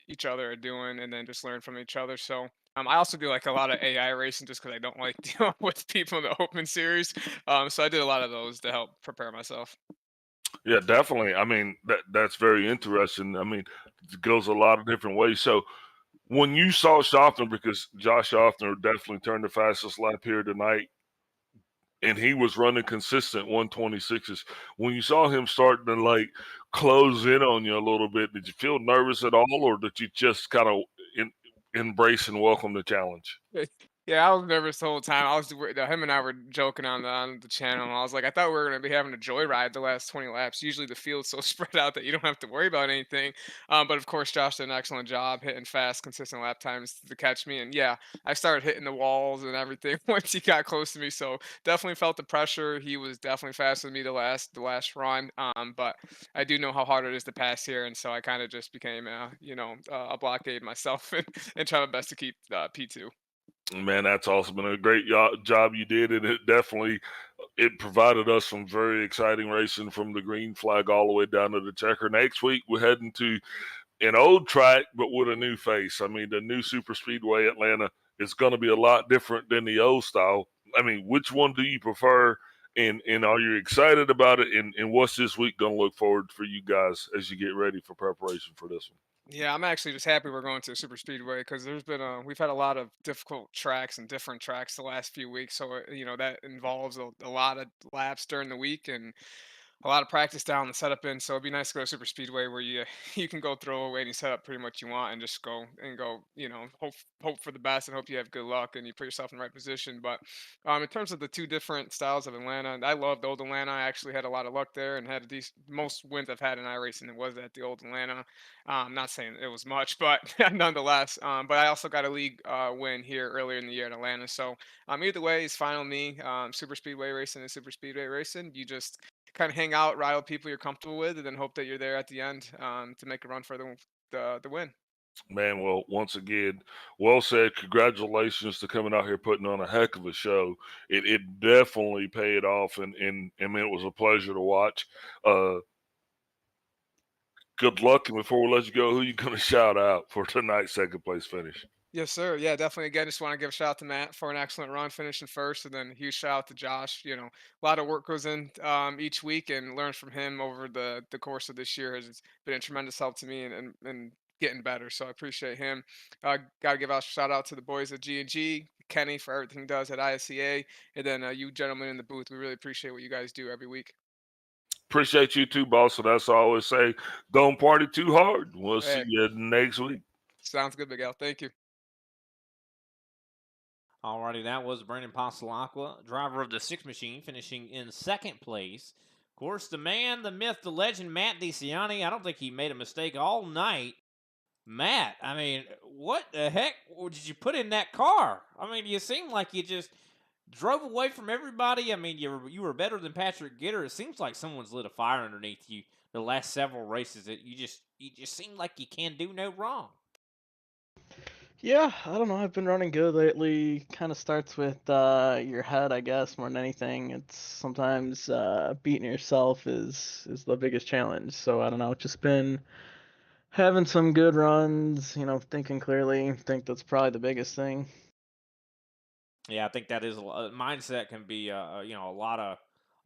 each other are doing, and then just learn from each other. So I also do like a lot of AI racing just because I don't like dealing with people in the Open series. So I did a lot of those to help prepare myself. Yeah, definitely. I mean, that's very interesting. I mean, it goes a lot of different ways. So when you saw Schaffner, because Josh Schaffner definitely turned the fastest lap here tonight, and he was running consistent 126s. When you saw him starting to like close in on you a little bit, did you feel nervous at all, or did you just kind of embrace and welcome the challenge? Yeah, I was nervous the whole time. Him and I were joking on the channel. I was like, I thought we were gonna be having a joyride the last 20 laps. Usually the field's so spread out that you don't have to worry about anything. But of course, Josh did an excellent job hitting fast, consistent lap times to catch me. And yeah, I started hitting the walls and everything once he got close to me. So definitely felt the pressure. He was definitely faster than me the last run. But I do know how hard it is to pass here, and so I kind of just became a blockade myself and try my best to keep P2. Man, that's awesome. Been a great job you did, and it provided us some very exciting racing from the green flag all the way down to the checker. Next week we're heading to an old track, but with a new face. I mean, the new Super Speedway Atlanta is going to be a lot different than the old style. I mean, which one do you prefer? And are you excited about it? And what's this week going to look forward for you guys as you get ready for preparation for this one? Yeah, I'm actually just happy we're going to a super speedway because we've had a lot of difficult tracks and different tracks the last few weeks. So that involves a lot of laps during the week and a lot of practice down the setup in. So it'd be nice to go to super speedway where you you can go throw away any setup pretty much you want and just go. Hope for the best and hope you have good luck and you put yourself in the right position. But in terms of the two different styles of Atlanta, I loved old Atlanta. I actually had a lot of luck there and had a decent most wins I've had in iRacing. It was at the old Atlanta. I'm not saying it was much, but nonetheless. But I also got a league win here earlier in the year in Atlanta. So either way, it's fine with me. Super speedway racing is super speedway racing. You just kind of hang out, ride with people you're comfortable with, and then hope that you're there at the end to make a run for the win. Man, well, once again, well said. Congratulations to coming out here putting on a heck of a show. It definitely paid off, and man, it was a pleasure to watch. Uh, Good luck, and before we let you go, who you going to shout out for tonight's second place finish? Yes, sir. Yeah, definitely. Again, just want to give a shout out to Matt for an excellent run, finishing first, and then a huge shout out to Josh. A lot of work goes in each week, and learn from him over the course of this year has been a tremendous help to me and getting better. So I appreciate him. Got to give a shout out to the boys at G&G, Kenny for everything he does at ISCA, and then you gentlemen in the booth. We really appreciate what you guys do every week. Appreciate you too, boss. So that's all I always say. Don't party too hard. We'll see Hey, you next week. sounds good, Miguel. Thank you. Alrighty, that was Brandon Passalacqua, driver of the Six Machine, finishing in second place. Of course, the man, the myth, the legend, Matt DeCiani. I don't think he made a mistake all night. Matt, I mean, what the heck did you put in that car? I mean, you seem like you just drove away from everybody. I mean, you were better than Patrick Gitter. It seems like someone's lit a fire underneath you the last several races. That you just seem like you can do no wrong. Yeah, I don't know. I've been running good lately. Kind of starts with your head, I guess, more than anything. It's sometimes beating yourself is the biggest challenge. So I don't know. Just been having some good runs. Thinking clearly. Think that's probably the biggest thing. Yeah, I think that is mindset can be a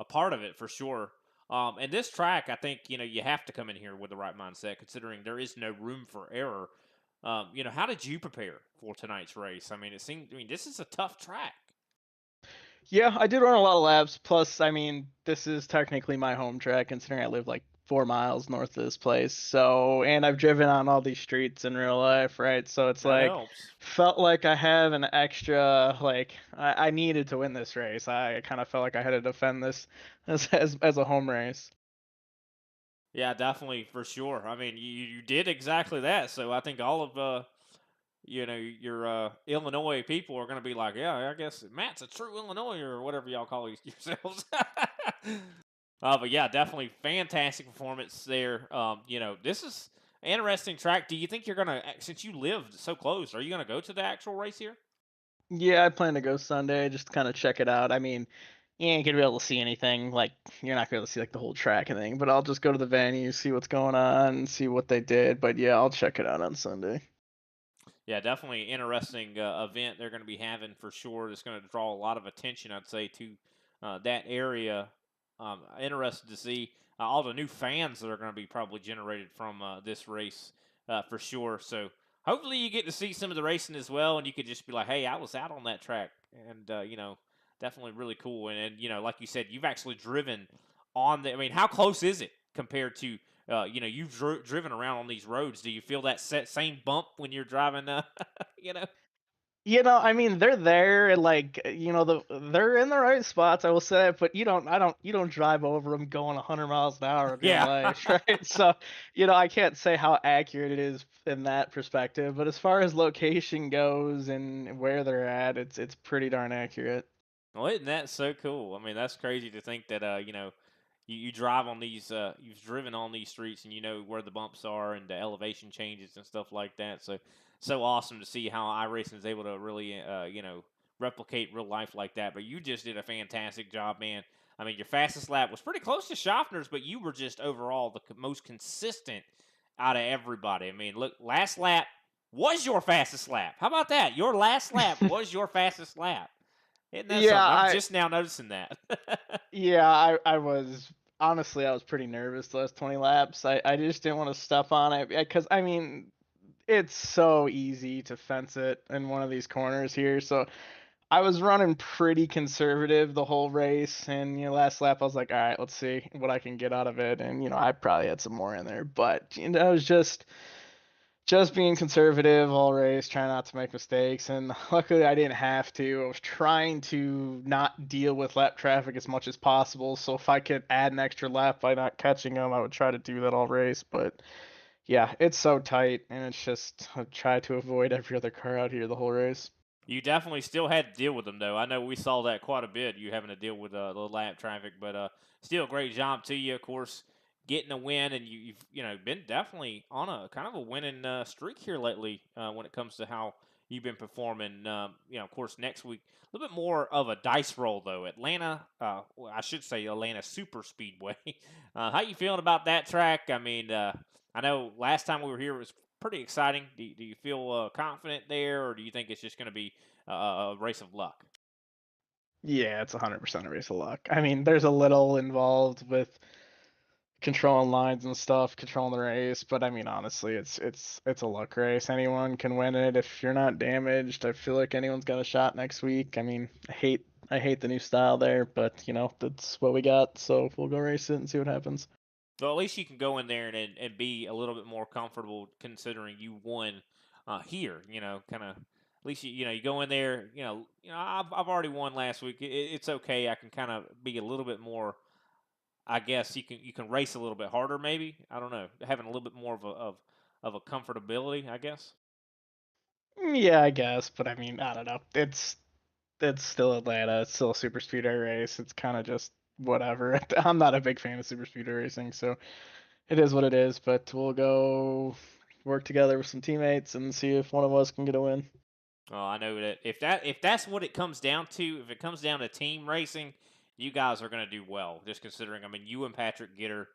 part of it for sure. And this track, I think you have to come in here with the right mindset, considering there is no room for error. How did you prepare for tonight's race? I mean, this is a tough track. Yeah, I did run a lot of laps. Plus, I mean, this is technically my home track, considering I live like 4 miles north of this place. So, and I've driven on all these streets in real life, right? So it's That like, helps. felt like I have an extra, like, I needed to win this race. I kind of felt like I had to defend this as a home race. Yeah, definitely for sure. I mean, you did exactly that. So I think all of your Illinois people are going to be like, yeah, I guess Matt's a true Illinois or whatever y'all call yourselves. But yeah, definitely fantastic performance there. This is an interesting track. Do you think you're gonna, since you lived so close, are you gonna go to the actual race here? Yeah, I plan to go Sunday, just kind of check it out. I mean, you ain't gonna be able to see anything, like, you're not gonna be able to see like the whole track and thing, but I'll just go to the venue, see what's going on, see what they did. But yeah, I'll check it out on Sunday. Yeah, definitely interesting event they're going to be having for sure. It's going to draw a lot of attention, I'd say, to that area. Interested to see all the new fans that are going to be probably generated from this race for sure. So hopefully you get to see some of the racing as well, and you could just be like, "Hey, I was out on that track," and definitely really cool. And like you said, you've actually driven on the. I mean, how close is it compared to you've driven around on these roads. Do you feel that same bump when you're driving? You know. I mean, they're there, and like, they're in the right spots. I will say that, but you don't drive over them going 100 miles an hour in real Yeah. life, right? So, I can't say how accurate it is in that perspective, but as far as location goes and where they're at, it's pretty darn accurate. Well, isn't that so cool? I mean, that's crazy to think that you drive on these you've driven on these streets and you know where the bumps are and the elevation changes and stuff like that. So awesome to see how iRacing is able to really replicate real life like that. But you just did a fantastic job, man. I mean, your fastest lap was pretty close to Schaffner's, but you were just overall the most consistent out of everybody. I mean, look, last lap was your fastest lap. How about that? Your last lap was your fastest lap. Isn't that Yeah, something? I'm I just now noticing that. yeah, I was honestly I was pretty nervous the last 20 laps. I just didn't want to step on it because I mean it's so easy to fence it in one of these corners here. So I was running pretty conservative the whole race, and last lap I was like, all right, let's see what I can get out of it, and I probably had some more in there, but I was just being conservative all race, trying not to make mistakes, and luckily I didn't have to. I was trying to not deal with lap traffic as much as possible, so if I could add an extra lap by not catching them, I would try to do that all race, but yeah, it's so tight, and it's just I try to avoid every other car out here the whole race. You definitely still had to deal with them, though. I know we saw that quite a bit. You having to deal with the lap traffic, but still, great job to you. Of course, getting a win, and you've been definitely on a kind of a winning streak here lately when it comes to how you've been performing. Of course, next week a little bit more of a dice roll though. Atlanta, well, I should say Atlanta Super Speedway. How you feeling about that track? I mean, I know last time we were here it was pretty exciting. Do you feel confident there, or do you think it's just going to be a race of luck? Yeah, it's 100% a race of luck. I mean, there's a little involved with controlling lines and stuff, controlling the race, but I mean, honestly, it's a luck race. Anyone can win it if you're not damaged. I feel like anyone's got a shot next week. I mean, I hate the new style there, but that's what we got. So we'll go race it and see what happens. So at least you can go in there and be a little bit more comfortable considering you won here. Kind of at least you go in there. I've already won last week. It's okay. I can kind of be a little bit more. I guess you can race a little bit harder. Maybe I don't know. Having a little bit more of a comfortability. I guess. Yeah, I guess, but I mean, I don't know. it's still Atlanta. It's still a super speedway race. It's kind of just whatever. I'm not a big fan of super speedway racing, so it is what it is. But we'll go work together with some teammates and see if one of us can get a win. Well, I know that if that's what it comes down to, if it comes down to team racing, you guys are going to do well. Just considering, I mean, you and Patrick Gitter,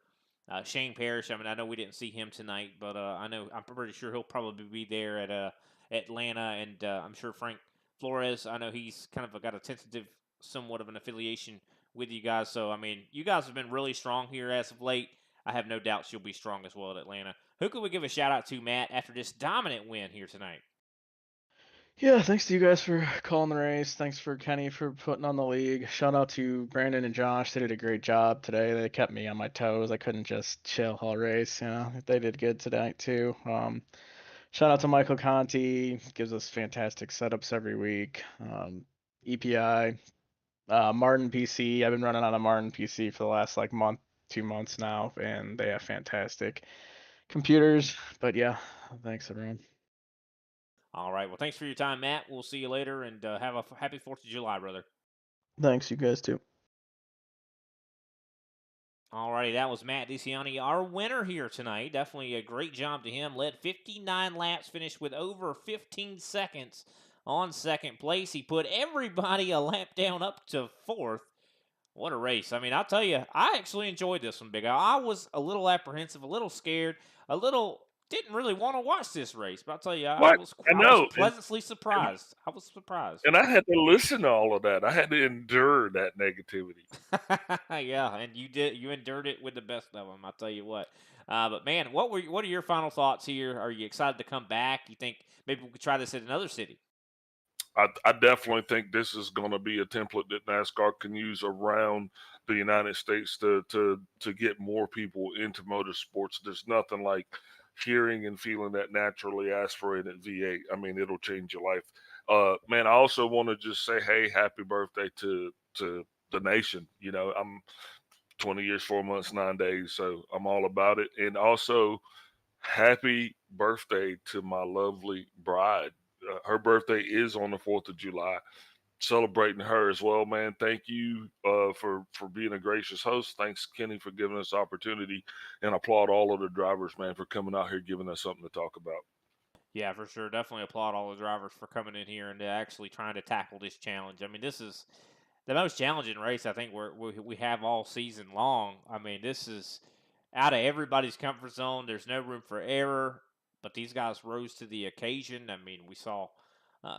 Shane Parrish. I mean, I know we didn't see him tonight, but I'm pretty sure he'll probably be there at Atlanta, and I'm sure Frank Flores. I know he's kind of got a tentative, somewhat of an affiliation with you guys. So I mean, you guys have been really strong here as of late. I have no doubts you'll be strong as well at Atlanta. Who could we give a shout out to, Matt, after this dominant win here tonight? Yeah, thanks to you guys for calling the race. Thanks for Kenny for putting on the league. Shout out to Brandon and Josh. They did a great job today. They kept me on my toes. I couldn't just chill all race. They did good tonight too. Shout out to Michael Conti. Gives us fantastic setups every week. EPI, Martin PC. I've been running on a Martin PC for the last like month, 2 months now, and they have fantastic computers. But yeah, thanks everyone. All right. Well, thanks for your time, Matt. We'll see you later, and have a happy 4th of July, brother. Thanks, you guys too. All righty, that was Matt DeCiani, our winner here tonight. Definitely a great job to him. Led 59 laps, finished with over 15 seconds on second place. He put everybody a lap down up to 4th. What a race. I mean, I'll tell you, I actually enjoyed this one, Big Al. I was a little apprehensive, a little scared, didn't really want to watch this race, but I'll tell you, I was pleasantly surprised. I was surprised. And I had to listen to all of that. I had to endure that negativity. Yeah, and you did. You endured it with the best of them. I'll tell you what. But man, what are your final thoughts here? Are you excited to come back? You think maybe we could try this at another city? I definitely think this is going to be a template that NASCAR can use around the United States to get more people into motorsports. There's nothing like hearing and feeling that naturally aspirated V8. I mean, it'll change your life. Man, I also want to just say, hey, happy birthday to the nation. You know, I'm 20 years, 4 months, 9 days, so I'm all about it. And also, happy birthday to my lovely bride. Her birthday is on the 4th of July. Celebrating her as well, man. Thank you for being a gracious host. Thanks, Kenny, for giving us opportunity, and applaud all of the drivers, man, for coming out here giving us something to talk about. Yeah, for sure. Definitely applaud all the drivers for coming in here and actually trying to tackle this challenge. I mean, this is the most challenging race I think we have all season long. I mean, this is out of everybody's comfort zone. There's no room for error, but these guys rose to the occasion. I mean, we saw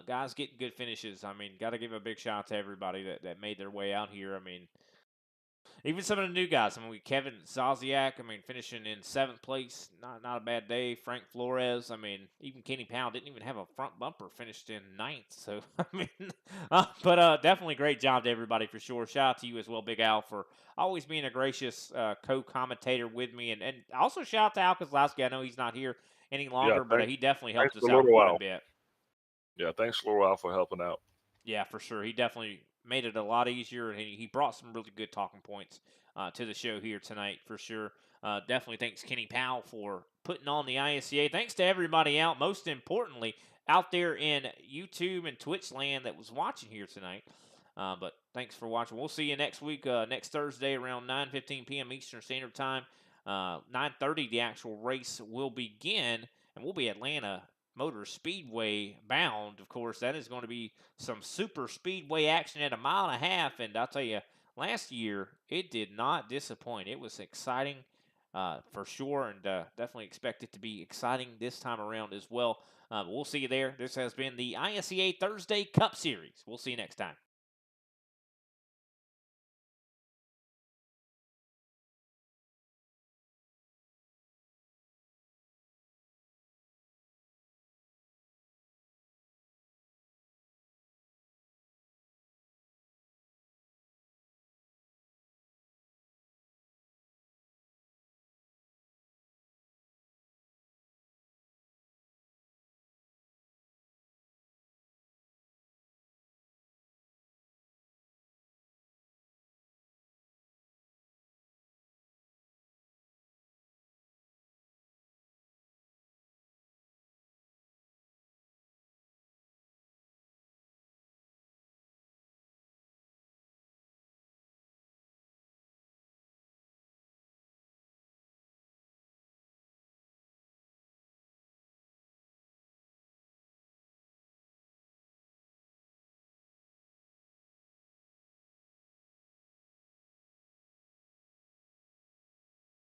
guys getting good finishes. I mean, got to give a big shout out to everybody that made their way out here. I mean, even some of the new guys. I mean, Kevin Zaziak, I mean, finishing in 7th place, not a bad day. Frank Flores, I mean, even Kenny Powell didn't even have a front bumper, finished in 9th. So, I mean, but definitely great job to everybody for sure. Shout out to you as well, Big Al, for always being a gracious co-commentator with me. And also shout out to Al Kozlowski. I know he's not here any longer, but he definitely helped us out quite a bit. Yeah, thanks, Laurel, for helping out. Yeah, for sure. He definitely made it a lot easier, and he brought some really good talking points to the show here tonight, for sure. Definitely thanks Kenny Powell for putting on the ISCA. Thanks to everybody out, most importantly, out there in YouTube and Twitch land that was watching here tonight. But thanks for watching. We'll see you next week, next Thursday around 9:15 p.m. Eastern Standard Time. 9:30, the actual race will begin, and we'll be Atlanta Motor Speedway bound. Of course, that is going to be some super speedway action at 1.5 miles. And I'll tell you, last year, it did not disappoint. It was exciting for sure, and definitely expect it to be exciting this time around as well. But we'll see you there. This has been the ISCA Thursday Cup Series. We'll see you next time.